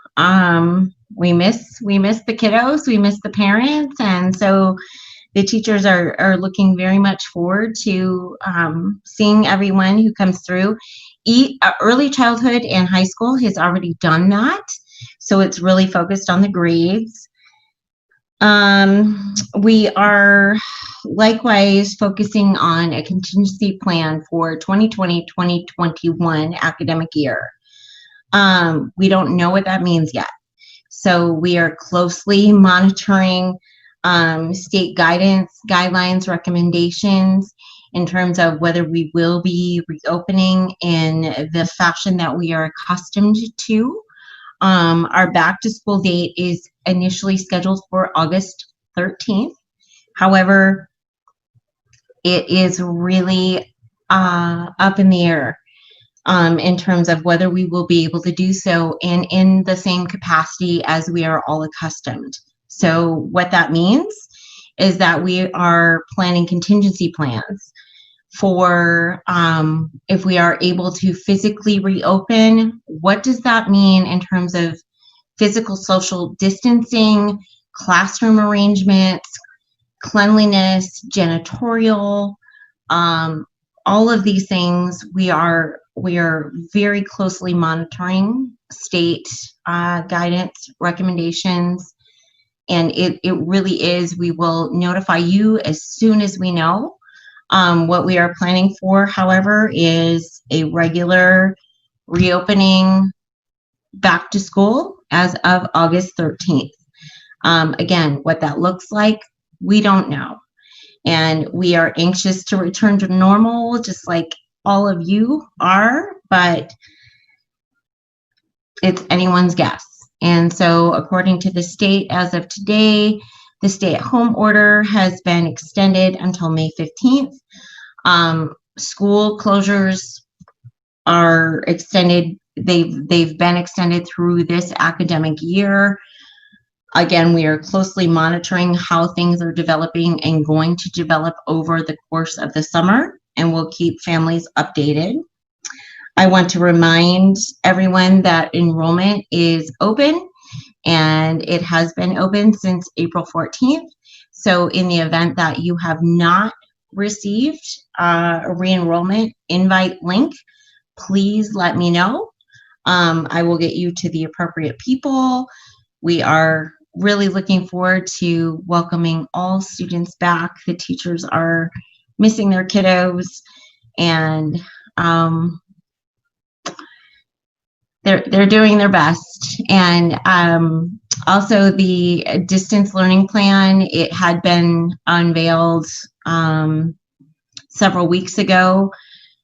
We miss the kiddos, we miss the parents, and so the teachers are looking very much forward to seeing everyone who comes through. Early childhood and high school has already done that, so it's really focused on the grades. We are likewise focusing on a contingency plan for 2020-2021 academic year. We don't know what that means yet, so we are closely monitoring state guidelines, recommendations in terms of whether we will be reopening in the fashion that we are accustomed to our back to school date is initially scheduled for August 13th. However, it is really up in the air in terms of whether we will be able to do so in the same capacity as we are all accustomed. So what that means is that we are planning contingency plans for if we are able to physically reopen. What does that mean in terms of physical social distancing, classroom arrangements, cleanliness, janitorial, all of these things we are very closely monitoring state guidance recommendations, and it really is, we will notify you as soon as we know. What we are planning for, however, is a regular reopening back to school as of August 13th. Again, what that looks like, we don't know. And we are anxious to return to normal, just like all of you are, but it's anyone's guess. And so according to the state, as of today, the stay-at-home order has been extended until May 15th. School closures are extended. They've been extended through this academic year. Again, we are closely monitoring how things are developing and going to develop over the course of the summer, and we'll keep families updated. I want to remind everyone that enrollment is open, and it has been open since April 14th. So in the event that you have not received a re-enrollment invite link, please let me know. I will get you to the appropriate people. We are really looking forward to welcoming all students back. The teachers are missing their kiddos, and they're doing their best. And also the distance learning plan, it had been unveiled several weeks ago.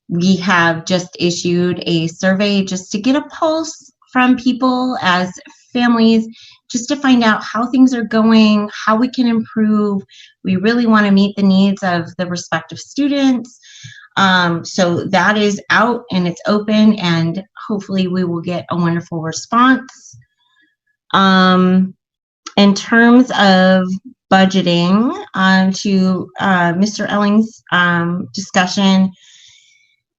We have just issued a survey just to get a pulse from people as families, just to find out how things are going, how we can improve. We really want to meet the needs of the respective students. So that is out and it's open, and hopefully we will get a wonderful response. In terms of budgeting, to Mr. Elling's discussion,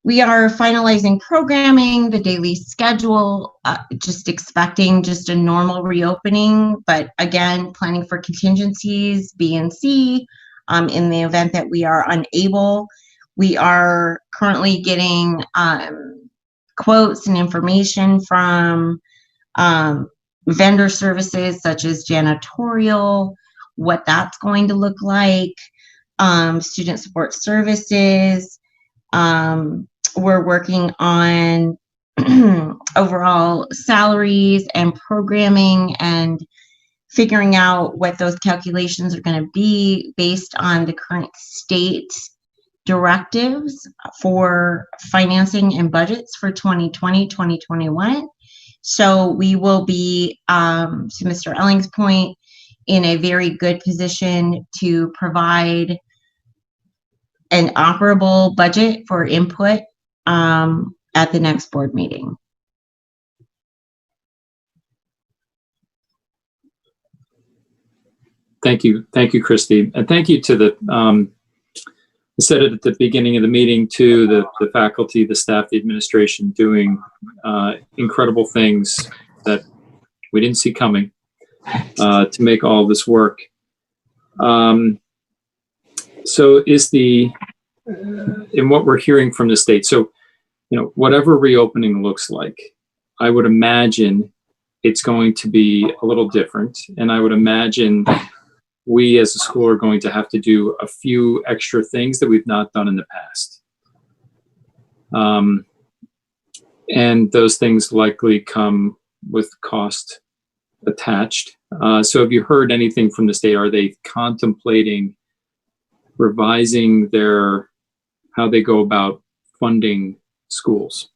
we are finalizing programming, the daily schedule, just expecting just a normal reopening, but again, planning for contingencies, B and C, in the event that we are unable. We are currently getting quotes and information from vendor services such as janitorial, what that's going to look like, student support services. We're working on overall salaries and programming and figuring out what those calculations are going to be based on the current state directives for financing and budgets for 2020, 2021. So we will be, to Mr. Elling's point, in a very good position to provide an operable budget for input at the next board meeting. Thank you, Christy, and thank you to the. I said it at the beginning of the meeting to the faculty, the staff, the administration, doing incredible things that we didn't see coming to make all this work. So is in what we're hearing from the state, so, whatever reopening looks like, I would imagine it's going to be a little different. And I would imagine we as a school are going to have to do a few extra things that we've not done in the past. And those things likely come with cost attached. So have you heard anything from the state? Are they contemplating revising how they go about funding schools?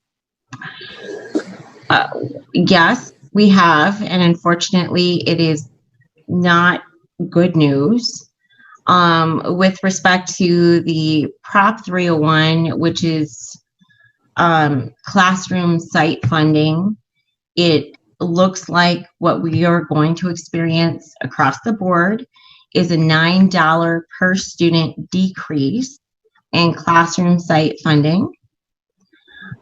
Yes, we have, and unfortunately, it is not good news. With respect to the Prop 301, which is classroom site funding, it looks like what we are going to experience across the board is a $9 per student decrease in classroom site funding.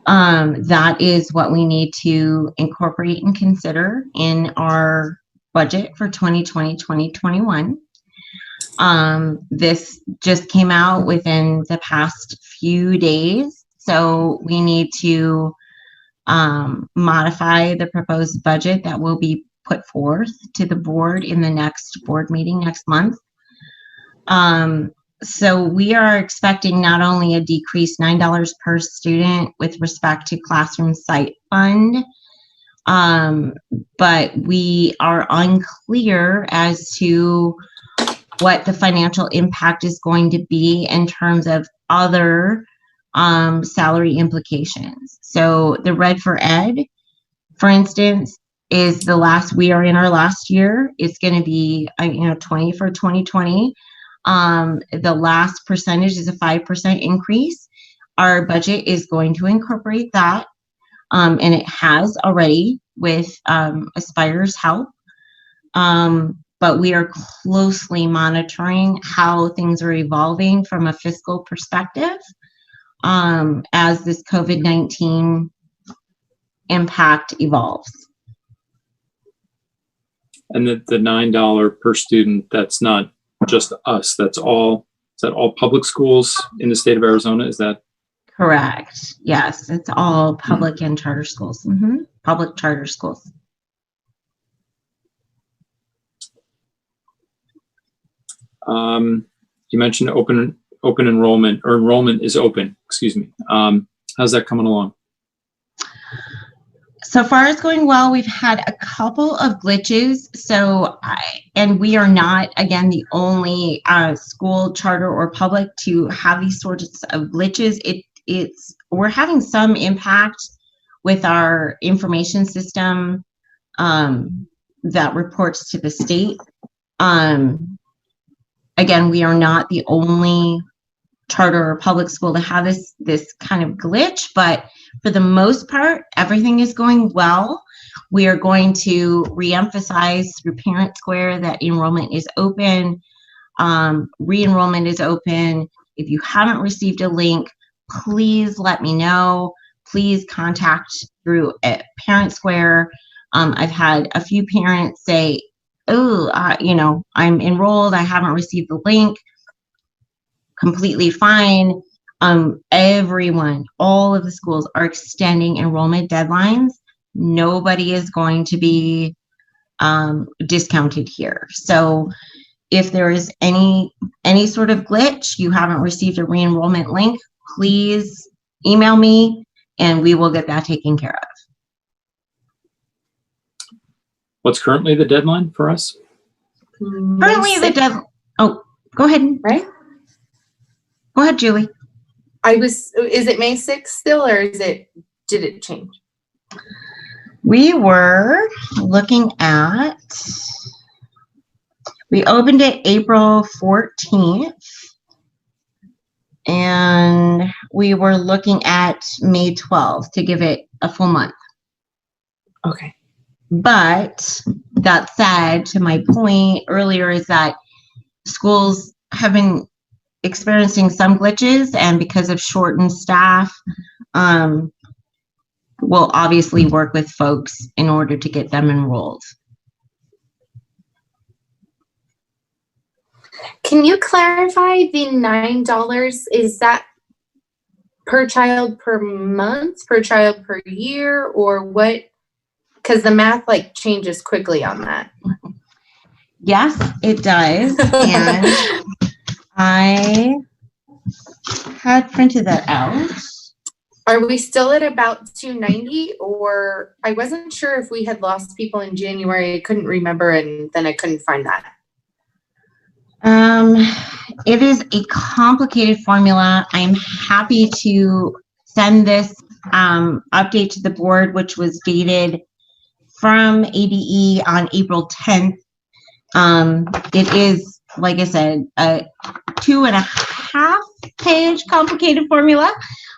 That is what we need to incorporate and consider in our budget for 2020-2021. This just came out within the past few days, so we need to modify the proposed budget that will be put forth to the board in the next board meeting next month. So we are expecting not only a decreased $9 per student with respect to classroom site fund, but we are unclear as to what the financial impact is going to be in terms of other salary implications. So the Red for Ed, for instance, is we are in our last year. It's going to be 20 for 2020. The last percentage is a 5% increase. Our budget is going to incorporate that, and it has already with Aspire's help. But we are closely monitoring how things are evolving from a fiscal perspective as this COVID-19 impact evolves. And the $9 per student, that's not just us, is that all public schools in the state of Arizona? Is that correct? Yes, it's all public and charter schools. Public charter schools. You mentioned open enrollment, or enrollment is open, excuse me. How's that coming along? So far it's going well. We've had a couple of glitches. And we are not, again, the only school, charter, or public to have these sorts of glitches. We're having some impact with our information system that reports to the state. Again, we are not the only charter or public school to have this kind of glitch, but for the most part, everything is going well. We are going to reemphasize through Parent Square that enrollment is open, re-enrollment is open. If you haven't received a link, please let me know. Please contact through Parent Square. I've had a few parents say, I'm enrolled, I haven't received the link. Completely fine. Everyone, all of the schools are extending enrollment deadlines. Nobody is going to be discounted here. So if there is any sort of glitch, you haven't received a re-enrollment link, please email me and we will get that taken care of. What's currently the deadline for us? Currently the deadline. Oh, go ahead. Right? Go ahead, Julie. Is it May 6th still, or did it change? We were looking at, we opened it April 14th, and we were looking at May 12th to give it a full month. Okay. But that said, to my point earlier, is that schools have been experiencing some glitches, and because of shortened staff, we'll obviously work with folks in order to get them enrolled. Can you clarify the $9? Is that per child per month, per child per year, or what? Because the math changes quickly on that. Yes, it does. And I had printed that out. Are we still at about 290, or I wasn't sure if we had lost people in January. I couldn't remember, and then I couldn't find that. It is a complicated formula. I'm happy to send this update to the board, which was dated from ADE on April 10th. It is, like I said, a 2.5 page complicated formula.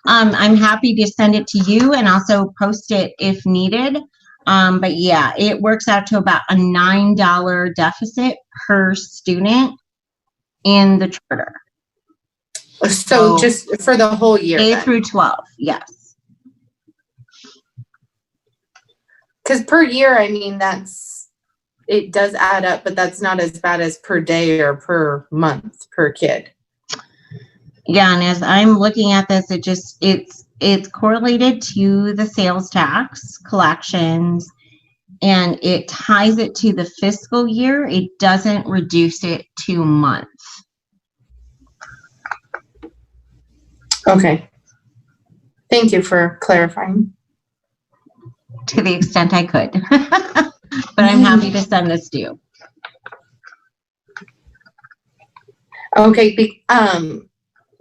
I'm happy to send it to you and also post it if needed. But yeah, it works out to about a $9 deficit per student in the charter. So just for the whole year. K then. through 12, yes. Because per year, I mean, it does add up, but that's not as bad as per day or per month per kid. Yeah, and as I'm looking at this, it's correlated to the sales tax collections, and it ties it to the fiscal year. It doesn't reduce it to months. Okay. Thank you for clarifying. To the extent I could. But I'm happy to send this to you. Okay.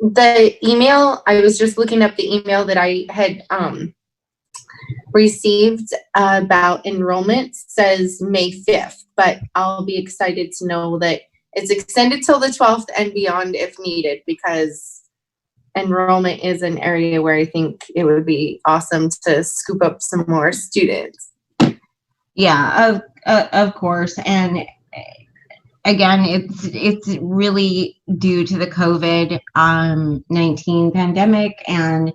The email, I was just looking up the email that I had received about enrollment, says May 5th, but I'll be excited to know that it's extended till the 12th and beyond if needed, because enrollment is an area where I think it would be awesome to scoop up some more students. Yeah, of course. And again, it's really due to the COVID-19 pandemic and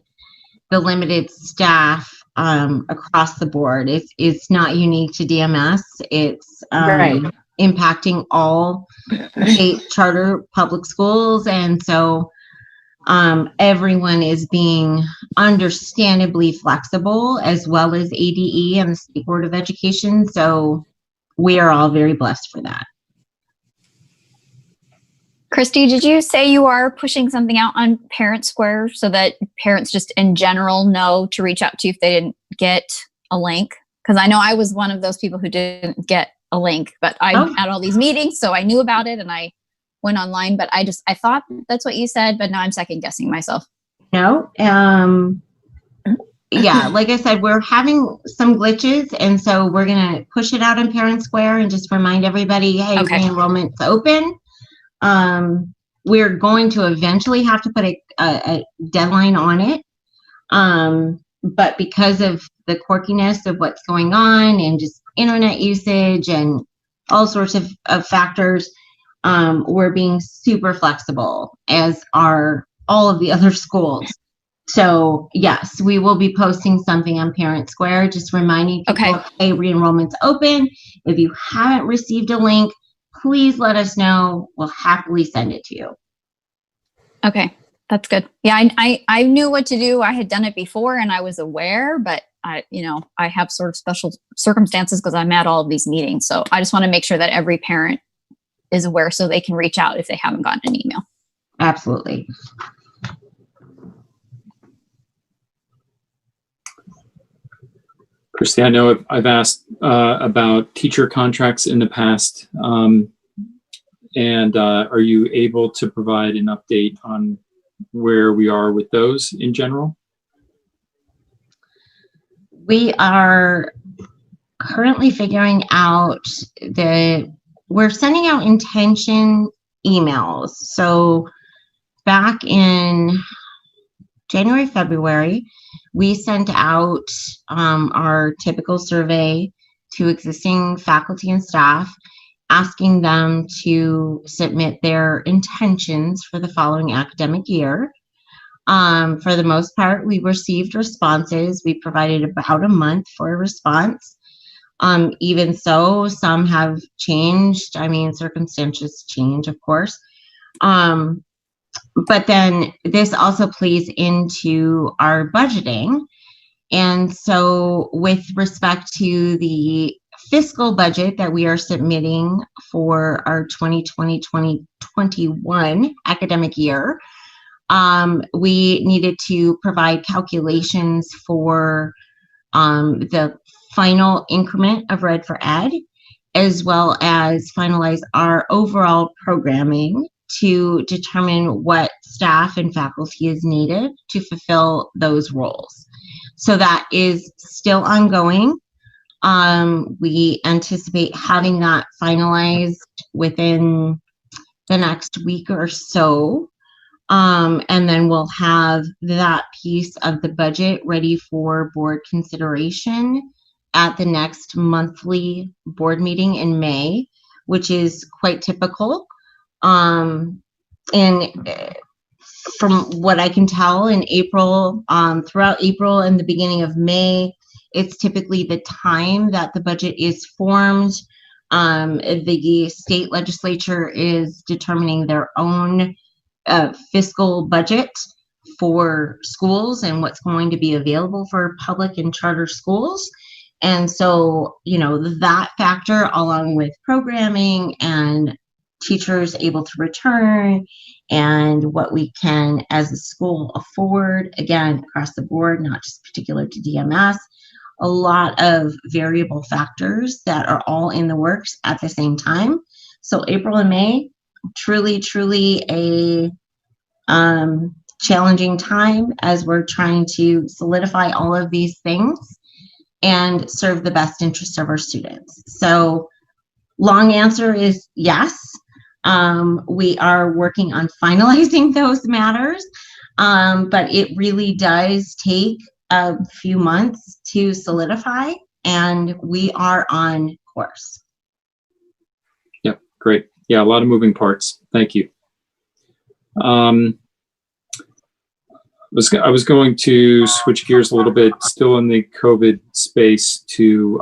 the limited staff across the board. It's not unique to DMS. It's Right. impacting all state charter public schools. And so everyone is being understandably flexible, as well as ADE and the State Board of Education. So we are all very blessed for that. Christy, did you say you are pushing something out on Parent Square so that parents just in general know to reach out to you if they didn't get a link? Because I know I was one of those people who didn't get a link, but I'm at all these meetings, so I knew about it and I went online, but I thought that's what you said, but now I'm second guessing myself. No. Yeah, like I said, we're having some glitches, and so we're going to push it out on Parent Square and just remind everybody, hey, re-enrollment's open. We're going to eventually have to put a deadline on it. But because of the quirkiness of what's going on and just internet usage and all sorts of factors, we're being super flexible, as are all of the other schools. So yes, we will be posting something on Parent Square, just reminding people, hey, re-enrollment's open. If you haven't received a link, please let us know. We'll happily send it to you. Okay, that's good. Yeah, I knew what to do. I had done it before and I was aware, but I have sort of special circumstances because I'm at all of these meetings. So I just want to make sure that every parent is aware so they can reach out if they haven't gotten an email. Absolutely. Christy, I know I've asked about teacher contracts in the past, and are you able to provide an update on where we are with those in general? We are currently figuring out we're sending out intention emails. So back in January, February, we sent out our typical survey to existing faculty and staff, asking them to submit their intentions for the following academic year. For the most part, we received responses. We provided about a month for a response. Even so, some have changed. I mean, circumstances change, of course. But then this also plays into our budgeting. And so with respect to the fiscal budget that we are submitting for our 2020-2021 academic year, we needed to provide calculations for the final increment of Red for Ed, as well as finalize our overall programming to determine what staff and faculty is needed to fulfill those roles. So that is still ongoing. We anticipate having that finalized within the next week or so. And then we'll have that piece of the budget ready for board consideration at the next monthly board meeting in May, which is quite typical. And from what I can tell in April, throughout April and the beginning of May, it's typically the time that the budget is formed. The state legislature is determining their own fiscal budget for schools and what's going to be available for public and charter schools. And so, you know, that factor, along with programming and teachers able to return and what we can as a school afford, again, across the board, not just particular to DMS, a lot of variable factors that are all in the works at the same time. So April and May, truly a challenging time as we're trying to solidify all of these things and serve the best interest of our students. So long answer is yes. We are working on finalizing those matters, but it really does take a few months to solidify, and we are on course. Yep, great. Yeah, a lot of moving parts. Thank you. I was going to switch gears a little bit, still in the COVID space, to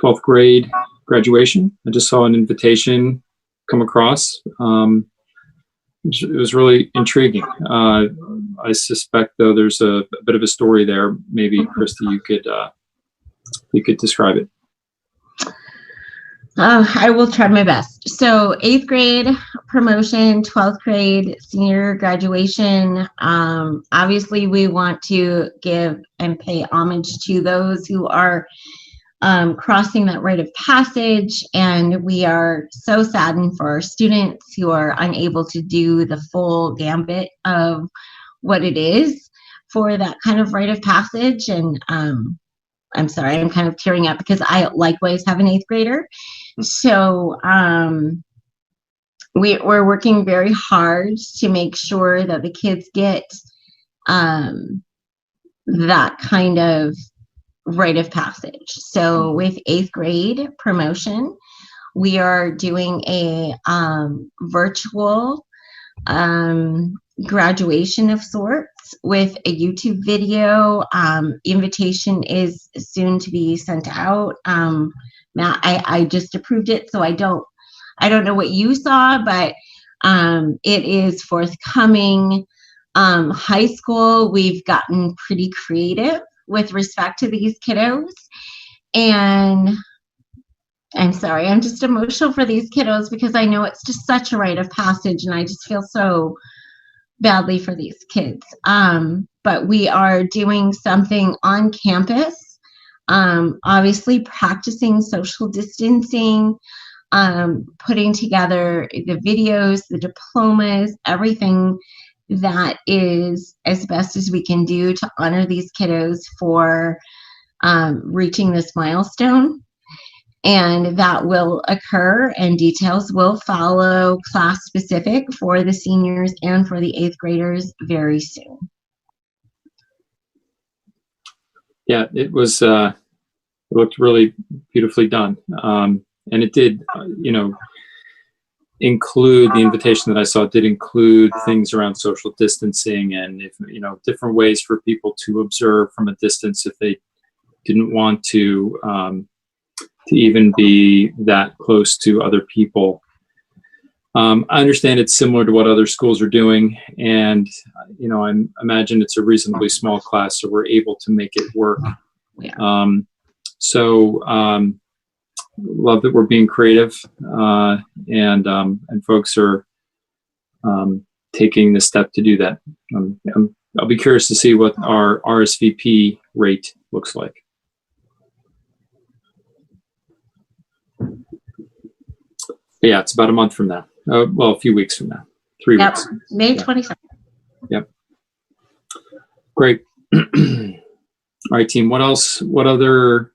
12th grade graduation. I just saw an invitation come across. It was really intriguing. I suspect, though, there's a bit of a story there. Maybe, Christy, you could describe it. I will try my best. So 8th grade promotion, 12th grade senior graduation. Obviously, we want to give and pay homage to those who are crossing that rite of passage. And we are so saddened for our students who are unable to do the full gambit of what it is for that kind of rite of passage. And I'm sorry, I'm kind of tearing up because I likewise have an 8th grader. So we're working very hard to make sure that the kids get that kind of rite of passage. So with 8th grade promotion, we are doing a virtual graduation of sorts with a YouTube video. Invitation is soon to be sent out. Matt, I just approved it, so I don't know what you saw, but it is forthcoming. High school, we've gotten pretty creative with respect to these kiddos, and I'm sorry, I'm just emotional for these kiddos because I know it's just such a rite of passage, and I just feel so badly for these kids. But we are doing something on campus. Obviously practicing social distancing, putting together the videos, the diplomas, everything that is as best as we can do to honor these kiddos for reaching this milestone. And that will occur, and details will follow, class specific, for the seniors and for the 8th graders very soon. Yeah, it was, it looked really beautifully done. And it did, include, the invitation that I saw did include things around social distancing and, different ways for people to observe from a distance if they didn't want to even be that close to other people. I understand it's similar to what other schools are doing, and I imagine it's a reasonably small class, so we're able to make it work. Yeah. Love that we're being creative, and folks are taking the step to do that. I'll be curious to see what our RSVP rate looks like. But yeah, it's about a month from now. Well, a few weeks from now. 3 Yep. weeks. May 22nd. Yep. Great. All right, team. What else? What other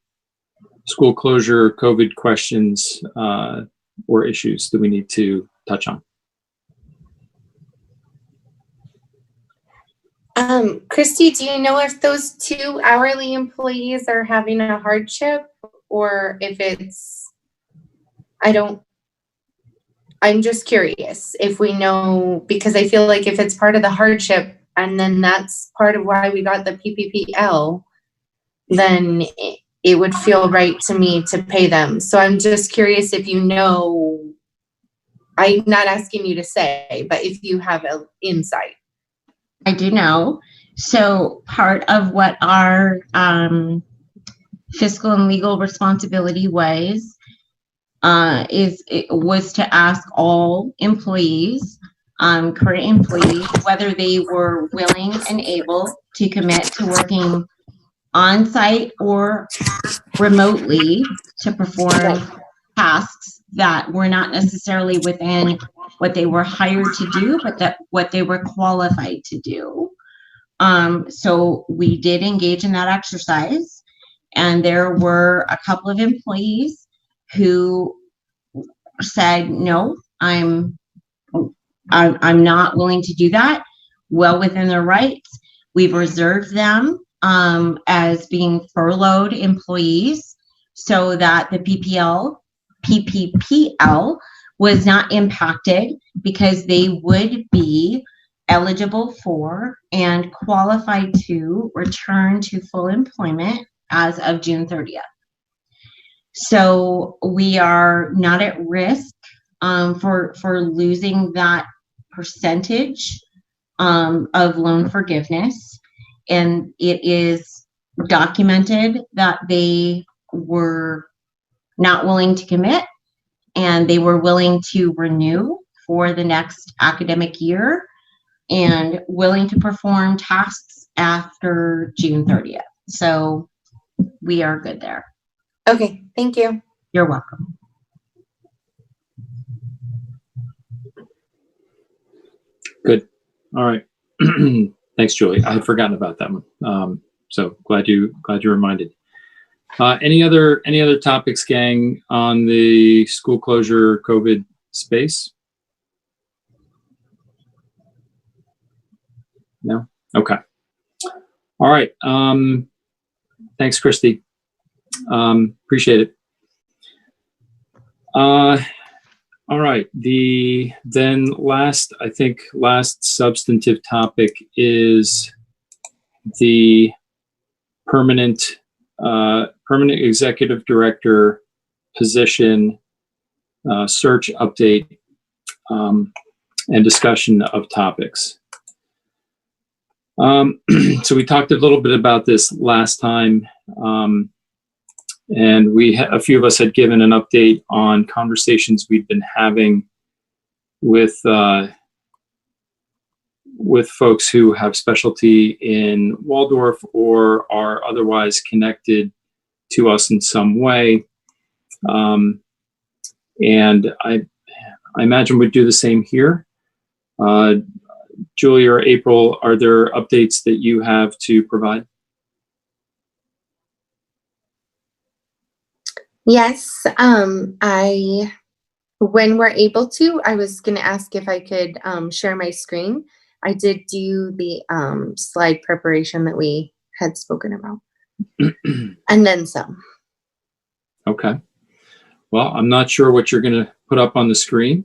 school closure, COVID questions, or issues that we need to touch on? Christy, do you know if those 2 hourly employees are having a hardship, or if it's, I'm just curious if we know, because I feel like if it's part of the hardship and then that's part of why we got the PPPL, then it would feel right to me to pay them. So I'm just curious if you know, I'm not asking you to say, but if you have an insight. I do know. So part of what our fiscal and legal responsibility was was to ask all employees, current employees, whether they were willing and able to commit to working on site or remotely to perform tasks that were not necessarily within what they were hired to do, but that what they were qualified to do. So we did engage in that exercise, and there were a couple of employees who said, no, I'm not willing to do that, well within their rights. We've reserved them as being furloughed employees so that the PPPL was not impacted, because they would be eligible for and qualified to return to full employment as of June 30th. So we are not at risk for losing that percentage of loan forgiveness. And it is documented that they were not willing to commit, and they were willing to renew for the next academic year and willing to perform tasks after June 30th. So we are good there. Okay, thank you. You're welcome. Good. All right. Thanks, Julie. I had forgotten about that one. So glad you reminded. Any other topics, gang, on the school closure COVID space? No? Okay. All right. Thanks, Christy. Appreciate it. All right. The last substantive topic is the permanent executive director position search update and discussion of topics. So we talked a little bit about this last time, and a few of us had given an update on conversations we'd been having with folks who have specialty in Waldorf or are otherwise connected to us in some way. And I imagine we'd do the same here. Julie or April, are there updates that you have to provide? Yes, when we're able to, I was going to ask if I could share my screen. I did do the slide preparation that we had spoken about, and then some. Okay. Well, I'm not sure what you're going to put up on the screen.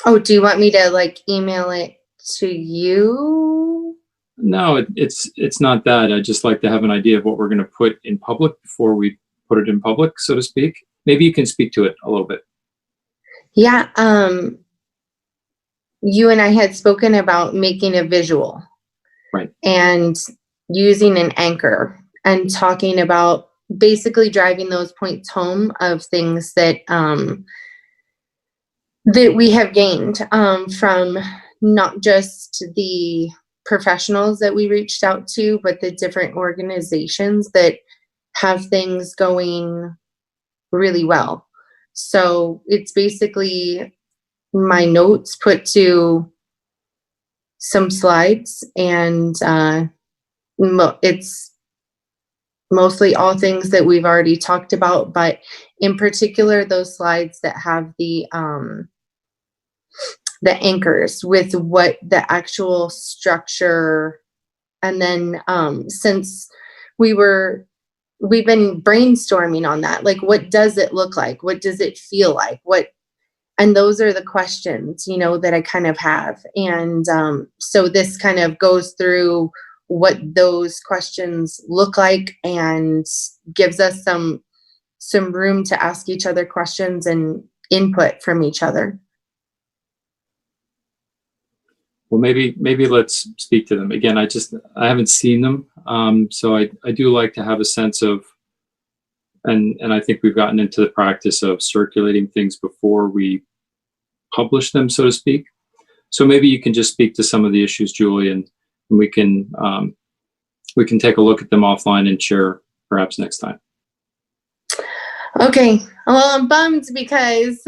Oh, do you want me to like email it to you? No, it's not that. I just like to have an idea of what we're going to put in public before we put it in public, so to speak. Maybe you can speak to it a little bit. Yeah, you and I had spoken about making a visual, right, and using an anchor and talking about basically driving those points home of things that that we have gained from not just the professionals that we reached out to, but the different organizations that have things going really well. So it's basically my notes put to some slides and it's mostly all things that we've already talked about, but in particular, those slides that have the anchors with what the actual structure, and then since we've been brainstorming on that, like, what does it look like? What does it feel like? And those are the questions, that I kind of have. And so this kind of goes through what those questions look like and gives us some room to ask each other questions and input from each other. Well, maybe let's speak to them again. I haven't seen them, so I do like to have a sense of, and I think we've gotten into the practice of circulating things before we publish them, so to speak. So maybe you can just speak to some of the issues, Julie, and we can take a look at them offline and share perhaps next time. Okay. Well, I'm bummed because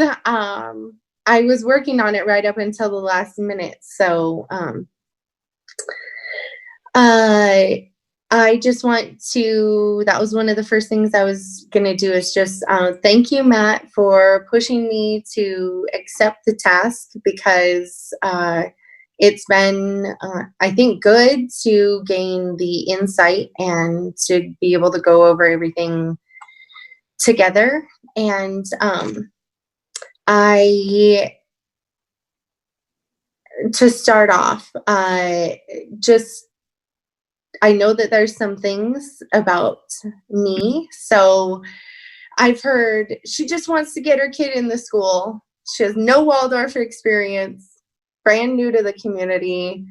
I was working on it right up until the last minute. So I just want to, that was one of the first things I was going to do, is just thank you, Matt, for pushing me to accept the task, because it's been, I think, good to gain the insight and to be able to go over everything together. And to start off, I know that there's some things about me. So I've heard she just wants to get her kid in the school. She has no Waldorf experience, brand new to the community.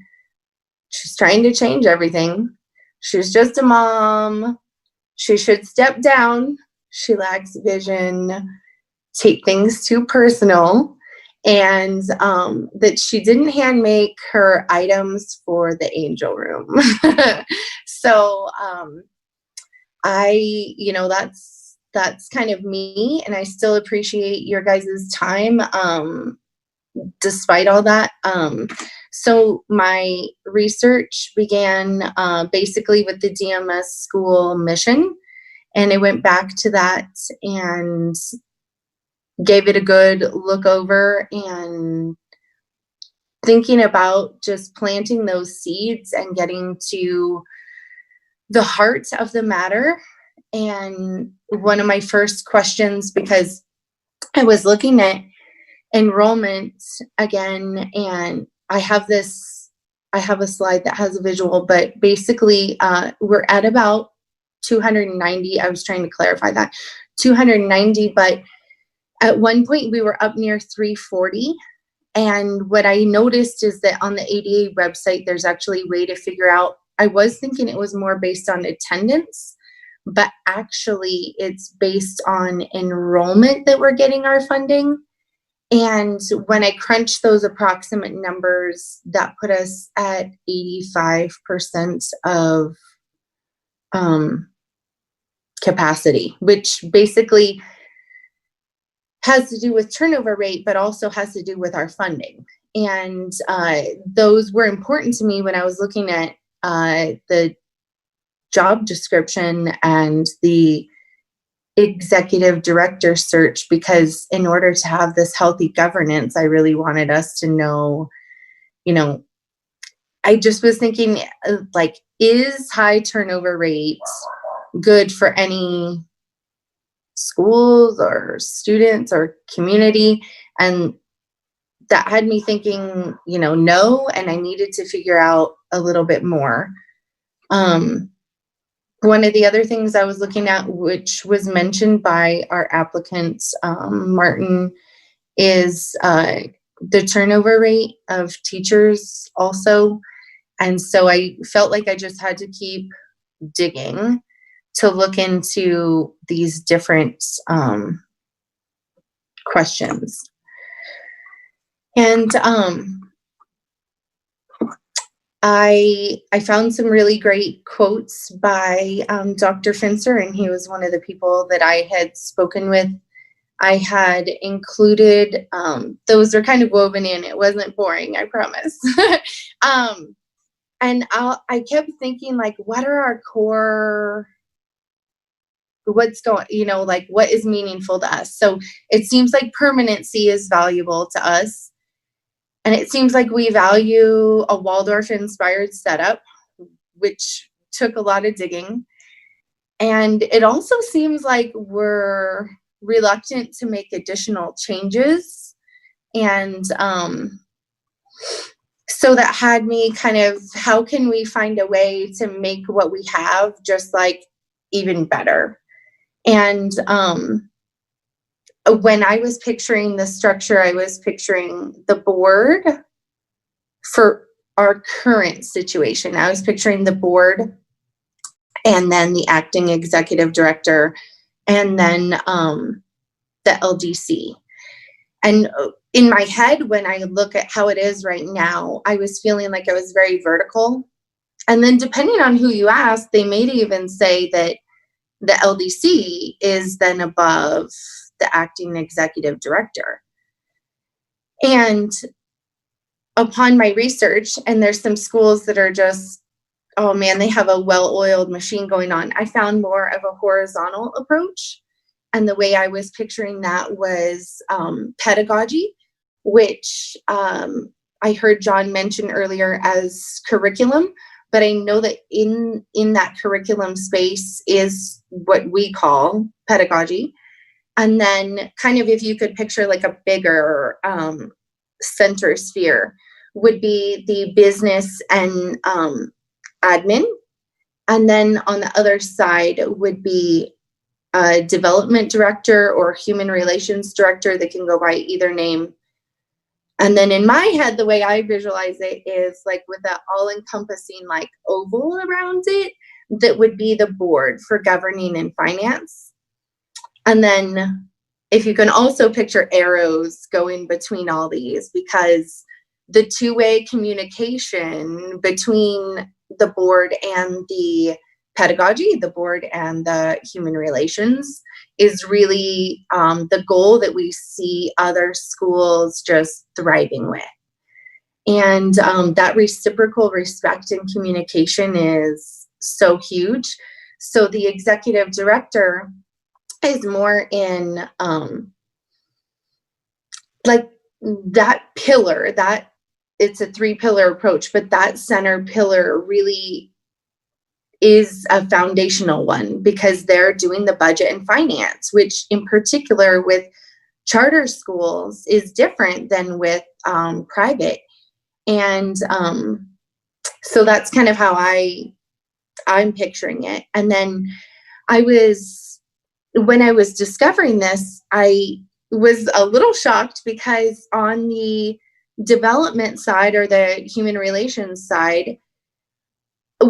She's trying to change everything. She's just a mom. She should step down. She lacks vision, take things too personal, and that she didn't hand make her items for the angel room. So that's kind of me, and I still appreciate your guys' time despite all that. So my research began basically with the DMS school mission, and I went back to that and gave it a good look over, and thinking about just planting those seeds and getting to the heart of the matter. And one of my first questions, because I was looking at enrollment again, and I have a slide that has a visual, but basically we're at about 290. I was trying to clarify that, 290, but at one point we were up near 340. And what I noticed is that on the ADA website, there's actually a way to figure out, I was thinking it was more based on attendance, but actually it's based on enrollment that we're getting our funding. And when I crunched those approximate numbers, that put us at 85% of capacity, which basically has to do with turnover rate, but also has to do with our funding. And those were important to me when I was looking at the job description and the executive director search, because in order to have this healthy governance, I really wanted us to know, I just was thinking, like, is high turnover rates good for any schools or students or community? And that had me thinking, no, and I needed to figure out a little bit more. One of the other things I was looking at, which was mentioned by our applicant, Martin, is the turnover rate of teachers also. And so I felt like I just had to keep digging to look into these different questions. And I found some really great quotes by Dr. Finster, and he was one of the people that I had spoken with. I had included, those are kind of woven in. It wasn't boring, I promise. And I kept thinking, like, what are our core, what's going, like, what is meaningful to us? So it seems like permanency is valuable to us. And it seems like we value a Waldorf inspired setup, which took a lot of digging. And it also seems like we're reluctant to make additional changes. And so that had me kind of, how can we find a way to make what we have just like even better? And when I was picturing the structure, I was picturing the board for our current situation. I was picturing the board and then the acting executive director and then the LDC. And in my head, when I look at how it is right now, I was feeling like it was very vertical. And then depending on who you ask, they may even say that the LDC is then above the acting executive director. And upon my research, and there's some schools that are just, oh man, they have a well-oiled machine going on. I found more of a horizontal approach. And the way I was picturing that was pedagogy, which I heard John mention earlier as curriculum, but I know that in that curriculum space is what we call pedagogy. And then kind of if you could picture like a bigger center sphere would be the business and admin. And then on the other side would be a development director or human relations director that can go by either name. And then in my head, the way I visualize it is like with an all-encompassing like oval around it that would be the board for governing and finance. And then if you can also picture arrows going between all these, because the two-way communication between the board and the pedagogy, the board and the human relations is really the goal that we see other schools just thriving with. And that reciprocal respect and communication is so huge. So the executive director is more in like that pillar, that it's a 3-pillar approach, but that center pillar really is a foundational one because they're doing the budget and finance, which in particular with charter schools is different than with private. And so that's kind of how I'm picturing it. And then when I was discovering this, I was a little shocked because on the development side or the human relations side,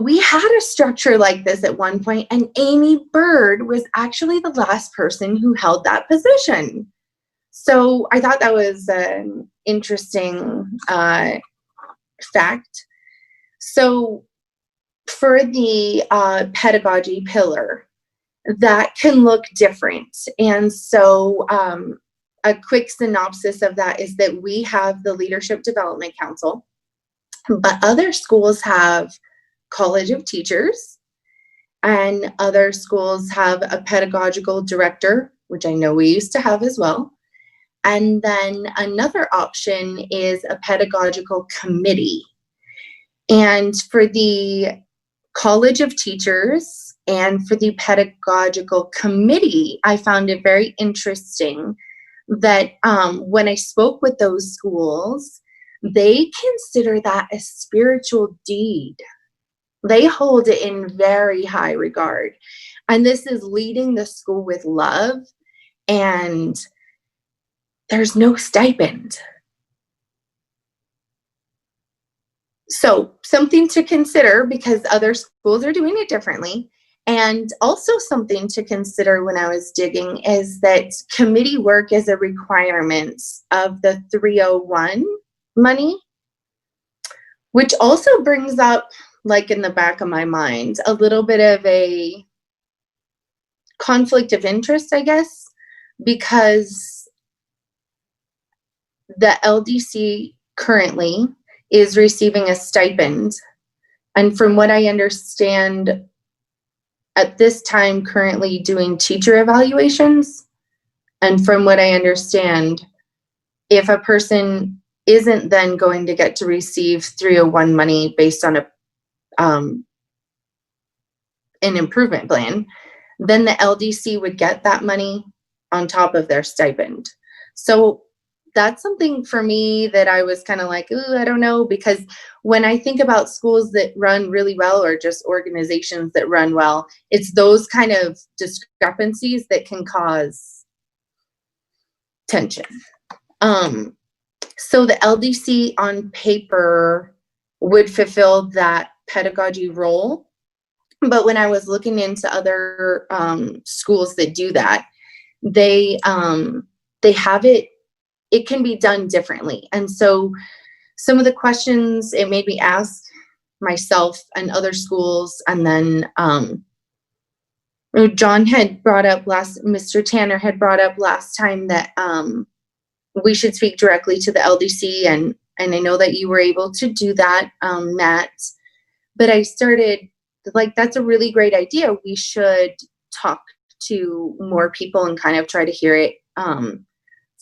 we had a structure like this at one point, and Amy Bird was actually the last person who held that position. So I thought that was an interesting fact. So for the pedagogy pillar, that can look different. And so a quick synopsis of that is that we have the Leadership Development Council, but other schools have College of Teachers, and other schools have a pedagogical director, which I know we used to have as well. And then another option is a pedagogical committee. And for the College of Teachers and for the pedagogical committee, I found it very interesting that when I spoke with those schools, they consider that a spiritual deed. They hold it in very high regard. And this is leading the school with love, and there's no stipend. So something to consider because other schools are doing it differently. And also something to consider when I was digging is that committee work is a requirement of the 301 money, which also brings up, like in the back of my mind, a little bit of a conflict of interest, I guess, because the LDC currently is receiving a stipend And from what I understand, at this time, currently doing teacher evaluations. And from what I understand, if a person isn't then going to get to receive 301 money based on an improvement plan, then the LDC would get that money on top of their stipend. So that's something for me that I was kind of like, ooh, I don't know, because when I think about schools that run really well or just organizations that run well, it's those kind of discrepancies that can cause tension. So the LDC on paper would fulfill that pedagogy role. But when I was looking into other schools that do that, they have it can be done differently. And so some of the questions it made me ask myself and other schools, and then John had brought up Mr. Tanner had brought up last time that we should speak directly to the LDC, and I know that you were able to do that, Matt. But I started like, that's a really great idea. We should talk to more people and kind of try to hear it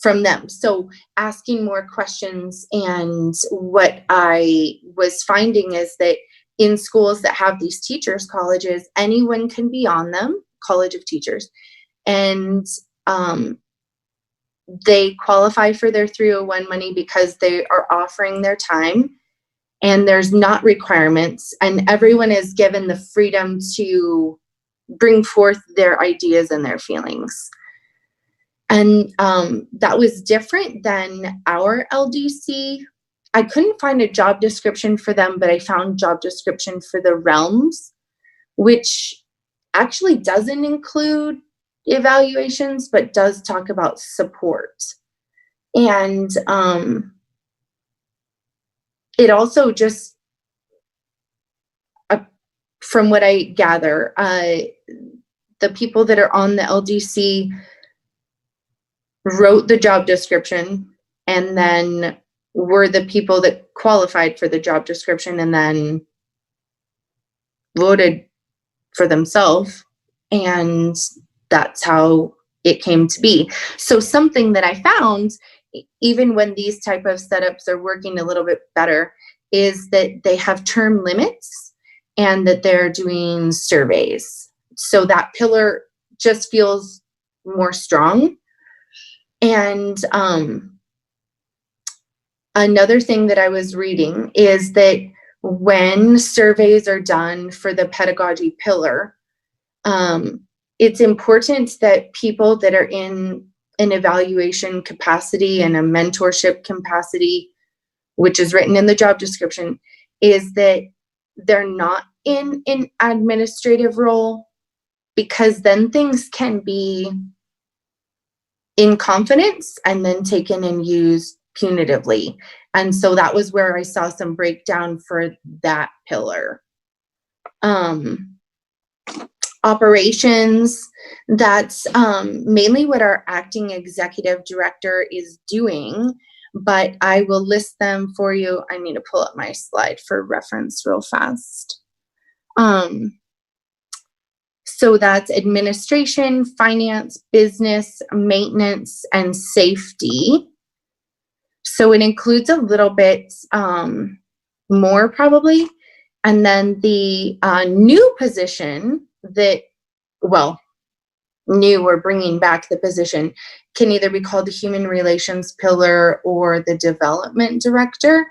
from them. So asking more questions. And what I was finding is that in schools that have these teachers colleges, anyone can be on them, College of Teachers, and they qualify for their 301 money because they are offering their time, and there's not requirements, and everyone is given the freedom to bring forth their ideas and their feelings. And that was different than our LDC. I couldn't find a job description for them, but I found job description for the Realms, which actually doesn't include evaluations, but does talk about support. And it also just, from what I gather, the people that are on the LDC wrote the job description and then were the people that qualified for the job description and then voted for themselves. And that's how it came to be. So something that I found, even when these type of setups are working a little bit better, is that they have term limits and that they're doing surveys. So that pillar just feels more strong. And another thing that I was reading is that when surveys are done for the pedagogy pillar, it's important that people that are in an evaluation capacity and a mentorship capacity, which is written in the job description, is that they're not in an administrative role, because then things can be in confidence and then taken and used punitively. And so that was where I saw some breakdown for that pillar. Operations, that's mainly what our acting executive director is doing, but I will list them for you. I need to pull up my slide for reference real fast. So that's administration, finance, business, maintenance, and safety. So it includes a little bit more probably. And then the new position that, well, new or bringing back the position can either be called the human relations pillar or the development director.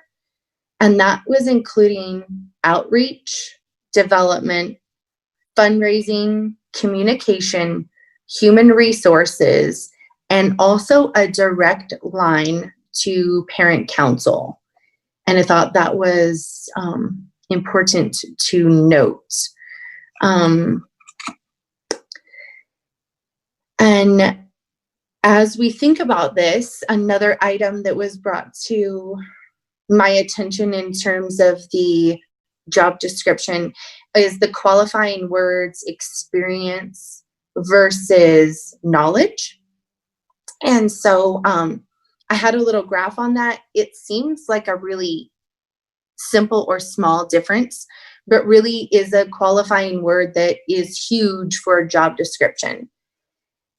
And that was including outreach, development, fundraising, communication, human resources, and also a direct line to parent council. And I thought that was important to note. And as we think about this, another item that was brought to my attention in terms of the job description is the qualifying words experience versus knowledge. And so I had a little graph on that. It seems like a really simple or small difference, but really is a qualifying word that is huge for a job description.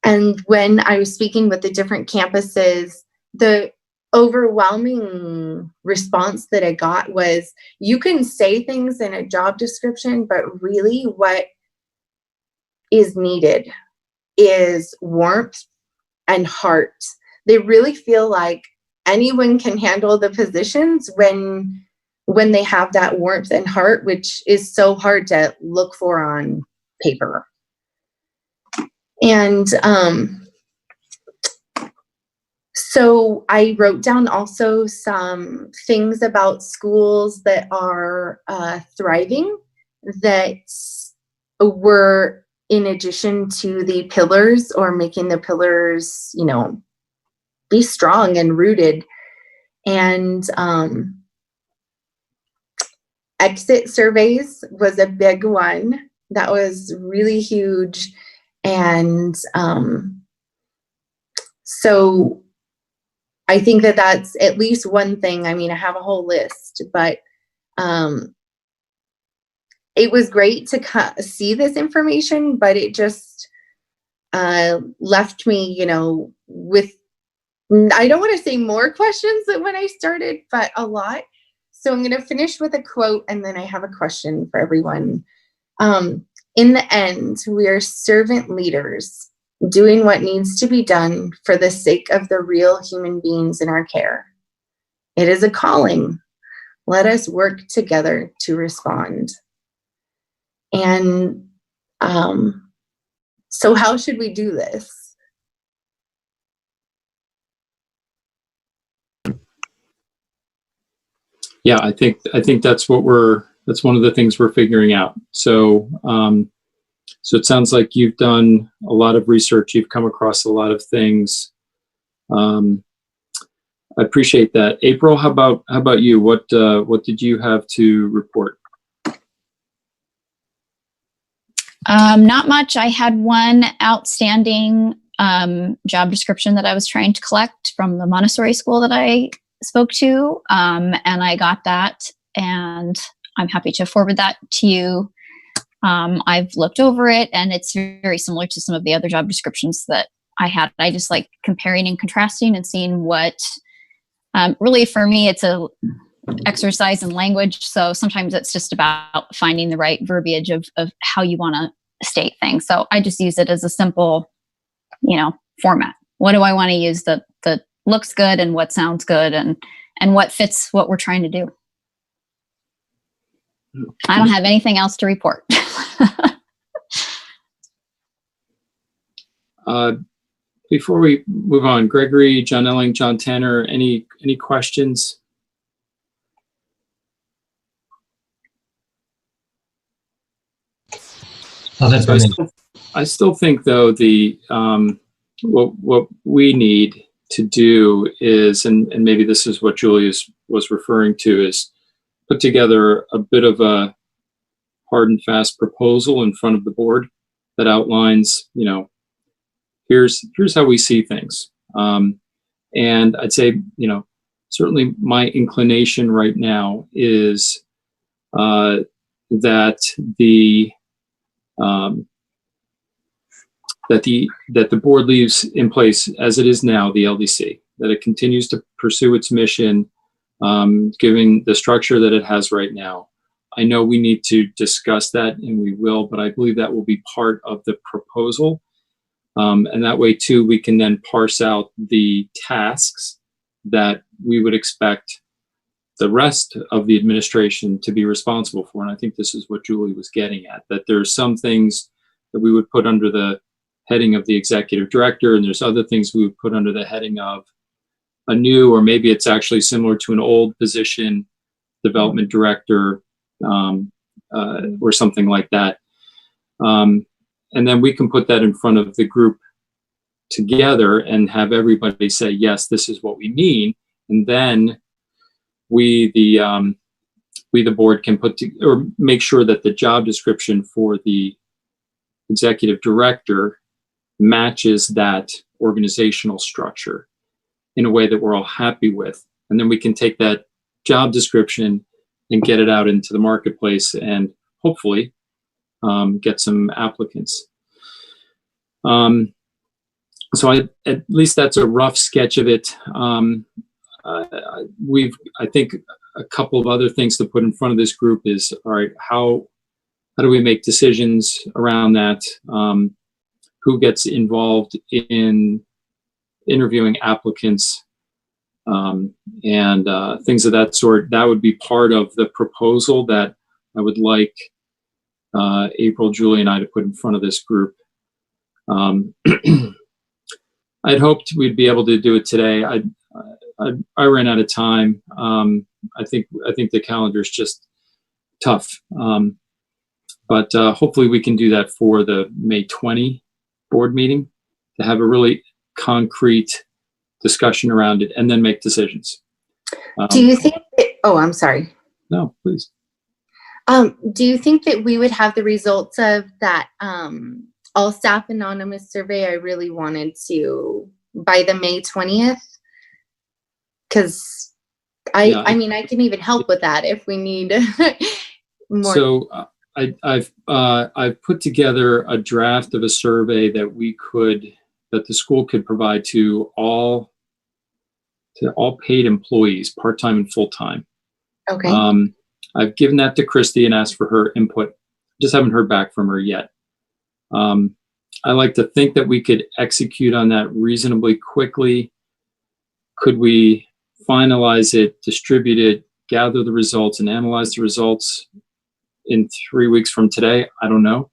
And when I was speaking with the different campuses, the overwhelming response that I got was, you can say things in a job description, but really what is needed is warmth and heart. They really feel like anyone can handle the positions when they have that warmth and heart, which is so hard to look for on paper. And so I wrote down also some things about schools that are thriving, that were in addition to the pillars, or making the pillars, you know, be strong and rooted. And exit surveys was a big one. That was really huge. And so I think that that's at least one thing. I mean, I have a whole list, but it was great to see this information, but it just left me, you know, with, I don't want to say more questions than when I started, but a lot. So I'm going to finish with a quote, and then I have a question for everyone. In the end, we are servant leaders, doing what needs to be done for the sake of the real human beings in our care. It is a calling. Let us work together to respond. And so how should we do this? Yeah, I think that's that's one of the things we're figuring out. So, so it sounds like you've done a lot of research. You've come across a lot of things. I appreciate that. April, how about you? What did you have to report? Not much. I had one outstanding job description that I was trying to collect from the Montessori school that I spoke to, and I got that, and I'm happy to forward that to you. I've looked over it, and it's very similar to some of the other job descriptions that I had. I just like comparing and contrasting and seeing what, really for me, it's a exercise in language. So sometimes it's just about finding the right verbiage of how you want to state things. So I just use it as a simple, you know, format. What do I want to use that looks good, and what sounds good, and what fits what we're trying to do? I don't have anything else to report. Before we move on, Gregory, John Elling, John Tanner, any questions? I still think, though, the what we need to do is, and maybe this is what Julie was referring to, is put together a bit of a hard and fast proposal in front of the board that outlines, you know, here's how we see things. And I'd say, you know, certainly my inclination right now is that the board leaves in place as it is now, the LDC, that it continues to pursue its mission, given the structure that it has right now. I know we need to discuss that, and we will, but I believe that will be part of the proposal. And that way, too, we can then parse out the tasks that we would expect the rest of the administration to be responsible for. And I think this is what Julie was getting at, that there's some things that we would put under the heading of the executive director, and there's other things we would put under the heading of a new, or maybe it's actually similar to an old position, development director, or something like that. And then we can put that in front of the group together and have everybody say, yes, this is what we mean. And then we, the board, can or make sure that the job description for the executive director matches that organizational structure in a way that we're all happy with. And then we can take that job description and get it out into the marketplace and hopefully get some applicants. So at least that's a rough sketch of it. I think a couple of other things to put in front of this group is, all right, how do we make decisions around that? Who gets involved in interviewing applicants, and things of that sort? That would be part of the proposal that I would like April, Julie, and I to put in front of this group. I'd hoped we'd be able to do it today. I ran out of time. I think the calendar is just tough. But hopefully we can do that for the May 20 board meeting, to have a really concrete discussion around it and then make decisions. Do you think oh, I'm sorry. No, please. Do you think that we would have the results of that all staff anonymous survey I really wanted to by the May 20th? Because I mean, I can even help with that if we need more. So I've put together a draft of a survey that the school could provide to all paid employees, part-time and full-time. Okay. I've given that to Christy and asked for her input. Just haven't heard back from her yet. I like to think that we could execute on that reasonably quickly. Could we finalize it, distribute it, gather the results, and analyze the results in 3 weeks from today? I don't know.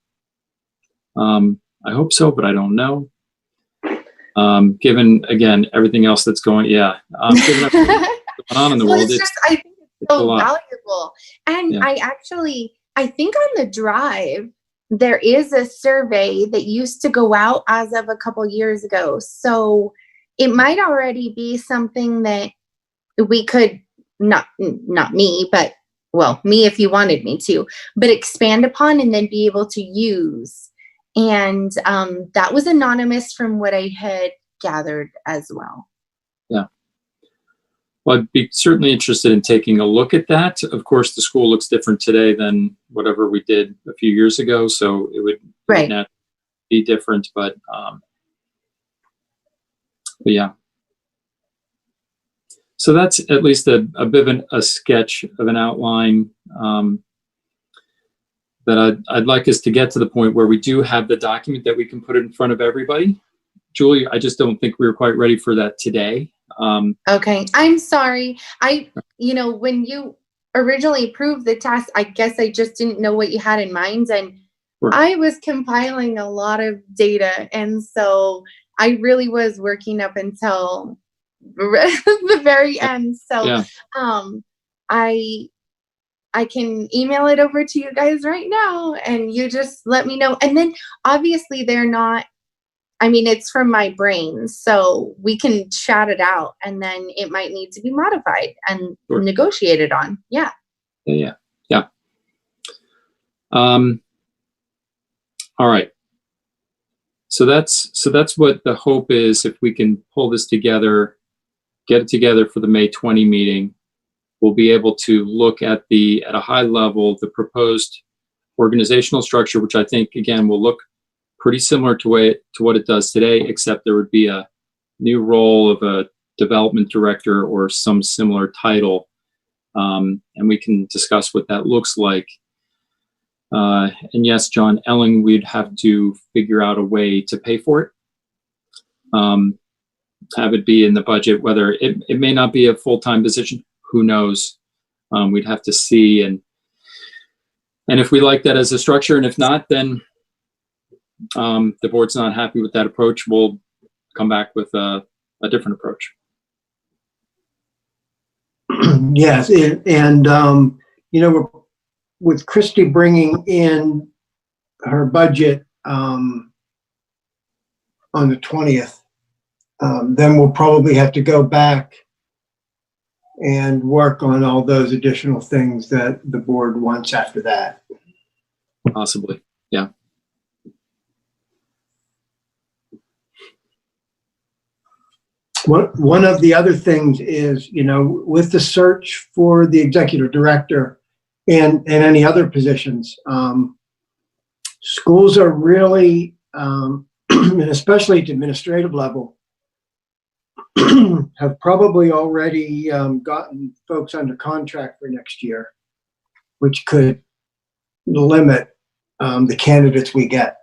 I hope so, but I don't know. Given, again, everything else that's going, given everything that's going on in the world, I think it's so valuable. And I think on the drive, there is a survey that used to go out as of a couple years ago. So it might already be something that we could, not me, but well, me if you wanted me to, but expand upon and then be able to use. And that was anonymous from what I had gathered as well. Yeah. Well, I'd be certainly interested in taking a look at that. Of course, the school looks different today than whatever we did a few years ago, so it would not be different, but yeah. So that's at least a bit of a sketch of an outline that I'd like us to get to the point where we do have the document that we can put in front of everybody. Julie, I just don't think we were quite ready for that today. Okay, I'm sorry. When you originally approved the task, I guess I just didn't know what you had in mind. And I was compiling a lot of data. And so I really was working up until the very end. So I can email it over to you guys right now and you just let me know. And then obviously it's from my brain, so we can chat it out and then it might need to be modified and negotiated on. Yeah. All right. So that's what the hope is. If we can pull this together, get it together for the May 20 meeting, we'll be able to look at a high level, the proposed organizational structure, which I think, again, will look pretty similar to what it does today, except there would be a new role of a development director or some similar title. And we can discuss what that looks like. And yes, John Elling, we'd have to figure out a way to pay for it. Have it be in the budget, whether it may not be a full-time position, who knows? We'd have to see. And if we like that as a structure, and if not, then the board's not happy with that approach, we'll come back with a different approach. Yes, and with Christy bringing in her budget on the 20th, then we'll probably have to go back and work on all those additional things that the board wants after that. Possibly, yeah. One of the other things is, with the search for the executive director, and any other positions. Schools are really, and especially at the administrative level, have probably already gotten folks under contract for next year, which could limit the candidates we get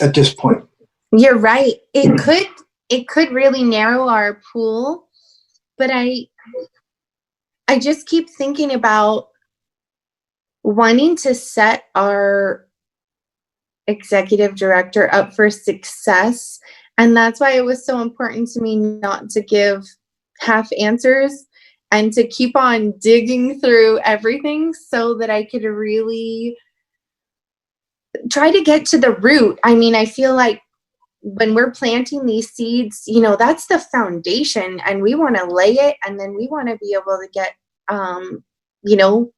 at this point. You're right. It could really narrow our pool, but I just keep thinking about wanting to set our executive director up for success. And that's why it was so important to me not to give half answers and to keep on digging through everything so that I could really try to get to the root. I mean, I feel like when we're planting these seeds, you know, that's the foundation, and we want to lay it, and then we want to be able to get, you know,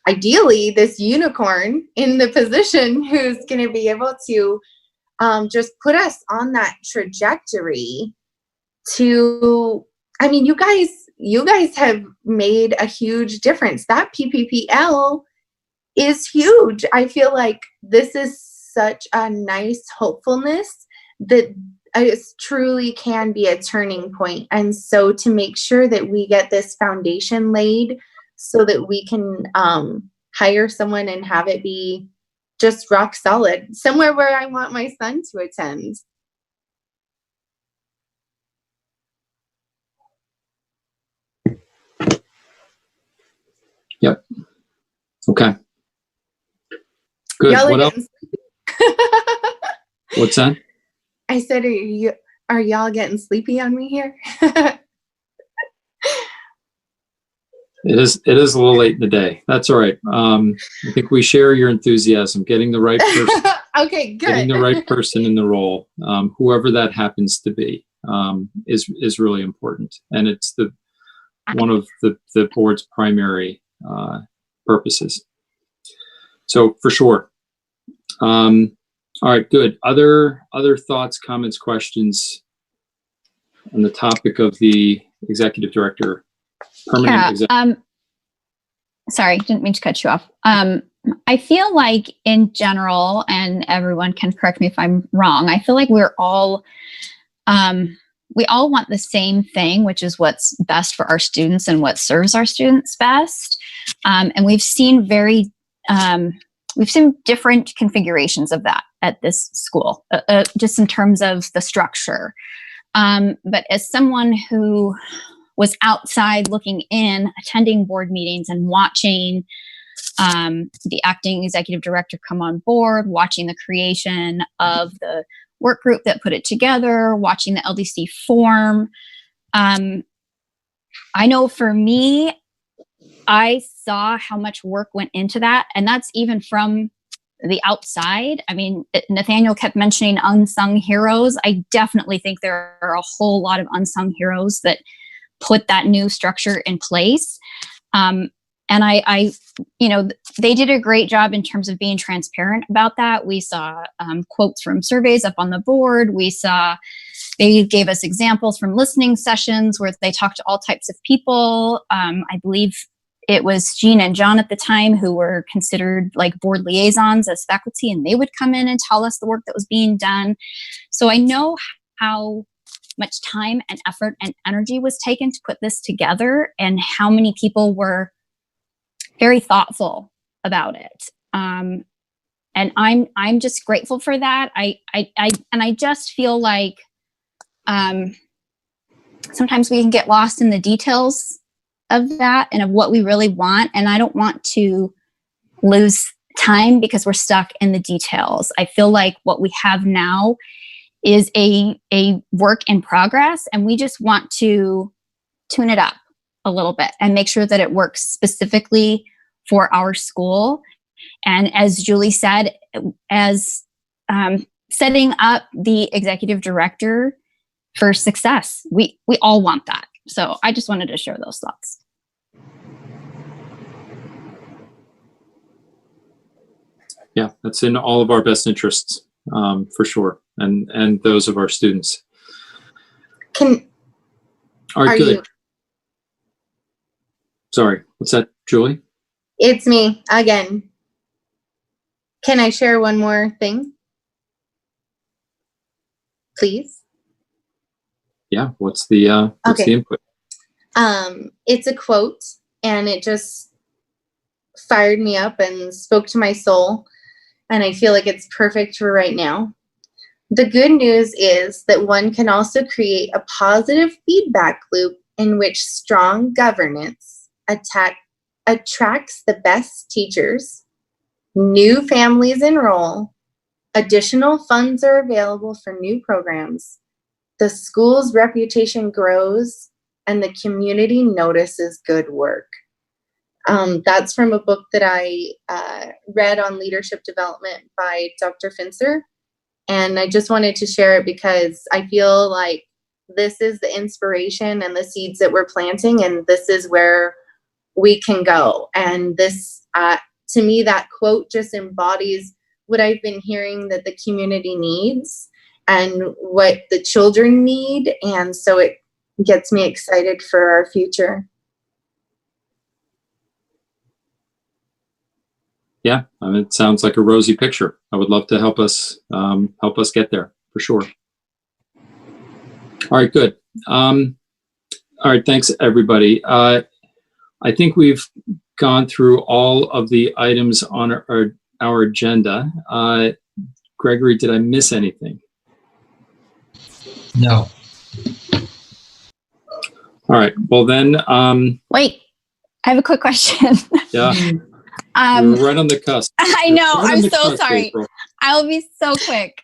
ideally this unicorn in the position who's going to be able to just put us on that trajectory to, I mean, you guys have made a huge difference. That PPPL is huge. I feel like this is such a nice hopefulness that it truly can be a turning point. And so to make sure that we get this foundation laid so that we can hire someone and have it be just rock solid, somewhere where I want my son to attend. Yep. Okay. Good. Y'all What else? What's that? I said, are y'all getting sleepy on me here? It is a little late in the day. That's all right. I think we share your enthusiasm. Getting the right person, okay, good. getting the right person in the role, whoever that happens to be, is really important, and it's one of the board's primary purposes. So for sure. All right, good. Other thoughts, comments, questions on the topic of the executive director? Sorry, didn't mean to cut you off. I feel like in general, and everyone can correct me if I'm wrong, I feel like we all want the same thing, which is what's best for our students and what serves our students best. And we've seen different configurations of that at this school, just in terms of the structure. But as someone who was outside looking in, attending board meetings and watching the acting executive director come on board, watching the creation of the work group that put it together, watching the LDC form. I know for me, I saw how much work went into that, and that's even from the outside. I mean, Nathaniel kept mentioning unsung heroes. I definitely think there are a whole lot of unsung heroes that put that new structure in place. And I, you know, they did a great job in terms of being transparent about that. We saw quotes from surveys up on the board. They gave us examples from listening sessions where they talked to all types of people. I believe it was Jean and John at the time who were considered like board liaisons as faculty, and they would come in and tell us the work that was being done. So I know how much time and effort and energy was taken to put this together, and how many people were very thoughtful about it. And I'm just grateful for that. I just feel like sometimes we can get lost in the details of that and of what we really want. And I don't want to lose time because we're stuck in the details. I feel like what we have now is a work in progress, and we just want to tune it up a little bit and make sure that it works specifically for our school. And as Julie said, as setting up the executive director for success, we all want that. So I just wanted to share those thoughts. Yeah, that's in all of our best interests, for sure, and those of our students. All right, good. sorry, what's that, Julie? It's me again. Can I share one more thing? Please? Yeah, what's the input? It's a quote, and it just fired me up and spoke to my soul, and I feel like it's perfect for right now. The good news is that one can also create a positive feedback loop in which strong governance attracts the best teachers, new families enroll, additional funds are available for new programs, the school's reputation grows, and the community notices good work. That's from a book that I read on leadership development by Dr. Finser. And I just wanted to share it because I feel like this is the inspiration and the seeds that we're planting, and this is where we can go. And this, to me, that quote just embodies what I've been hearing that the community needs and what the children need. And so it gets me excited for our future. Yeah, I mean, it sounds like a rosy picture. I would love to help us get there for sure. All right, good. All right, thanks everybody. I think we've gone through all of the items on our agenda. Gregory, did I miss anything? No. All right, well then. Wait, I have a quick question. Yeah. We're right on the cusp. I know. Right I'm so sorry. April. I'll be so quick.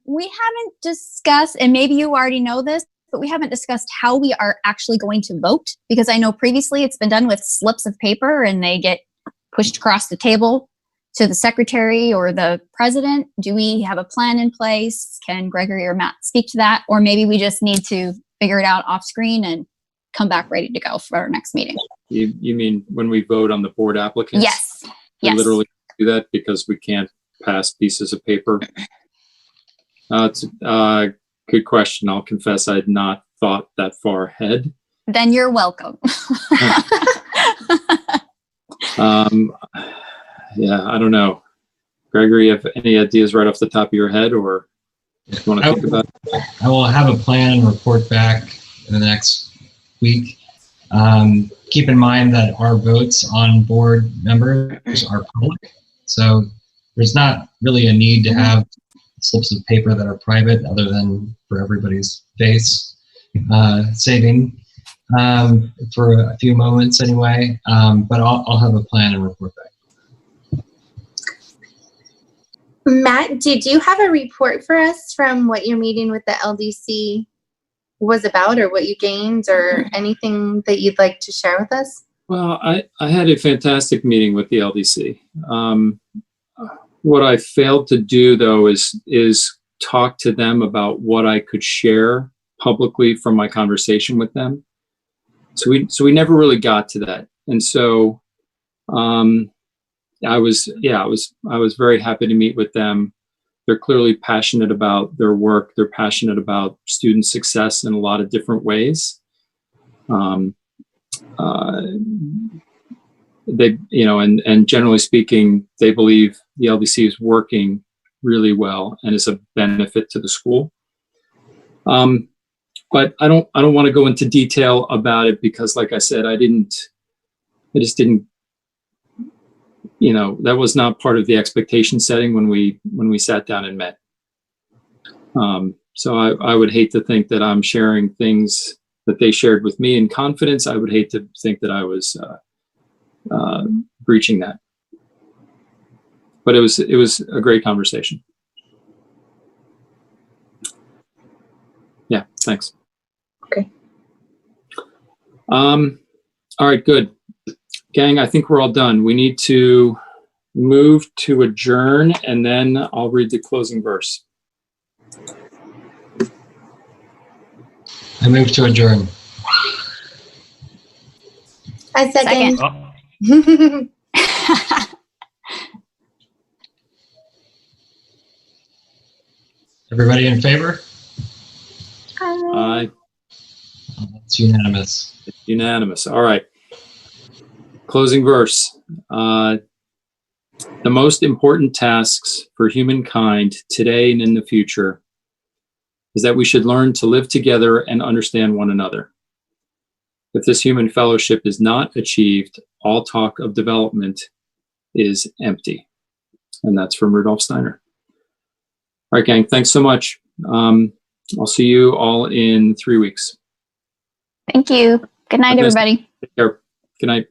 We haven't discussed, and maybe you already know this, but we haven't discussed how we are actually going to vote, because I know previously it's been done with slips of paper and they get pushed across the table to the secretary or the president. Do we have a plan in place? Can Gregory or Matt speak to that? Or maybe we just need to figure it out off screen and come back ready to go for our next meeting. You mean when we vote on the board applicants? Yes. We Yes. literally do that because we can't pass pieces of paper. It's a good question. I'll confess I had not thought that far ahead. Then you're welcome. Yeah, I don't know. Gregory, have any ideas right off the top of your head, or you want to think about it? I will have a plan and report back in the next week. Keep in mind that our votes on board members are public, so there's not really a need to have slips of paper that are private, other than for everybody's face saving for a few moments anyway. But I'll have a plan and report back. Matt, did you have a report for us from what your meeting with the LDC was about, or what you gained, or anything that you'd like to share with us? Well, I had a fantastic meeting with the LDC. What I failed to do, though, is talk to them about what I could share publicly from my conversation with them. So we never really got to that, and so I was very happy to meet with them. They're clearly passionate about their work. They're passionate about student success in a lot of different ways. They, and generally speaking, they believe the LDC is working really well and is a benefit to the school. But I don't want to go into detail about it because, like I said, I just didn't. That was not part of the expectation setting when we sat down and met. So I would hate to think that I'm sharing things that they shared with me in confidence. I would hate to think that I was breaching that. But it was a great conversation. Yeah, thanks. Okay. All right, good. Gang, I think we're all done. We need to move to adjourn, and then I'll read the closing verse. I move to adjourn. I second. Everybody in favor? Aye. It's unanimous. Unanimous. All right. Closing verse. The most important tasks for humankind today and in the future is that we should learn to live together and understand one another. If this human fellowship is not achieved, all talk of development is empty. And that's from Rudolf Steiner. All right, gang, thanks so much. I'll see you all in 3 weeks. Thank you. Good night, Have a nice- everybody. Take care. Good night.